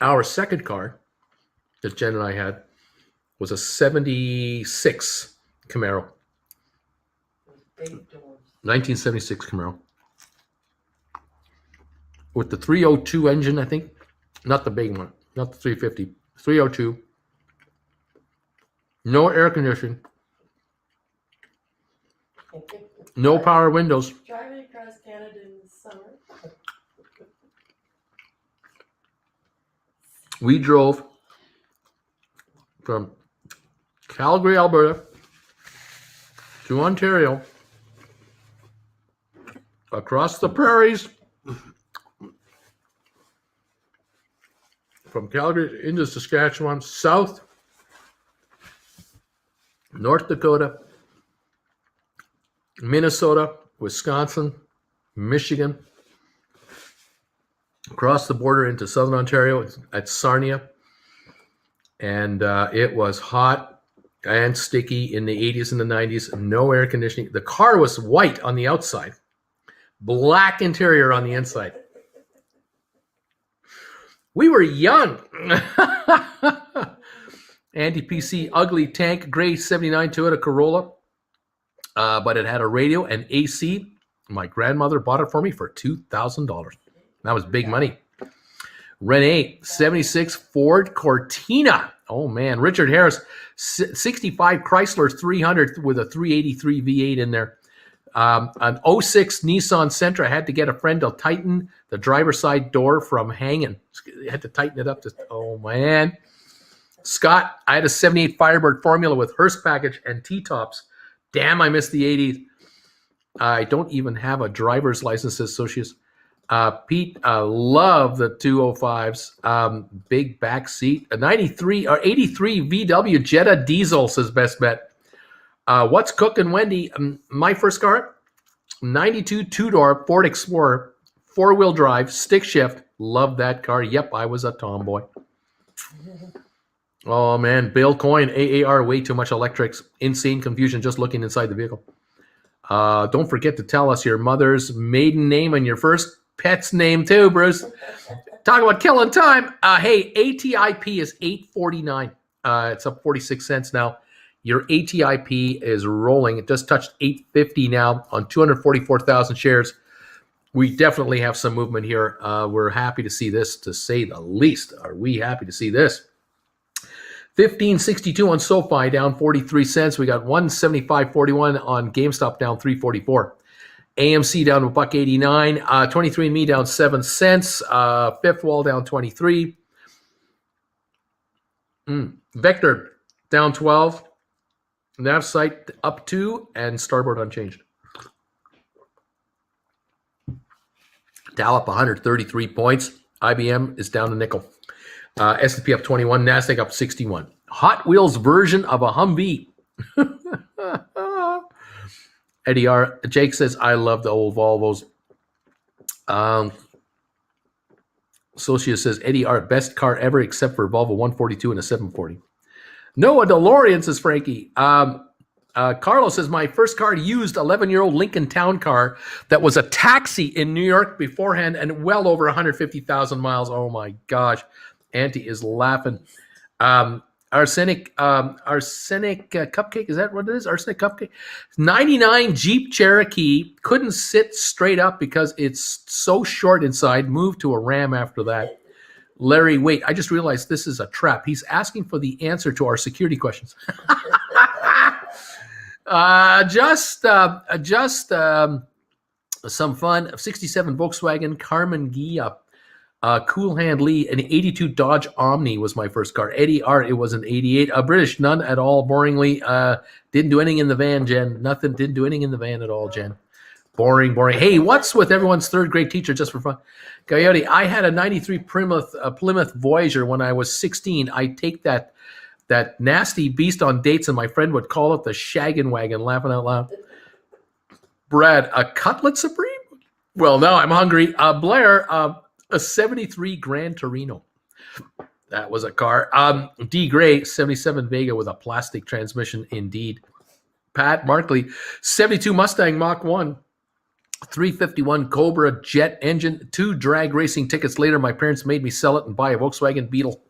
Our second car that Jen and I had was a 76 Camaro. Big doors. 1976 Camaro. With the 302 engine, I think. Not the big one. Not the 350. 302. No air conditioning. No power windows. Driving across Canada in the summer. We drove from Calgary, Alberta to Ontario, across the prairies, from Calgary into Saskatchewan, south, North Dakota, Minnesota, Wisconsin, Michigan, across the border into southern Ontario at Sarnia. And it was hot and sticky in the 80s and the 90s. No air conditioning. The car was white on the outside, black interior on the inside. We were young. Anti-PC, ugly tank, gray 79 Toyota Corolla. But it had a radio and AC. My grandmother bought it for me for $2,000. That was big money. Renee, 76 Ford Cortina. Oh, man. Richard Harris, 65 Chrysler 300 with a 383 V8 in there. An 06 Nissan Sentra. I had to get a friend to tighten the driver's side door from hanging. I had to tighten it up. Oh, man. Scott, I had a 78 Firebird Formula with hearse package and T-tops. Damn, I missed the 80s. I don't even have a driver's license, associates. Pete, love the 205s. Big back seat. A 93 or 83 VW Jetta diesel, says Best Bet. What's cooking, Wendy? My first car, 92 two-door Ford Explorer, four-wheel drive, stick shift. Love that car. Yep, I was a tomboy. Oh, man. Bill Coyne, AAR, way too much electrics. Insane confusion just looking inside the vehicle. Don't forget to tell us your mother's maiden name and your first pet's name too, Bruce. Talk about killing time. Hey, ATIP is $8.49. It's up 46 cents now. Your ATIP is rolling. It just touched $8.50 now on 244,000 shares. We definitely have some movement here. We're happy to see this, to say the least. Are we happy to see this? 1562 on SoFi, down 43 cents. We got 175.41 on GameStop, down 344. AMC down to $1.89. 23andMe down 7 cents. Fifth Wall down 23. Vector down 12. Navsite up 2, and Starboard unchanged. Dow up 133 points. IBM is down a nickel. S&P up 21. NASDAQ up 61. Hot Wheels version of a Humvee. Eddie R. Jake says, I love the old Volvos. Socia says, Eddie R. Best car ever except for Volvo 142 and a 740. Noah DeLorean, says Frankie. Carlos says, my first car used 11-year-old Lincoln Town car that was a taxi in New York beforehand and well over 150,000 miles. Oh, my gosh. Auntie is laughing. Arsenic Cupcake, is that what it is? Arsenic Cupcake? 99 Jeep Cherokee, couldn't sit straight up because it's so short inside. Moved to a Ram after that. Larry, wait, I just realized this is a trap. He's asking for the answer to our security questions. Just some fun. 67 Volkswagen Carmen Ghia. Cool Hand Lee, an 82 Dodge Omni was my first car. Eddie R, it was an 88. British, none at all, boringly. Didn't do anything in the van, Jen. Nothing, didn't do anything in the van at all, Jen. Boring. Hey, what's with everyone's third grade teacher, just for fun? Coyote, I had a 93 Plymouth Voyager when I was 16. I take that nasty beast on dates, and my friend would call it the shaggin' wagon, laughing out loud. Brad, a Cutlet Supreme? Well, now I'm hungry. Blair, a 73 Gran Torino. That was a car. D. Gray, 77 Vega with a plastic transmission, indeed. Pat Markley, 72 Mustang Mach 1. 351 Cobra jet engine. 2 drag racing tickets later, my parents made me sell it and buy a Volkswagen Beetle.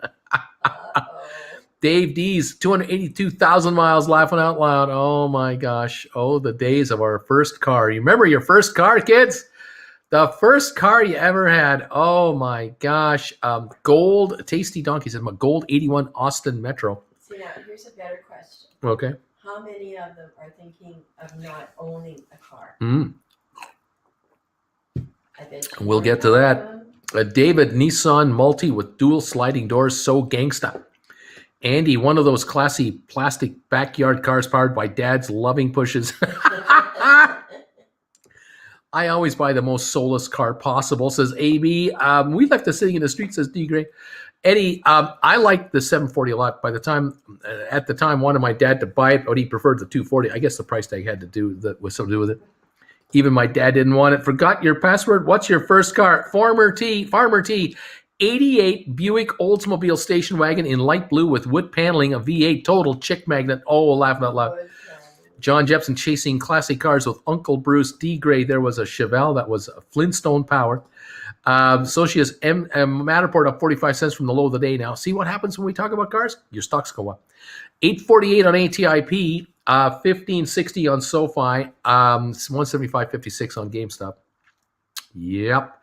Dave D's 282,000 miles, laughing out loud. Oh my gosh. Oh, the days of our first car. You remember your first car, kids? The first car you ever had. Oh my gosh. Gold, Tasty Donkey said, my gold 81 Austin Metro. See, now here's a better question. Okay. How many of them are thinking of not owning a car? I bet We'll get to that. David, Nissan Multi with dual sliding doors, so gangsta. Andy, one of those classy plastic backyard cars powered by dad's loving pushes. I always buy the most soulless car possible, says AB. We left the sitting in the street, says D. Gray. Eddie, I liked the 740 a lot. At the time, wanted my dad to buy it, but he preferred the 240. I guess the price tag had to do with something to do with it. Even my dad didn't want it. Forgot your password. What's your first car? Farmer T. 88 Buick Oldsmobile station wagon in light blue with wood paneling, a V8 total chick magnet. Oh, laughing out loud. John Jepson chasing classic cars with Uncle Bruce. D. Gray, there was a Chevelle that was Flintstone powered. Socius Matterport up 45 cents from the low of the day now. See what happens when we talk about cars? Your stocks go up. 848 on ATIP, 1560 on SoFi, 175.56 on GameStop. Yep.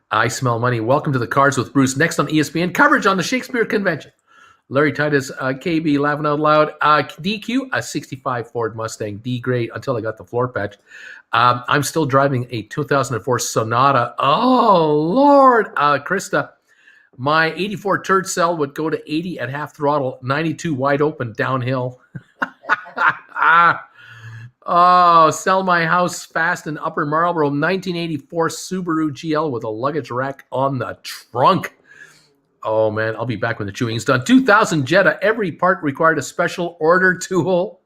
I smell money. Welcome to the Cards with Bruce. Next on ESPN, coverage on the Shakespeare Convention. Larry Titus, KB, laughing out loud. DQ, a 65 Ford Mustang. D grade until I got the floor patch. I'm still driving a 2004 Sonata. Oh, Lord. Krista, my 84 turd cell would go to 80 at half throttle, 92 wide open downhill. Oh, sell my house fast in Upper Marlboro, 1984 Subaru GL with a luggage rack on the trunk. Oh, man, I'll be back when the chewing is done. 2000 Jetta, every part required a special order tool.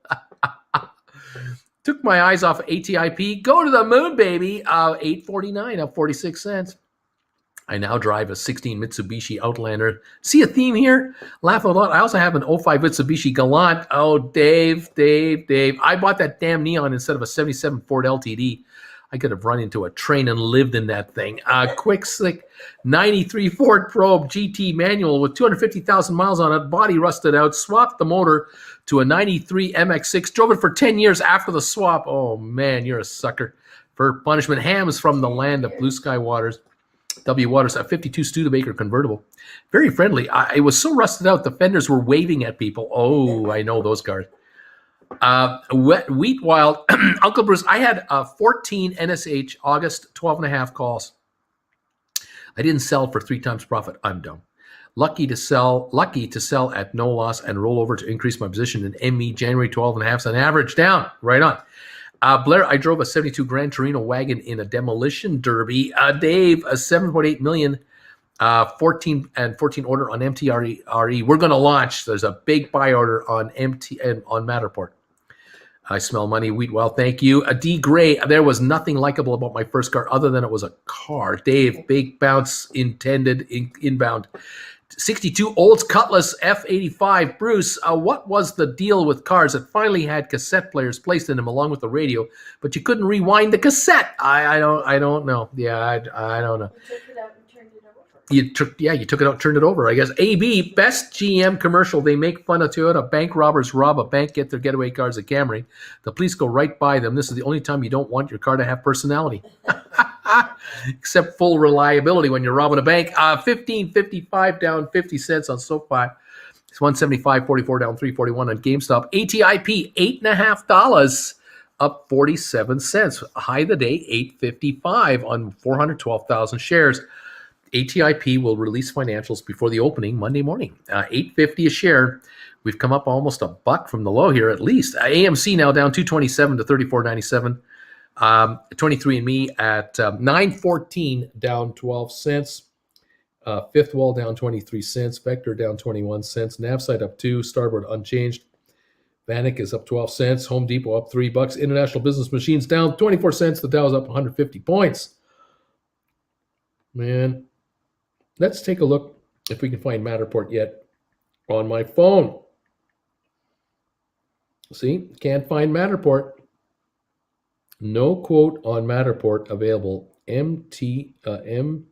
Took my eyes off ATIP. Go to the moon, baby. 849 up 46 cents. I now drive a 16 Mitsubishi Outlander. See a theme here? Laugh a lot. I also have an 05 Mitsubishi Galant. Oh, Dave. I bought that damn Neon instead of a 77 Ford LTD. I could have run into a train and lived in that thing. Quick, slick 93 Ford Probe GT manual with 250,000 miles on it. Body rusted out. Swapped the motor to a 93 MX6. Drove it for 10 years after the swap. Oh, man, you're a sucker. For punishment, Hams from the land of blue sky waters. W. Waters, a 52 Studebaker convertible. Very friendly. It was so rusted out, the fenders were waving at people. Oh, I know those cars. Wheat Wild, Uncle Bruce, I had 14 NSH August 12.5 calls. I didn't sell for 3 times profit. I'm dumb. Lucky to sell at no loss and roll over to increase my position in ME January 12.5 on average down. Right on. Blair, I drove a 72 Gran Torino wagon in a demolition derby. Dave, a 7.8 million 14 order on MTRE. We're going to launch. There's a big buy order on on Matterport. I smell money. Wheat well, thank you. D Gray, there was nothing likable about my first car other than it was a car. Dave, big bounce intended inbound. 62 Olds Cutlass F85. Bruce, what was the deal with cars that finally had cassette players placed in them along with the radio, but you couldn't rewind the cassette? I don't know. Yeah, I don't know. You took it out and turned it over. You took it out and turned it over, I guess. AB, best GM commercial. They make fun of Toyota. Bank robbers rob a bank, get their getaway cars at Camry. The police go right by them. This is the only time you don't want your car to have personality. Except full reliability when you're robbing a bank. 15.55 down 50 cents on SoFi. It's 175.44 down 341 on GameStop. ATIP $8.50 up 47 cents. High of the day 8.55 on 412,000 shares. ATIP will release financials before the opening Monday morning. $8.50 a share. We've come up almost a buck from the low here at least. AMC now down 227 to 34.97. 23andMe at 9.14 down 12 cents. Fifth Wall down 23 cents. Vector down 21 cents. Navside up 2. Starboard unchanged. Vanik is up 12 cents. Home Depot up $3. International Business Machines down 24 cents. The Dow's up 150 points. Man, let's take a look if we can find Matterport yet on my phone. See, can't find Matterport. No quote on Matterport available. MTTR,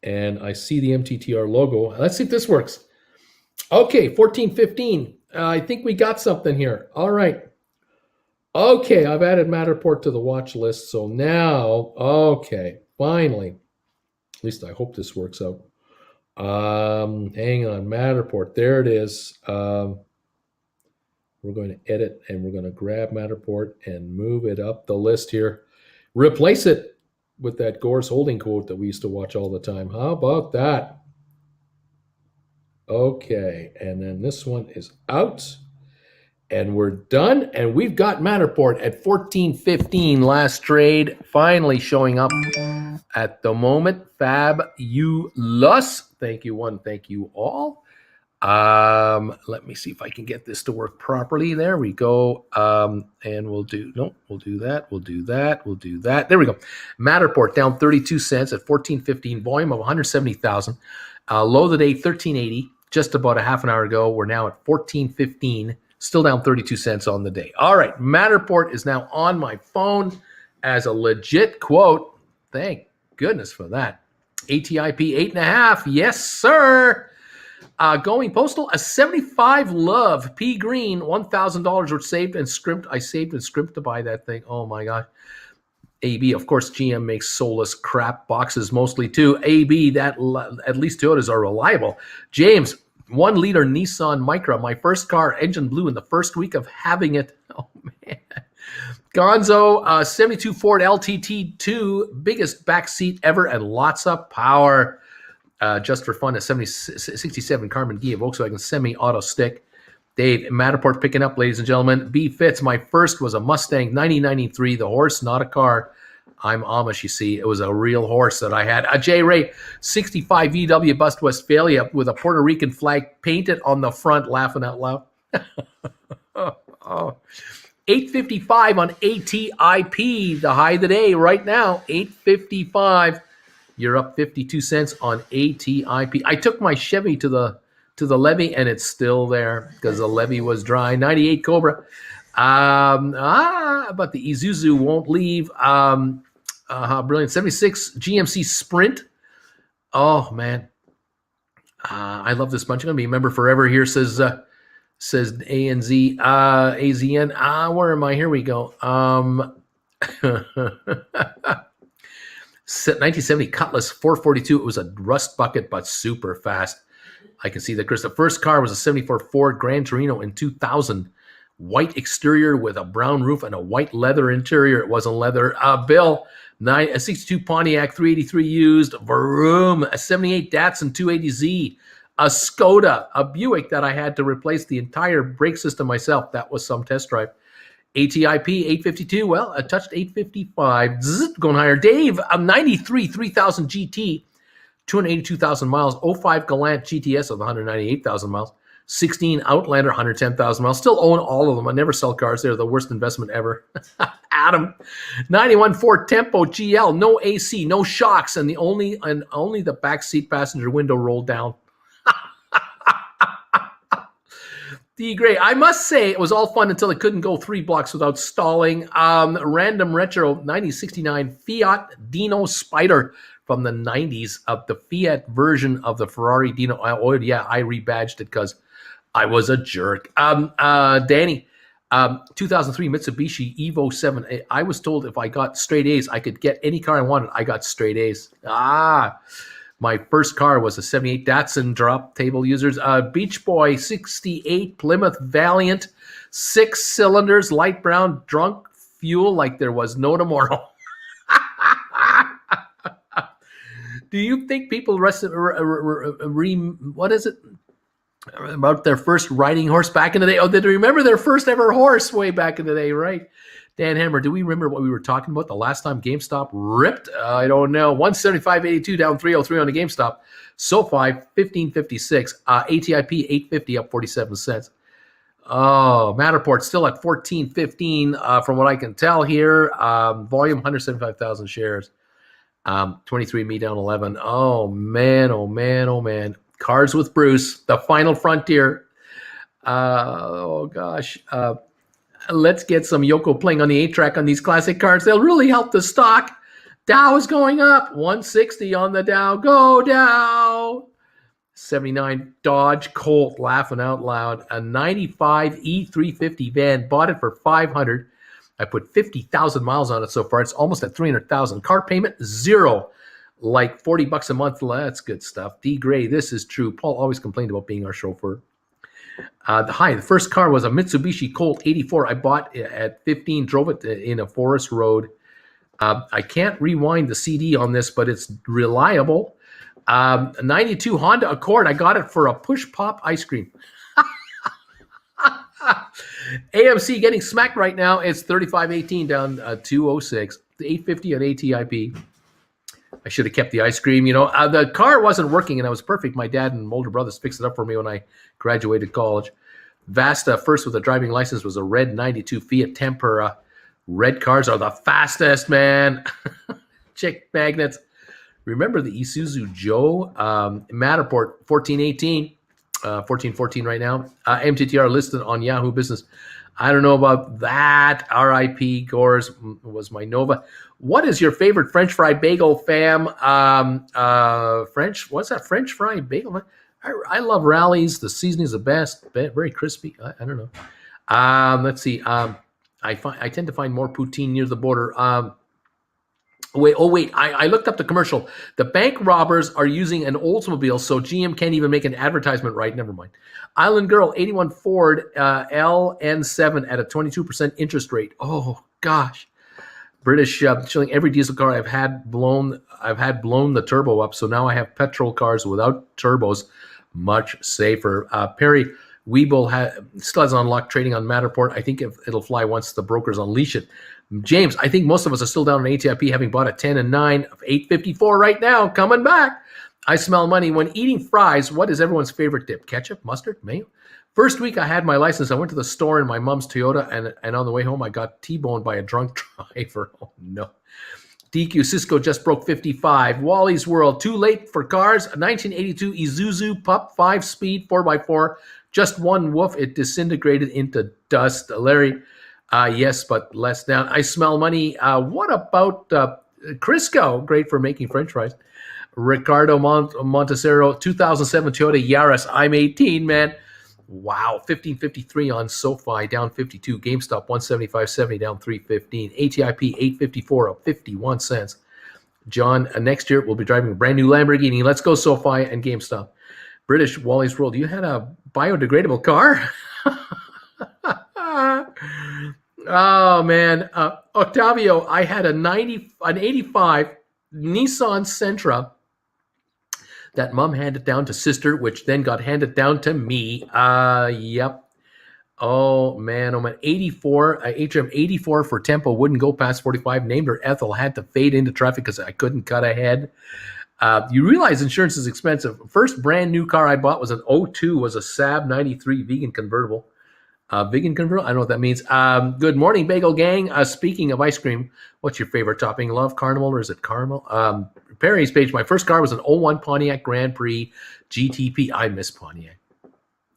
and I see the MTTR logo. Let's see if this works. Okay, 1415. I think we got something here. All right. Okay, I've added Matterport to the watch list. So now, okay, finally, at least I hope this works out. Hang on, Matterport. There it is. We're going to edit and we're going to grab Matterport and move it up the list here. Replace it with that Gore's holding quote that we used to watch all the time. How about that? Okay, and then this one is out. And we're done. And we've got Matterport at 1415 last trade, finally showing up at the moment. Fabulous. Thank you, one. Thank you all. Let me see if I can get this to work properly. There we go. And we'll do that. We'll do that. There we go. Matterport down 32 cents at 1415, volume of 170,000. Low of the day 1380. Just about a half an hour ago. We're now at 1415. Still down 32 cents on the day. All right, Matterport is now on my phone as a legit quote. Thank goodness for that. ATIP 8.5. Yes, sir. Going postal, a 75 love. P Green, $1,000 were saved and scrimped. I saved and scrimped to buy that thing. Oh, my gosh. AB, of course, GM makes soulless crap boxes mostly too. AB, that at least Toyotas are reliable. James, 1 liter Nissan Micra, my first car, engine blew in the first week of having it. Oh, man. Gonzo, 72 Ford LTT2, biggest back seat ever and lots of power. Just for fun, a 67 Carmen Ghia Volkswagen semi-auto stick. Dave, Matterport picking up, ladies and gentlemen. B Fitz, my first was a Mustang 1993, the horse, not a car. I'm Amish, you see. It was a real horse that I had. J. Ray, 65 VW Bust Westphalia with a Puerto Rican flag painted on the front, laughing out loud. 855 on ATIP, the high of the day right now, 855. You're up 52 cents on ATIP. I took my Chevy to the levee, and it's still there because the levee was dry. 98 Cobra. But the Isuzu won't leave. Brilliant. 76 GMC Sprint. Oh, man. I love this bunch. I'm going to be a member forever here, says ANZ, AZN. Where am I? Here we go. 1970 Cutlass 442. It was a rust bucket, but super fast. I can see that, Chris. The first car was a 74 Ford Gran Torino in 2000. White exterior with a brown roof and a white leather interior. It wasn't leather. Bill, a 62 Pontiac 383 used. Vroom, a 78 Datsun 280Z. A Skoda, a Buick that I had to replace the entire brake system myself. That was some test drive. ATIP 852. Well, I touched 855. Going higher. Dave, a 93 3000 GT. 282,000 miles, 05 Galant GTS of 198,000 miles, 16 Outlander, 110,000 miles. Still own all of them. I never sell cars. They're the worst investment ever. Adam, 91 Ford Tempo GL, no AC, no shocks, and only the backseat passenger window rolled down. D. Gray, I must say it was all fun until it couldn't go 3 blocks without stalling. Random Retro 1969 Fiat Dino Spider from the 90s of the Fiat version of the Ferrari Dino. Oh, yeah, I rebadged it because I was a jerk. Danny, 2003 Mitsubishi Evo 7. I was told if I got straight A's, I could get any car I wanted. I got straight A's. My first car was a 78 Datsun drop table users. Beach Boy 68 Plymouth Valiant, 6 cylinders, light brown, drunk fuel like there was no tomorrow. Do you think people what is it about their first riding horse back in the day? Oh, they remember their first ever horse way back in the day, right? Dan Hammer, do we remember what we were talking about the last time GameStop ripped? I don't know. 175.82 down 303 on the GameStop. SoFi 1556. ATIP 850 up 47 cents. Oh, Matterport still at 1415 from what I can tell here. Volume 175,000 shares. 23 me down 11. Oh man, oh man, oh man. Cars with Bruce, the final frontier. Oh gosh. Let's get some Yoko playing on the 8-track on these classic cars. They'll really help the stock. Dow is going up. 160 on the Dow. Go Dow. 79 Dodge Colt, laughing out loud. A 95 E350 van, bought it for $500. I put 50,000 miles on it so far. It's almost at 300,000. Car payment, $0. Like $40 a month. That's good stuff. D. Gray, this is true. Paul always complained about being our chauffeur. The first car was a Mitsubishi Colt 84. I bought it at 15, drove it in a forest road. I can't rewind the CD on this, but it's reliable. 92 Honda Accord. I got it for a push pop ice cream. AMC getting smacked right now. It's 35.18 down 206. 850 on ATIP. I should have kept the ice cream. The car wasn't working and it was perfect. My dad and older brothers fixed it up for me when I graduated college. Vasta, first with a driving license, was a red 92 Fiat Tempura. Red cars are the fastest, man. Chick magnets. Remember the Isuzu Joe? Matterport, 1418. 1414 right now. MTTR listed on Yahoo Business. I don't know about that. RIP Gores was my Nova. What is your favorite French fry bagel, fam? What's that French fry bagel? I love Rallies. The seasoning is the best. Very crispy. I don't know. Let's see. I tend to find more poutine near the border. Wait. I looked up the commercial. The bank robbers are using an Oldsmobile, so GM can't even make an advertisement right. Never mind. Island Girl, 81 Ford LN7 at a 22% interest rate. Oh, gosh. British Chilling. Every diesel car I've had blown the turbo up, so now I have petrol cars without turbos. Much safer. Perry Weeble still has unlocked trading on Matterport. I think it'll fly once the brokers unleash it. James, I think most of us are still down on ATIP, having bought at 10 and 9 of 854 right now, coming back. I smell money. When eating fries, what is everyone's favorite dip? Ketchup, mustard, mayo? First week I had my license, I went to the store in my mom's Toyota, and on the way home I got T-boned by a drunk driver. Oh, no. DQ, Cisco just broke 55. Wally's World, too late for cars. A 1982 Isuzu Pup 5-speed 4x4. Just one woof, it disintegrated into dust. Larry, yes, but less down. I smell money. What about Crisco? Great for making French fries. Ricardo Montesero, 2007 Toyota Yaris. I'm 18, man. Wow, 1553 on SoFi, down 52. GameStop 175.70, down 315. ATIP 854, up 51 cents. John, next year we'll be driving a brand new Lamborghini. Let's go SoFi and GameStop. British Wally's World, you had a biodegradable car? Oh, man. Octavio, I had an 85 Nissan Sentra that mom handed down to sister, which then got handed down to me. Yep. Oh, man. 84, Atrium 84 for Tempo, wouldn't go past 45. Named her Ethel, had to fade into traffic because I couldn't cut ahead. You realize insurance is expensive. First brand new car I bought was an 02, was a Saab 93 vegan convertible. Vegan convertible? I don't know what that means. Good morning, Bagel Gang. Speaking of ice cream, what's your favorite topping? Love caramel or is it caramel? Perry's page, my first car was an 01 Pontiac Grand Prix GTP. I miss Pontiac.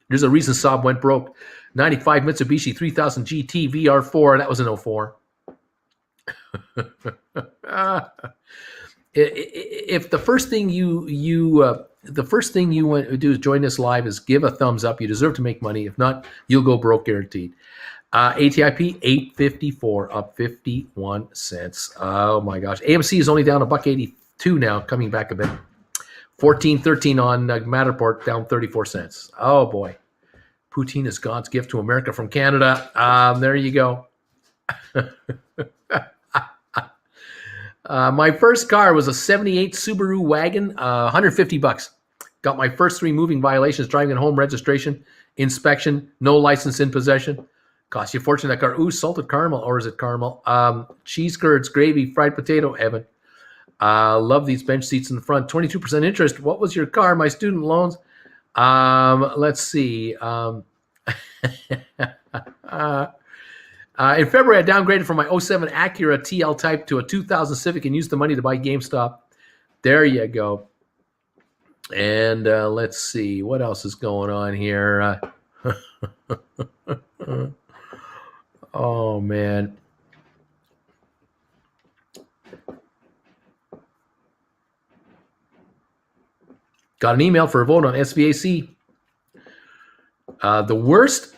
There's a reason Saab went broke. 95 Mitsubishi 3000 GT VR4. That was an 04. If the first thing you want to do is join us live is give a thumbs up. You deserve to make money. If not, you'll go broke guaranteed. ATIP 854, up 51 cents. Oh my gosh. AMC is only down $1.82 now, coming back a bit. 14.13 on Matterport, down 34 cents. Oh boy. Poutine is God's gift to America from Canada. There you go. My first car was a 78 Subaru wagon, $150. Got my first 3 moving violations, driving at home, registration, inspection, no license in possession. Cost you a fortune, that car. Ooh, salted caramel, or is it caramel? Cheese curds, gravy, fried potato, Evan. Love these bench seats in the front. 22% interest. What was your car? My student loans. Let's see. In February, I downgraded from my 07 Acura TL Type to a 2000 Civic and used the money to buy GameStop. There you go. And let's see. What else is going on here? Oh, man. Got an email for a vote on SVAC. The worst,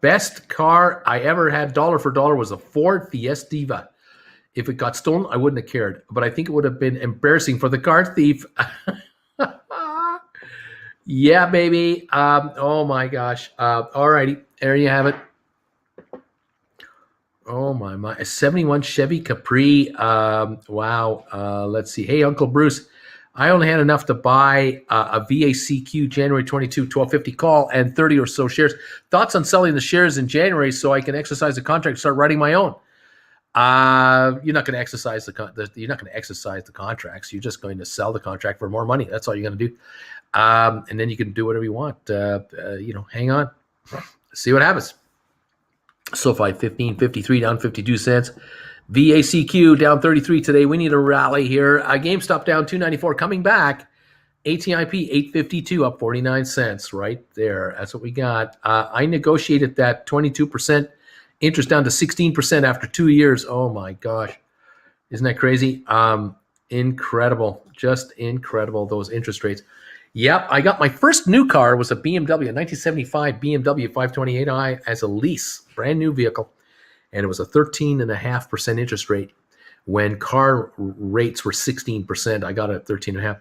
best car I ever had dollar for dollar was a Ford Fiesta. If it got stolen, I wouldn't have cared, but I think it would have been embarrassing for the car thief. Yeah, baby. Oh my gosh. All righty, there you have it. Oh my, a 71 Chevy Capri. Wow. Let's see. Hey, Uncle Bruce, I only had enough to buy a VACQ January 22, 1250 call and 30 or so shares. Thoughts on selling the shares in January so I can exercise the contract and start writing my own? You're not going to exercise you're not going to exercise the contracts. You're just going to sell the contract for more money. That's all you're going to do. And then you can do whatever you want. Hang on, see what happens. SoFi 1553 down 52 cents. VACQ down 33 today. We need a rally here. GameStop down 294 coming back. ATIP 852 up 49 cents right there. That's what we got. I negotiated that 22% interest down to 16% after 2 years. Oh my gosh. Isn't that crazy? Incredible. Just incredible, those interest rates. Yep, I got my first new car was a BMW, a 1975 BMW 528i as a lease, brand new vehicle. And it was a 13.5% interest rate. When car rates were 16%, I got it at 13.5.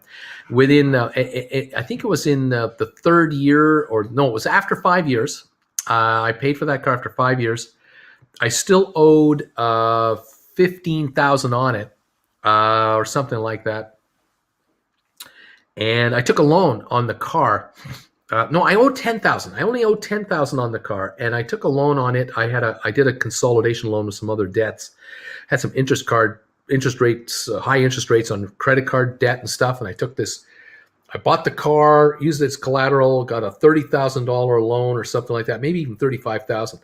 Within, I think it was in the third year, or no, it was after 5 years. I paid for that car after 5 years. I still owed $15,000 on it, or something like that. And I took a loan on the car. No, I owed $10,000. I only owed $10,000 on the car, and I took a loan on it. I did a consolidation loan with some other debts. Had some interest rates, high interest rates on credit card debt and stuff. And I took this. I bought the car, used it as collateral, got a $30,000 loan or something like that, maybe even $35,000,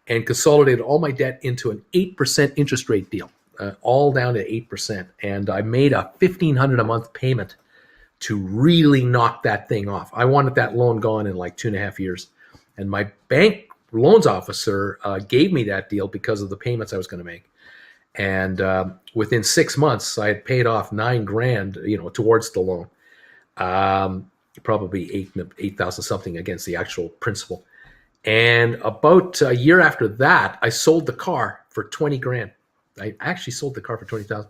and consolidated all my debt into an 8% interest rate deal, all down to 8%. And I made a $1,500 a month payment to really knock that thing off. I wanted that loan gone in like 2.5 years. And my bank loans officer gave me that deal because of the payments I was going to make. And within 6 months, I had paid off $9,000, towards the loan. Probably 8,000 something against the actual principal. And about a year after that, I sold the car for $20,000. I actually sold the car for $20,000.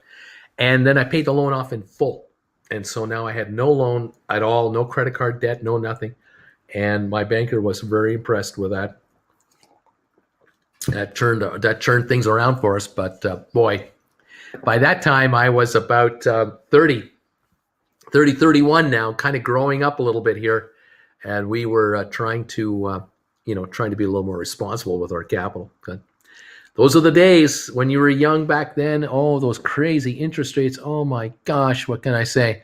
And then I paid the loan off in full. And so now I had no loan at all, no credit card debt, no nothing. And my banker was very impressed with that. That turned things around for us. But boy, by that time I was about 31 now, kind of growing up a little bit here. And we were trying to be a little more responsible with our capital. But those are the days when you were young back then. Oh, those crazy interest rates. Oh my gosh, what can I say?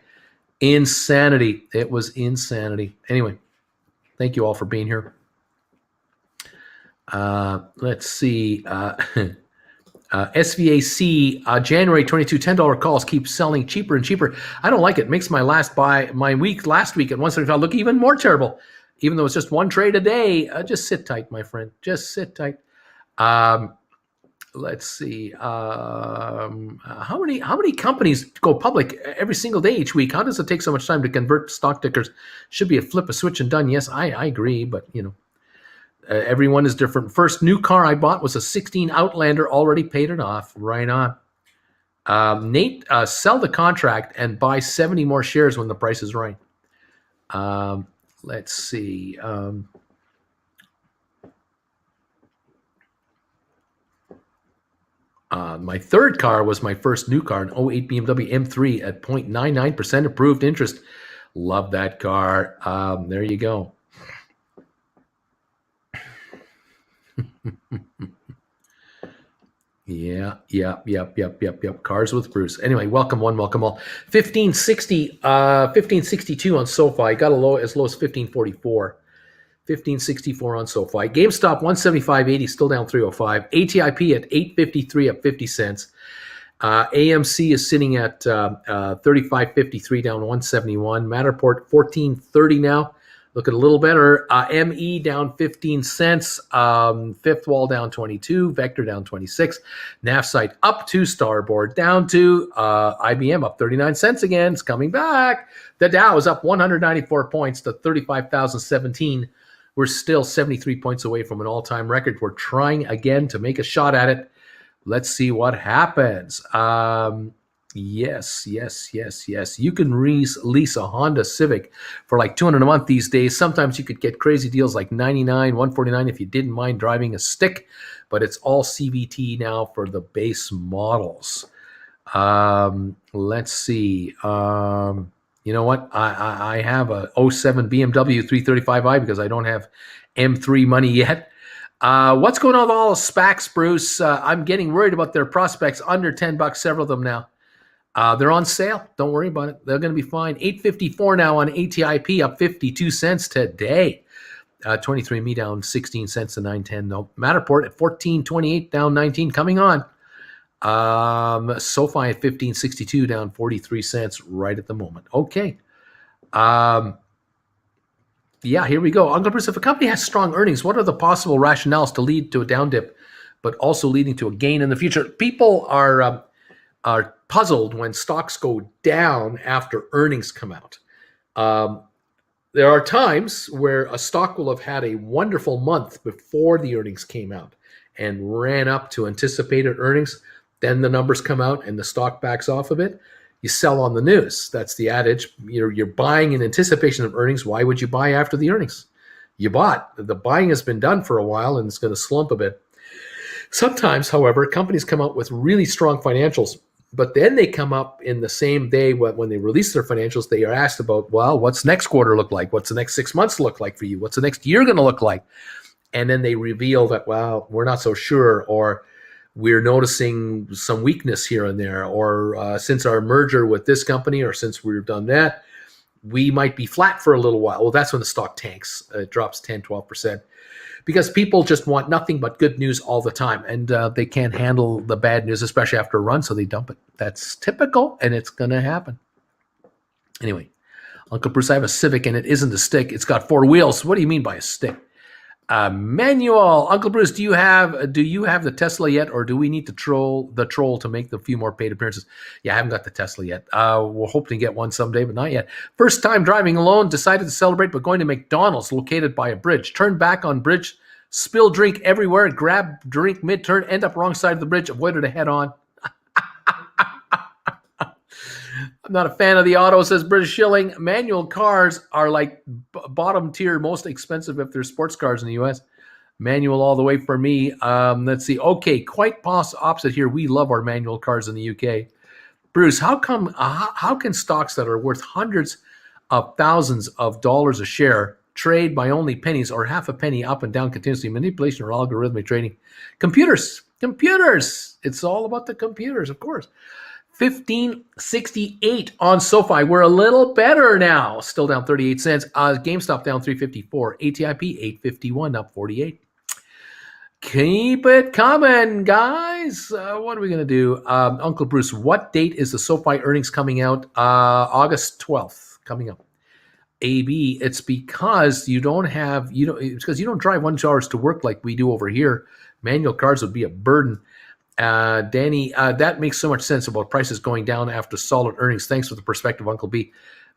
Insanity. It was insanity. Anyway, thank you all for being here. Let's see. SVAC, January 22, $10 calls keep selling cheaper and cheaper. I don't like it. Makes my last week last week at 175 look even more terrible. Even though it's just one trade a day, just sit tight, my friend. Just sit tight. Let's see. How many companies go public every single day each week? How does it take so much time to convert stock tickers? Should be a flip a switch and done. Yes, I agree, but everyone is different. First new car I bought was a 16 Outlander. Already paid it off. Right on. Nate, sell the contract and buy 70 more shares when the price is right. Let's see. My third car was my first new car, an 08 BMW M3 at 0.99% approved interest. Love that car. There you go. Yep. Cars with Bruce. Anyway, welcome one, welcome all. 1562 on SoFi. Got as low as 1544. 1564 on SoFi. GameStop 175.80, still down 305. ATIP at 853 up 50 cents. AMC is sitting at 35.53 down 171. Matterport 14.30 now, Look at a little better. ME down 15 cents. Fifth Wall down 22. Vector down 26. NAVSite up 2. Starboard down 2. IBM up 39 cents again. It's coming back. The Dow is up 194 points to 35,017. We're still 73 points away from an all-time record. We're trying again to make a shot at it. Let's see what happens. Yes. You can lease a Honda Civic for like $200 a month these days. Sometimes you could get crazy deals like $99, $149 if you didn't mind driving a stick, but it's all CVT now for the base models. Let's see. You know what? I have a 07 BMW 335i because I don't have M3 money yet. What's going on with all the SPACs, Bruce? I'm getting worried about their prospects. Under $10, several of them now. They're on sale. Don't worry about it. They're going to be fine. $8.54 now on ATIP, up 52 cents today. 23andMe down 16 cents to 9.10. No, Matterport at 14.28 down 19. Coming on. SoFi at 15.62 down 43 cents right at the moment. Okay. Yeah, here we go. Uncle Bruce, if a company has strong earnings, what are the possible rationales to lead to a down dip, but also leading to a gain in the future? People are puzzled when stocks go down after earnings come out. There are times where a stock will have had a wonderful month before the earnings came out and ran up to anticipated earnings. Then the numbers come out and the stock backs off a bit. You sell on the news. That's the adage. You're buying in anticipation of earnings. Why would you buy after the earnings? You bought. The buying has been done for a while and it's going to slump a bit. Sometimes, however, companies come out with really strong financials, but then they come up in the same day when they release their financials, they are asked about, well, what's next quarter look like? What's the next 6 months look like for you? What's the next year going to look like? And then they reveal that, well, we're not so sure, or we're noticing some weakness here and there, or since our merger with this company, or since we've done that, we might be flat for a little while. Well, that's when the stock tanks. It drops 10, 12%. Because people just want nothing but good news all the time, and they can't handle the bad news, especially after a run, so they dump it. That's typical, and it's going to happen. Anyway, Uncle Bruce, I have a Civic, and it isn't a stick. It's got 4 wheels. What do you mean by a stick? Manual. Uncle Bruce, do you have the Tesla yet, or do we need to troll to make the few more paid appearances? Yeah, I haven't got the Tesla yet. We're hoping to get one someday, but not yet. First time driving alone, decided to celebrate by going to McDonald's located by a bridge. Turned back on bridge, spill drink everywhere, grab drink mid-turn, end up wrong side of the bridge, avoided a head-on. I'm not a fan of the auto, says British Shilling. Manual cars are like bottom tier, most expensive if they're sports cars in the U.S. Manual all the way for me. Let's see. Okay, quite opposite here. We love our manual cars in the UK. Bruce, how can stocks that are worth hundreds of thousands of dollars a share trade by only pennies or half a penny up and down continuously? Manipulation or algorithmic trading? Computers. It's all about the computers, of course. 15.68 on SoFi. We're a little better now. Still down 38 cents. GameStop down 354. ATIP 851, up 48. Keep it coming, guys. What are we going to do? Uncle Bruce, what date is the SoFi earnings coming out? August 12th coming up. AB, it's because you don't drive 1 hours to work like we do over here. Manual cars would be a burden. Danny, that makes so much sense about prices going down after solid earnings. Thanks for the perspective, Uncle B.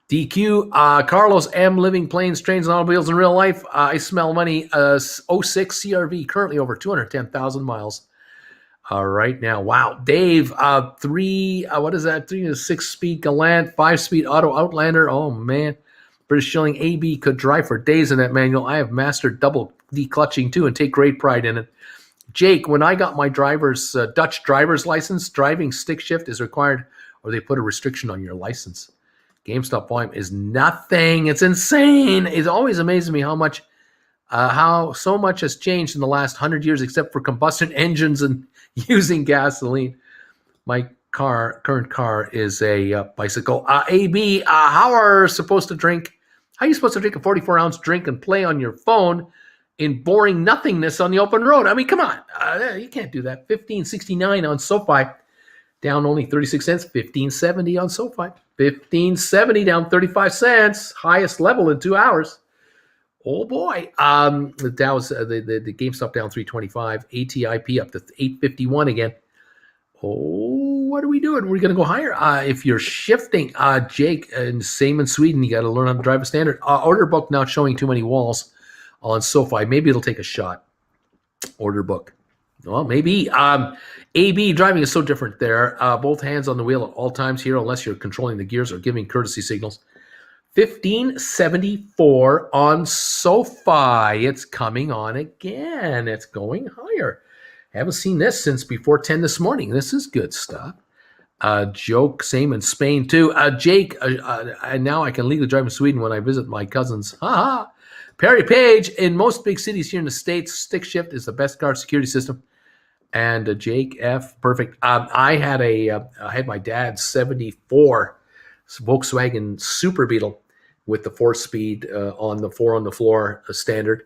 DQ, Carlos M. Living planes, trains, and automobiles in real life. I smell money. 06 CRV, currently over 210,000 miles. Right now. Wow. Dave, what is that? 3 to 6-speed Galant, 5-speed Auto Outlander. Oh, man. British Shilling AB could drive for days in that manual. I have mastered double declutching too and take great pride in it. Jake, when I got my Dutch driver's license, driving stick shift is required, or they put a restriction on your license. GameStop volume is nothing. It's insane. It always amazes me how so much has changed in the last 100 years, except for combustion engines and using gasoline. My current car is a bicycle. AB, how are you supposed to drink a 44-ounce drink and play on your phone in boring nothingness on the open road? I mean, come on. You can't do that. 15.69 on SoFi, down only 36 cents. 15.70 on SoFi. 15.70 down 35 cents. Highest level in 2 hours. Oh boy. The Dow's the GameStop down 325, ATIP up to 851 again. Oh, what are we doing? We're going to go higher. If you're shifting, Jake, and same in Sweden, you got to learn how to drive a standard. Order book not showing too many walls on SoFi. Maybe it'll take a shot. Order book. Well, maybe. AB driving is so different there. Both hands on the wheel at all times here, unless you're controlling the gears or giving courtesy signals. 1574 on SoFi. It's coming on again. It's going higher. Haven't seen this since before 10 this morning. This is good stuff. Joke, same in Spain too. Jake, now I can legally drive in Sweden when I visit my cousins. Ha! Perry Page, in most big cities here in the States, stick shift is the best car security system. And Jake F, perfect. I had my dad's 74 Volkswagen Super Beetle with the 4-speed on the 4-on-the-floor standard.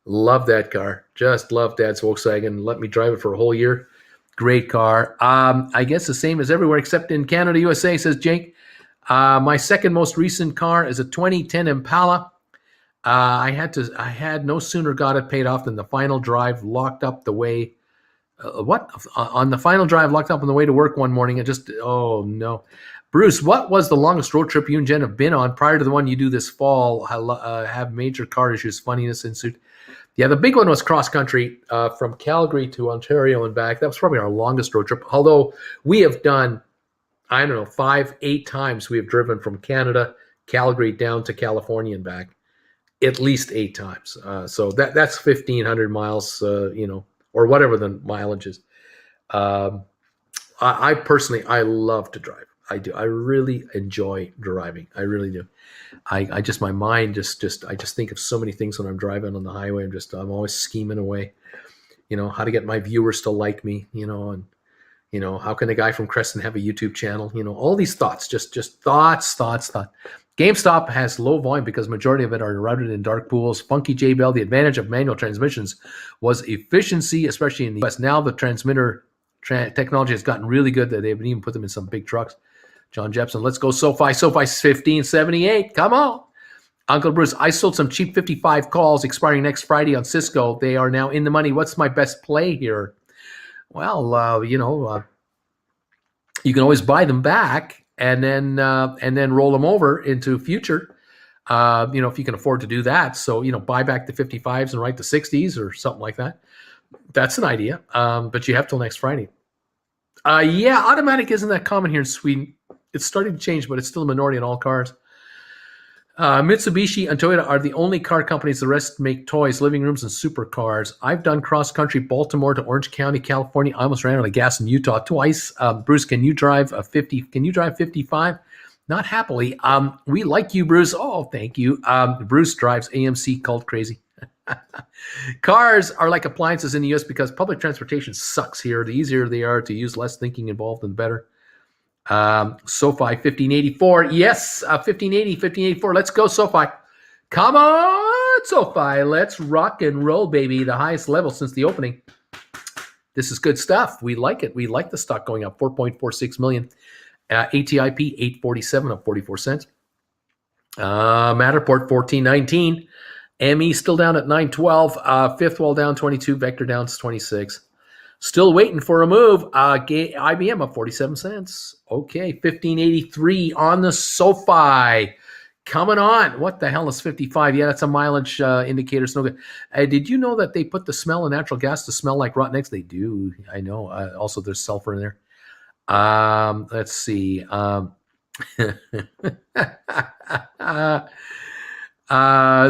Love that car. Just love Dad's Volkswagen. Let me drive it for a whole year. Great car. I guess the same as everywhere except in Canada, USA, says Jake. My second most recent car is a 2010 Impala. I had no sooner got it paid off than the final drive locked up the way. On the final drive locked up on the way to work one morning. Oh no. Bruce, what was the longest road trip you and Jen have been on prior to the one you do this fall? Have major car issues, funniness ensued. Yeah, the big one was cross-country from Calgary to Ontario and back. That was probably our longest road trip, although we have done, 5-8 times we have driven from Canada, Calgary, down to California and back, at least 8 times. So that's 1,500 miles, or whatever the mileage is. I personally, I love to drive. I do. I really enjoy driving. I really do. I just, my mind I just think of so many things when I'm driving on the highway. I'm always scheming away, how to get my viewers to like me, and, how can a guy from Creston have a YouTube channel? All these thoughts, just thoughts. GameStop has low volume because majority of it are routed in dark pools. Funky J Bell, the advantage of manual transmissions was efficiency, especially in the US. Now the transmitter technology has gotten really good that they've even put them in some big trucks. John Jepson, let's go SoFi. SoFi's 1578. Come on. Uncle Bruce, I sold some cheap 55 calls expiring next Friday on Cisco. They are now in the money. What's my best play here? Well, you can always buy them back and then roll them over into future. If you can afford to do that. So, buy back the 55s and write the 60s or something like that. That's an idea. But you have till next Friday. Yeah, automatic isn't that common here in Sweden. It's starting to change, but it's still a minority in all cars. Mitsubishi and Toyota are the only car companies. The rest make toys, living rooms, and supercars. I've done cross-country Baltimore to Orange County, California. I almost ran out of gas in Utah twice. Bruce, can you drive a 50? Can you drive 55? Not happily. We like you, Bruce. Oh, thank you. Bruce drives AMC cult crazy. Cars are like appliances in the U.S. because public transportation sucks here. The easier they are to use, less thinking involved, and better. SoFi 1584. Yes, 1580, 1584. Let's go, SoFi. Come on, SoFi. Let's rock and roll, baby. The highest level since the opening. This is good stuff. We like it. We like the stock going up. 4.46 million. ATIP 847 up 44 cents. Matterport 1419. ME still down at 912. Fifth wall down 22. Vector down to 26. Still waiting for a move. IBM up 47 cents. Okay, 1583 on the SoFi. Coming on. What the hell is 55? Yeah, that's a mileage indicator. It's no good. Did you know that they put the smell of natural gas to smell like rotten eggs? They do. I know. Also, there's sulfur in there. Let's see.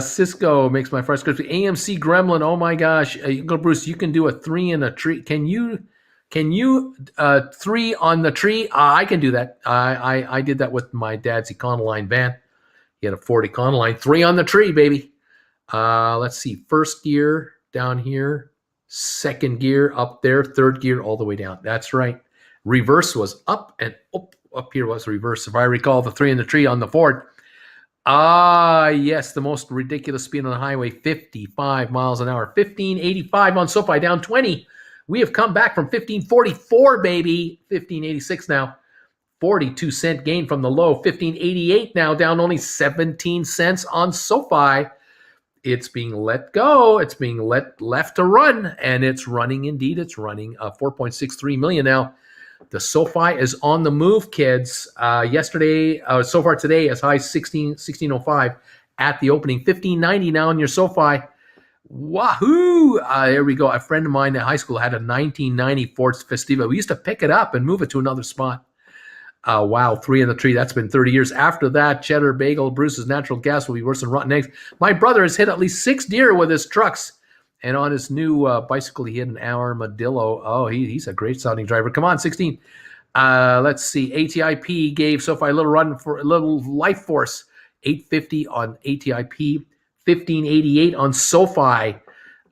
Cisco makes my first script. AMC Gremlin. Oh my gosh. Bruce, you can do a 3 in a tree. Can you 3 on the tree? I can do that. I did that with my dad's Econoline van. He had a Ford Econoline. 3 on the tree, baby. Let's see. First gear down here. Second gear up there. Third gear all the way down. That's right. Reverse was up and up here was reverse. If I recall the 3 in the tree on the Ford. Yes, the most ridiculous speed on the highway, 55 miles an hour. 1585 on SoFi, down 20. We have come back from 1544, baby. 1586 now. 42-cent gain from the low. 1588 now, down only 17 cents on SoFi. It's being let go. It's being left to run, and it's running indeed. It's running 4.63 million now. The SoFi is on the move, kids. Yesterday, so far today, as high as 1605 at the opening. 1590 now in your SoFi. Wahoo! There we go. A friend of mine in high school had a 1990 Ford Festiva. We used to pick it up and move it to another spot. Wow, 3 in the tree. That's been 30 years. After that, cheddar, bagel, Bruce's natural gas will be worse than rotten eggs. My brother has hit at least 6 deer with his trucks. And on his new bicycle, he hit an armadillo. Oh, he's a great sounding driver. Come on, 16. Let's see. ATIP gave SoFi a little run for a little life force. 850 on ATIP. 1588 on SoFi.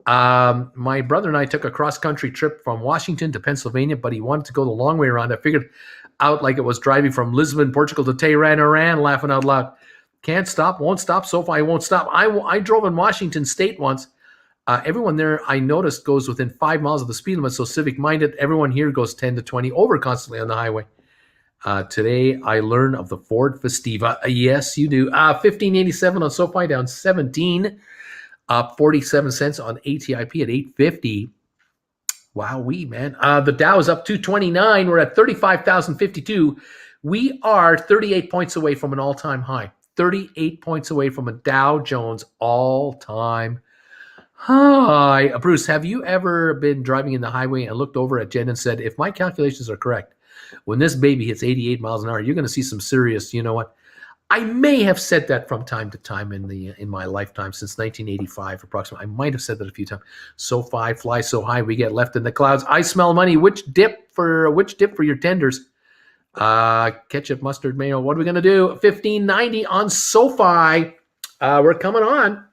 My brother and I took a cross-country trip from Washington to Pennsylvania, but he wanted to go the long way around. I figured out like it was driving from Lisbon, Portugal to Tehran, Iran, laughing out loud. Can't stop, won't stop, SoFi won't stop. I drove in Washington State once. Everyone there, I noticed, goes within 5 miles of the speed limit, so civic-minded. Everyone here goes 10 to 20 over constantly on the highway. Today, I learn of the Ford Festiva. Yes, you do. 1587 on SoFi, down 17. Up 47 cents on ATIP at 850. Wow-wee, man. The Dow is up 229. We're at 35,052. We are 38 points away from an all-time high. 38 points away from a Dow Jones all-time high. Bruce, have you ever been driving in the highway and looked over at Jen and said, if my calculations are correct, when this baby hits 88 miles an hour, you're going to see some serious, you know what? I may have said that from time to time in my lifetime since 1985 approximately. I might have said that a few times. SoFi fly so high we get left in the clouds. I smell money. Which dip for your tenders? Ketchup, mustard, mayo. What are we gonna do? 1590 on SoFi. We're coming on.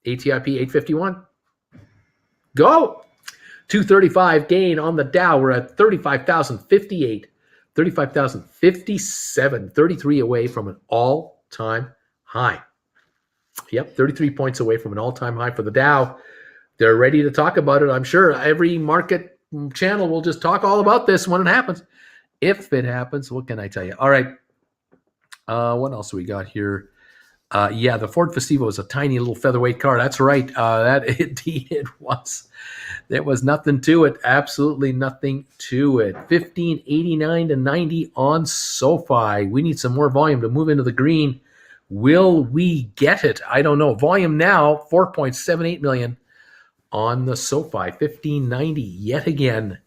ATIP 851. Go. 235 gain on the Dow. We're at 35,058. 35,057, 33 away from an all-time high. Yep, 33 points away from an all-time high for the Dow. They're ready to talk about it. I'm sure every market channel will just talk all about this when it happens. If it happens, what can I tell you? All right. What else we got here? Yeah, the Ford Festiva was a tiny little featherweight car. That's right. That indeed it was. There was nothing to it. Absolutely nothing to it. 1589 to 90 on SoFi. We need some more volume to move into the green. Will we get it? I don't know. Volume now, 4.78 million on the SoFi. 1590 yet again.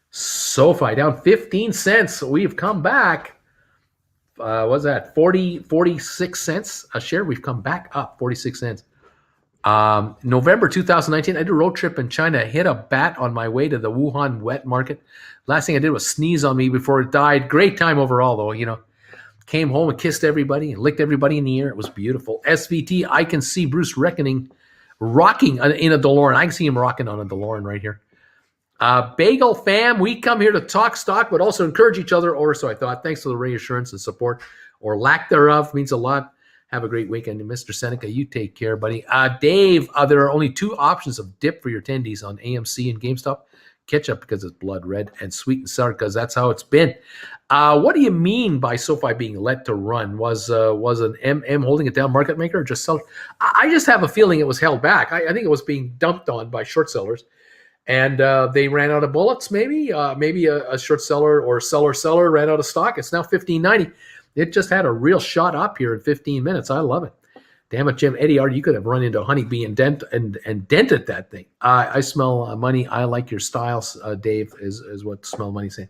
SoFi down 15 cents. We've come back. What's that? 46 cents a share. We've come back up 46 cents. November 2019, I did a road trip in China. I hit a bat on my way to the Wuhan wet market. Last thing I did was sneeze on me before it died. Great time overall, though. You know, came home and kissed everybody and licked everybody in the ear. It was beautiful. SVT, I can see Bruce rocking in a DeLorean. I can see him rocking on a DeLorean right here. Bagel fam, we come here to talk stock, but also encourage each other, or so I thought. Thanks for the reassurance and support, or lack thereof, means a lot. Have a great weekend. And Mr. Seneca, you take care, buddy. Dave, there are only 2 options of dip for your attendees on AMC and GameStop. Ketchup because it's blood red, and sweet and sour because that's how it's been. What do you mean by SoFi being let to run? Was an MM holding it down, market maker, or just sell? I just have a feeling it was held back. I think it was being dumped on by short sellers. And they ran out of bullets, maybe. Maybe a short seller or seller ran out of stock. It's now 1590. It just had a real shot up here in 15 minutes. I love it. Damn it, Jim. Eddie R., you could have run into a honeybee and dented that thing. I smell money. I like your styles, Dave, is what Smell Money saying.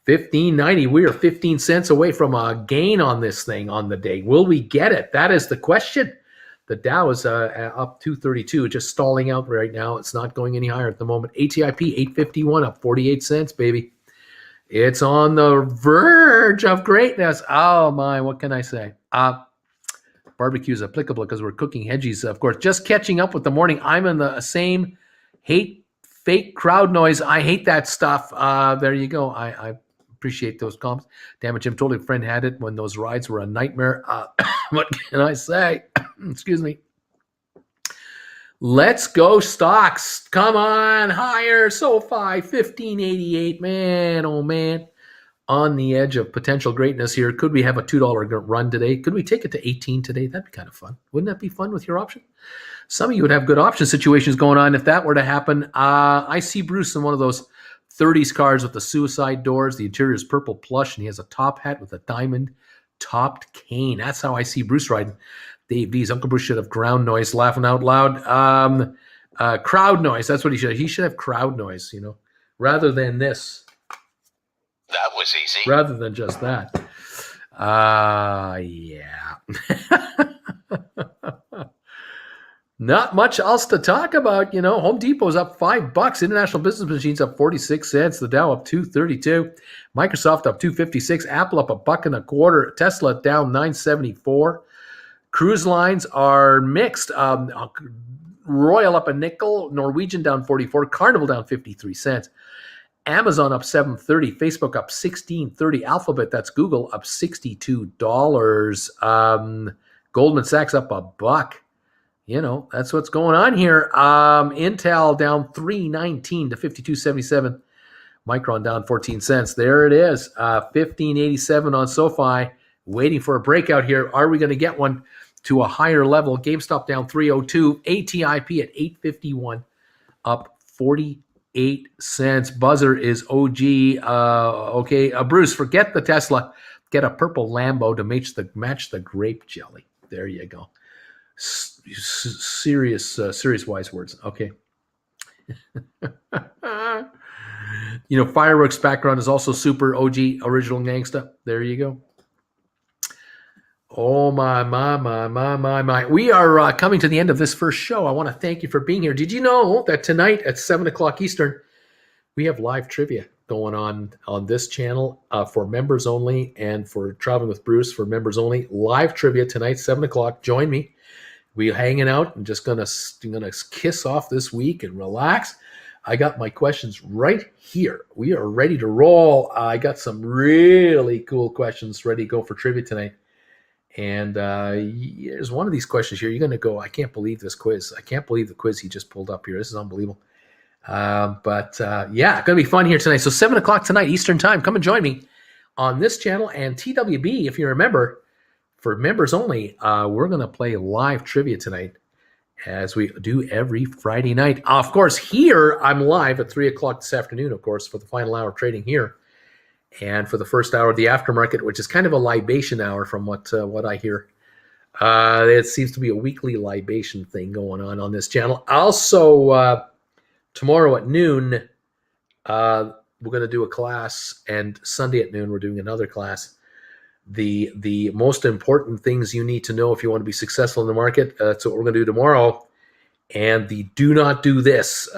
1590. We are 15 cents away from a gain on this thing on the day. Will we get it? That is the question. The Dow is up 232, just stalling out right now. It's not going any higher at the moment. ATIP 851 up 48 cents, baby. It's on the verge of greatness. Oh my, what can I say? Barbecue is applicable because we're cooking hedgies, of course. Just catching up with the morning. I'm in the same hate fake crowd noise. I hate that stuff. There you go. I appreciate those comments. Damn it, Jim. Totally friend had it when those rides were a nightmare. What can I say? Excuse me. Let's go stocks. Come on, higher. SoFi 1588. Man, oh man. on the edge of potential greatness here. Could we have a $2 run today? Could we take it to 18 today? That'd be kind of fun. Wouldn't that be fun with your option? Some of you would have good option situations going on if that were to happen. I see Bruce in one of those 30s cars with the suicide doors. The interior is purple plush, and he has a top hat with a diamond topped cane. That's how I see Bruce riding. Dave D's Uncle Bruce should have ground noise, laughing out loud. Crowd noise. That's what he should have. He should have crowd noise, rather than this. That was easy. Rather than just that. Yeah. Not much else to talk about. Home Depot's up $5. International Business Machines up 46 cents. The Dow up 232. Microsoft up 256. Apple up $1.25. Tesla down 974. Cruise lines are mixed. Royal up a nickel. Norwegian down 44. Carnival down 53 cents. Amazon up $7.30. Facebook up $16.30. Alphabet, that's Google, up $62. Goldman Sachs up $1. That's what's going on here. Intel down $3.19 to $52.77. Micron down 14 cents. There it is. $15.87 on SoFi. Waiting for a breakout here. Are we going to get one to a higher level? GameStop down $3.02. ATIP at $8.51, up 48 cents. Buzzer is OG. Okay, Bruce, forget the Tesla. Get a purple Lambo to match the grape jelly. There you go. Serious wise words. Okay. Fireworks background is also super OG, original gangsta. There you go. Oh, my. We are coming to the end of this first show. I want to thank you for being here. Did you know that tonight at 7 o'clock Eastern, we have live trivia going on this channel for members only, and for Traveling with Bruce for members only. Live trivia tonight, 7 o'clock. Join me. We're hanging out and just gonna kiss off this week and relax. I got my questions right here. We are ready to roll. I got some really cool questions ready to go for trivia tonight. And there's one of these questions here. You're going to go, I can't believe this quiz. I can't believe the quiz he just pulled up here. This is unbelievable. But going to be fun here tonight. So 7 o'clock tonight, Eastern time. Come and join me on this channel. And TWB, if you remember, for members only, we're going to play live trivia tonight, as we do every Friday night. Of course, here I'm live at 3 o'clock this afternoon, of course, for the final hour of trading here. And for the first hour of the aftermarket, which is kind of a libation hour from what I hear. It seems to be a weekly libation thing going on this channel. Also, tomorrow at noon, we're going to do a class, and Sunday at noon, we're doing another class. The most important things you need to know if you want to be successful in the market. That's what we're going to do tomorrow. And the do not do this,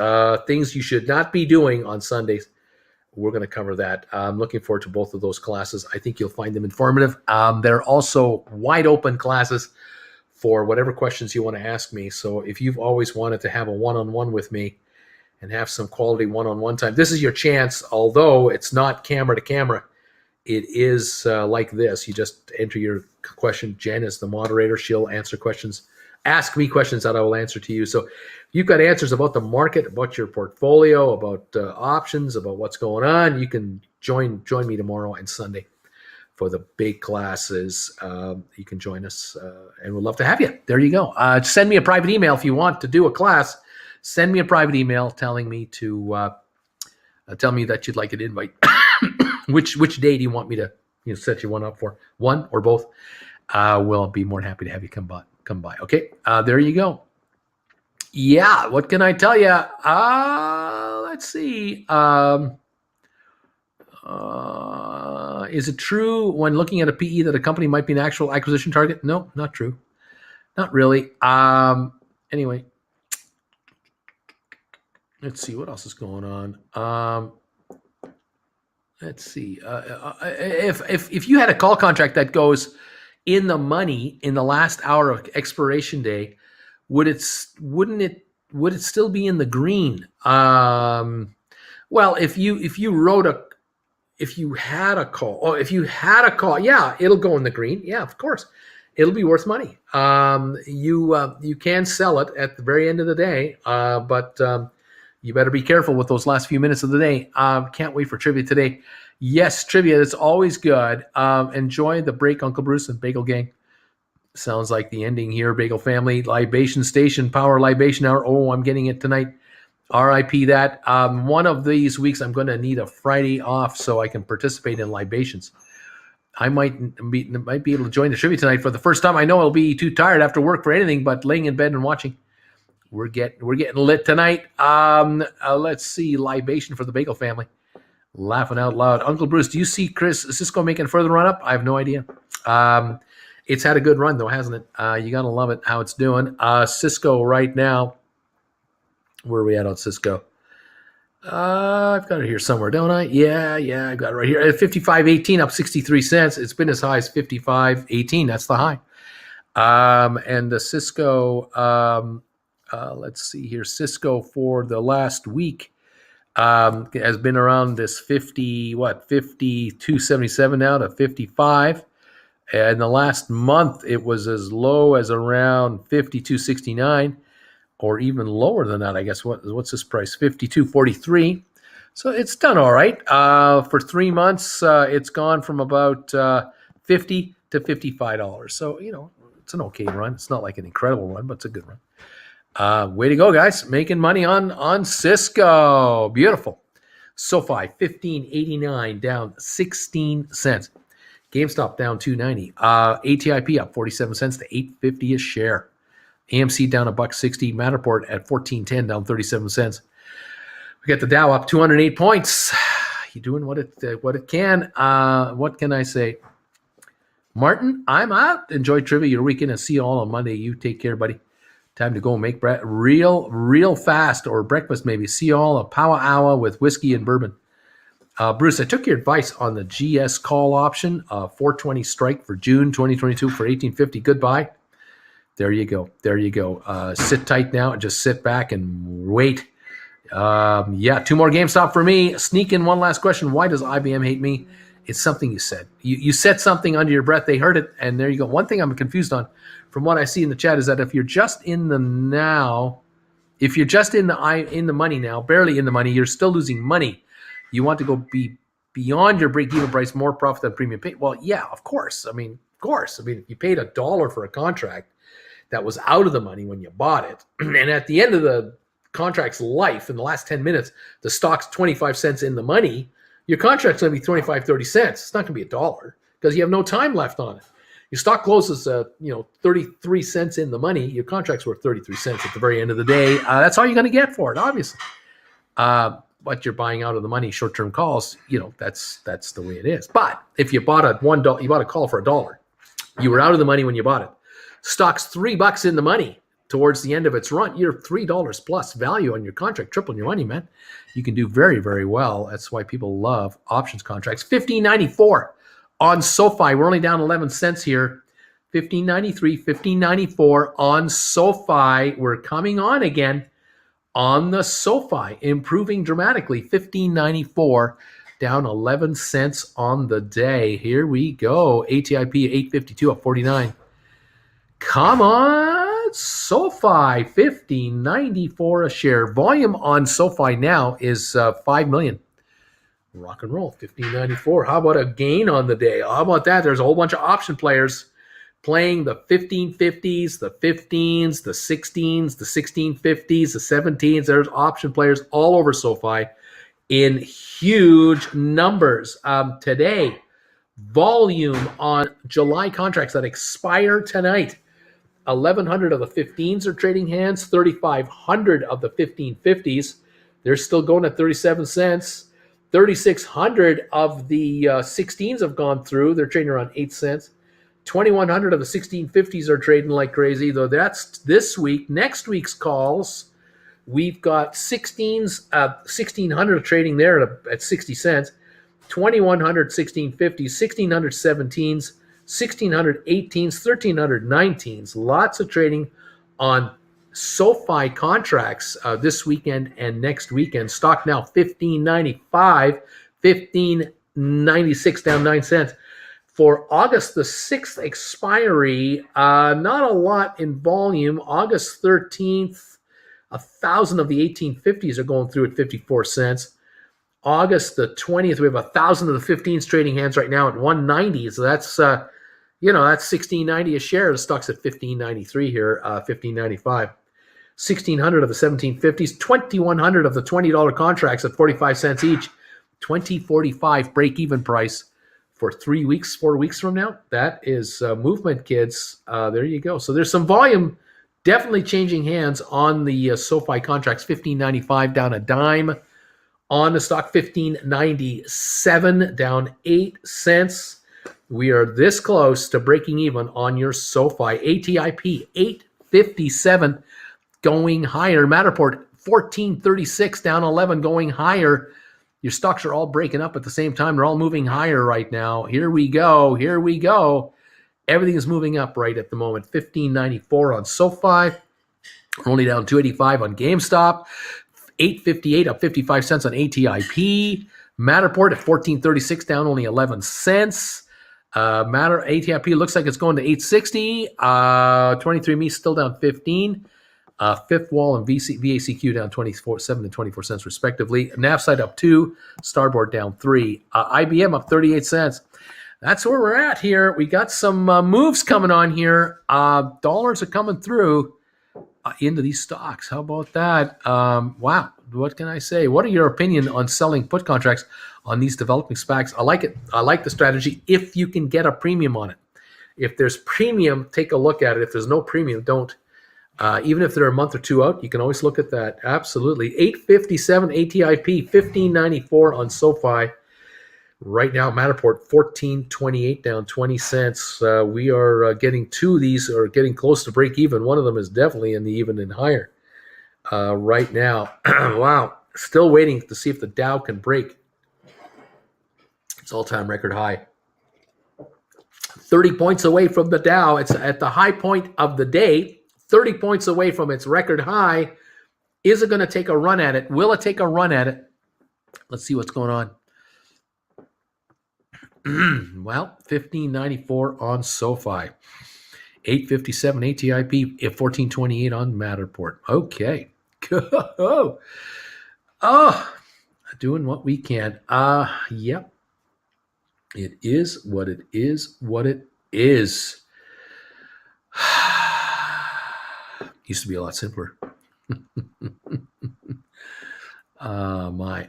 things you should not be doing on Sundays. We're going to cover that. I'm looking forward to both of those classes. I think you'll find them informative. They're also wide open classes for whatever questions you want to ask me. So if you've always wanted to have a one-on-one with me and have some quality one-on-one time, this is your chance. Although it's not camera to camera, it is like this. You just enter your question. Jen is the moderator. She'll answer questions. Ask me questions that I will answer to you. So you've got answers about the market, about your portfolio, about options, about what's going on. You can join me tomorrow and Sunday for the big classes. You can join us, and we'd love to have you. There you go. Send me a private email if you want to do a class. Send me a private email telling me to tell me that you'd like an invite. Which day do you want me to set you one up for? One or both? We'll be more than happy to have you come by. Okay, there you go. Yeah, what can I tell you? Let's see. Is it true when looking at a PE that a company might be an actual acquisition target? No, not true. Not really. Anyway, let's see what else is going on. Let's see. If you had a call contract that goes in the money in the last hour of expiration day, would it still be in the green? Well, if you had a call, yeah, it'll go in the green. Yeah, of course, it'll be worth money. You can sell it at the very end of the day, but you better be careful with those last few minutes of the day. Can't wait for trivia today. Yes, trivia. That's always good. Enjoy the break, Uncle Bruce and Bagel Gang. Sounds like the ending here. Bagel Family, Libation Station, Power Libation Hour. Oh, I'm getting it tonight. RIP that. One of these weeks, I'm going to need a Friday off so I can participate in libations. I might be able to join the trivia tonight for the first time. I know I'll be too tired after work for anything but laying in bed and watching. We're getting lit tonight. Let's see. Libation for the Bagel Family. Laughing out loud. Uncle Bruce, do you see Chris Cisco making a further run up? I have no idea. It's had a good run, though, hasn't it? You got to love it, how it's doing. Cisco right now. Where are we at on Cisco? I've got it here somewhere, don't I? Yeah, I've got it right here. At 55.18, up 63 cents. It's been as high as 55.18. That's the high. And the Cisco, let's see here. Cisco for the last week has been around this 52.77 now to 55. And the last month, it was as low as around 52.69. Or even lower than that, I guess. What's this price? 52.43. So it's done all right. For 3 months, it's gone from about $50 to $55. So, it's an okay run. It's not like an incredible run, but it's a good run. Way to go, guys. Making money on Cisco. Beautiful. SoFi, 15.89, down 16 cents. GameStop down 2.90. ATIP up 47 cents to 8.50 a share. AMC down $1.60. Matterport at 14.10, down 37 cents. We got the Dow up 208 points. You doing what it can. What can I say? Martin, I'm out. Enjoy trivia your weekend and see you all on Monday. You take care, buddy. Time to go make bread real fast, or breakfast maybe. See you all a power hour with whiskey and bourbon. Bruce, I took your advice on the GS call option, 420 strike for June 2022 for 1850. Goodbye. There you go. Sit tight now and just sit back and wait. 2 more GameStop for me. Sneak in one last question. Why does IBM hate me? It's something you said. You said something under your breath. They heard it, and there you go. One thing I'm confused on from what I see in the chat is that if you're just in the now, if you're just in the money now, barely in the money, you're still losing money. You want to go be beyond your break-even price, more profit than premium pay. Well, yeah, of course. I mean, if you paid $1 for a contract that was out of the money when you bought it, and at the end of the contract's life, in the last 10 minutes, the stock's 25 cents in the money, your contract's going to be 25, 30 cents. It's not going to be $1 because you have no time left on it. Your stock closes, 33 cents in the money. Your contract's worth 33 cents at the very end of the day. That's all you're going to get for it, obviously. But you're buying out of the money, short-term calls. That's the way it is. But if you bought a call for $1, you were out of the money when you bought it. Stock's $3 in the money towards the end of its run. You're $3 plus value on your contract, tripling your money, man. You can do very, very well. That's why people love options contracts. $15.94 on SoFi. We're only down 11 cents here. $15.93, $15.94 on SoFi. We're coming on again on the SoFi, improving dramatically. $15.94, down 11 cents on the day. Here we go. ATIP 852 up 49. Come on, SoFi, $15.94 a share. Volume on SoFi now is 5 million. Rock and roll, $15.94. How about a gain on the day? How about that? There's a whole bunch of option players playing the 1550s, the 15s, the 16s, the 1650s, the 17s. There's option players all over SoFi in huge numbers. Today, volume on July contracts that expire tonight. 1,100 of the 15s are trading hands. 3,500 of the 1550s. They're still going at 37 cents. 3,600 of the 16s have gone through. They're trading around 8 cents. 2,100 of the 1650s are trading like crazy, though that's this week. Next week's calls, we've got 1,600 trading there at 60 cents. 2,100 1650s, 1,600 17s, 1,600 18s, 1,300 19s. Lots of trading on SoFi contracts this weekend and next weekend. Stock now $15.95, $15.96, down 9 cents. For August the 6th expiry, not a lot in volume. August 13th, 1,000 of the 1850s are going through at 54 cents. August the 20th, we have 1,000 of the 15s trading hands right now at 190. So that's, that's 1690 a share. The stock's at 1593 here, 1595. 1,600 of the 1750s, 2,100 of the $20 contracts at 45 cents each, 2045 break-even price for 4 weeks from now. That is movement, kids. There you go. So there's some volume definitely changing hands on the SoFi contracts. 1595 down a dime on the stock. 1597 down 8 cents. We are this close to breaking even on your SoFi. ATIP 857 going higher. Matterport 1436 down 11 going higher. Your stocks are all breaking up at the same time. They're all moving higher right now. Here we go. Everything is moving up right at the moment. 1594 on SoFi. Only down 285 on GameStop. 858 up 55 cents on ATIP. Matterport at 1436 down only 11 cents. ATIP looks like it's going to 860. 23andMe still down 15. Fifth Wall and VACQ down 7 and 24 cents respectively. Navside up 2, Starboard down 3. IBM up 38 cents. That's where we're at here. We got some moves coming on here. Dollars are coming through into these stocks. How about that? Wow. What can I say? What are your opinion on selling put contracts on these developing SPACs? I like it. I like the strategy if you can get a premium on it. If there's premium, take a look at it. If there's no premium, don't. Even if they're a month or two out, you can always look at that. Absolutely. 857 ATIP, 1594 on SoFi. Right now, Matterport 1428 down 20 cents. We are getting two of these or getting close to break even. One of them is definitely in the even and higher right now. Wow. Still waiting to see if the Dow can break its all-time record high. 30 points away from the Dow. It's at the high point of the day. 30 points away from its record high. Is it going to take a run at it? Will it take a run at it? Let's see what's going on. Well, 1594 on SoFi. 857 ATIP, 1428 on Matterport. Okay. Oh, doing what we can. Yep. It is what it is, what it is. Used to be a lot simpler. My,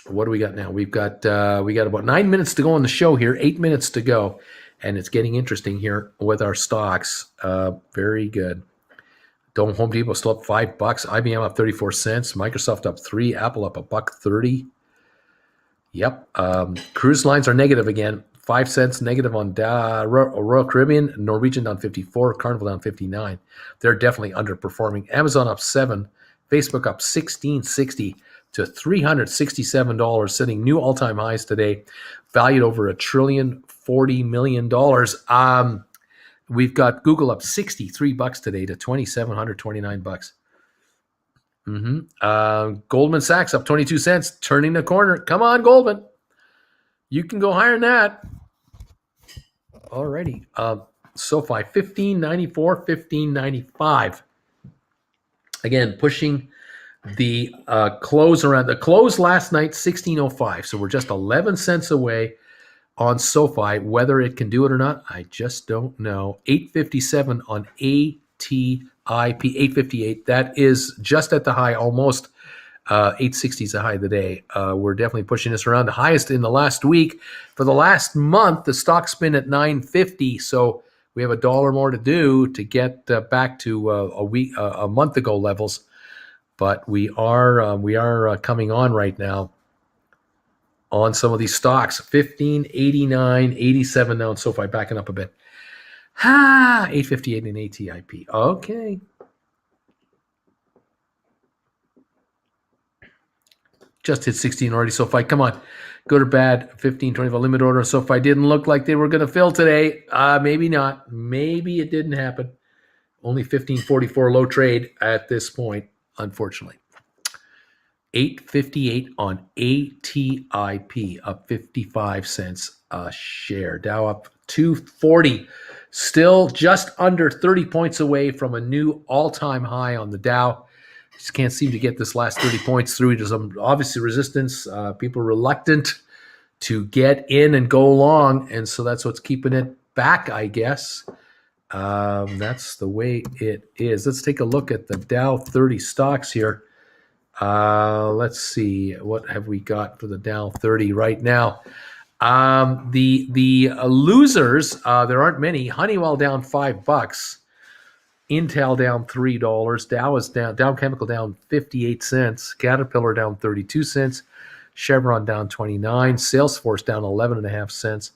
what do we got now? We got about 9 minutes to go on the show here. 8 minutes to go, and it's getting interesting here with our stocks. Very good. Home Depot still up $5. IBM up 34 cents. Microsoft up 3. Apple up $1.30. Yep. Cruise lines are negative again. 5 cents negative on Royal Caribbean. Norwegian down 54. Carnival down 59. They're definitely underperforming. Amazon up 7. Facebook up $16.60 to $367, setting new all-time highs today, valued over $1,040,000,000. We've got Google up $63 today to $2,729. Goldman Sachs up 22 cents, turning the corner. Come on, Goldman. You can go higher than that. Alrighty. SoFi, 1594, 1595. Again, pushing the close around. The close last night, 1605. So we're just 11 cents away on SoFi. Whether it can do it or not, I just don't know. 857 on ATIP, 858. That is just at the high, almost 860 is the high of the day. We're definitely pushing this around. The highest in the last week. For the last month, the stock's been at 950. So we have $1 more to do to get back to a month ago levels. But we are coming on right now on some of these stocks. 1589, 87 now in SoFi, backing up a bit. 858 in ATIP. Okay. Just hit 16 already, SoFi. Come on. Good or bad, 1525 limit order. SoFi didn't look like they were going to fill today. Maybe not. Maybe it didn't happen. Only 1544 low trade at this point, unfortunately. 858 on ATIP, up 55 cents a share. Dow up 240. Still just under 30 points away from a new all-time high on the Dow. Just can't seem to get this last 30 points through. There's some obviously resistance. People reluctant to get in and go long, and so that's what's keeping it back, I guess. That's the way it is. Let's take a look at the Dow 30 stocks here. Let's see, what have we got for the Dow 30 right now? The losers, there aren't many. Honeywell down $5. Intel down $3. Dow is down. Dow Chemical down 58 cents. Caterpillar down 32 cents. Chevron down 29. Salesforce down 11.5 cents.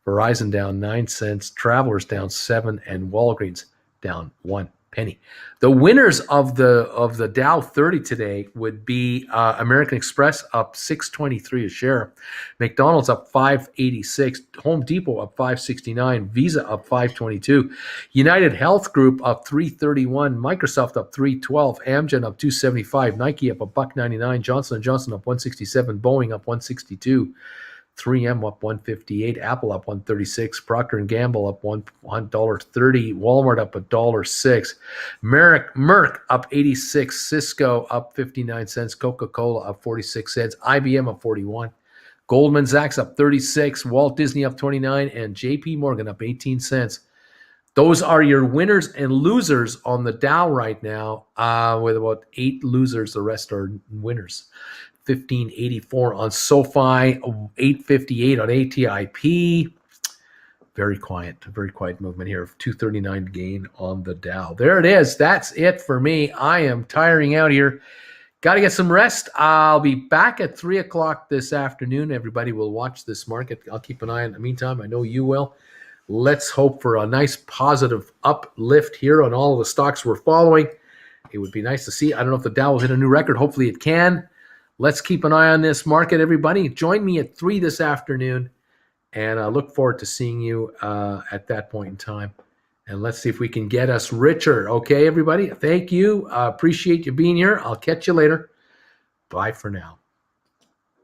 Verizon down 9 cents. Travelers down 7, and Walgreens down 1 penny. The winners of the Dow 30 today would be American Express up $6.23 a share, McDonald's up $5.86, Home Depot up $5.69, Visa up $5.22, United Health Group up $3.31, Microsoft up $3.12, Amgen up $2.75, Nike up $1.99, Johnson & Johnson up $1.67, Boeing up $1.62. 3M up $1.58, Apple up $1.36, Procter & Gamble up $1.30, Walmart up $1.06, Merck up 86, Cisco up 59 cents, Coca-Cola up 46 cents, IBM up 41, Goldman Sachs up 36, Walt Disney up 29, and JP Morgan up 18 cents. Those are your winners and losers on the Dow right now, with about 8 losers. The rest are winners. 1584 on SoFi, 858 on ATIP. Very quiet movement here. 239 gain on the Dow. There it is. That's it for me. I am tiring out here. Got to get some rest. I'll be back at 3 o'clock this afternoon. Everybody will watch this market. I'll keep an eye on it in the meantime. I know you will. Let's hope for a nice positive uplift here on all of the stocks we're following. It would be nice to see. I don't know if the Dow will hit a new record. Hopefully it can. Let's keep an eye on this market, everybody. Join me at 3 this afternoon, and I look forward to seeing you at that point in time. And let's see if we can get us richer. Okay, everybody? Thank you. Appreciate you being here. I'll catch you later. Bye for now.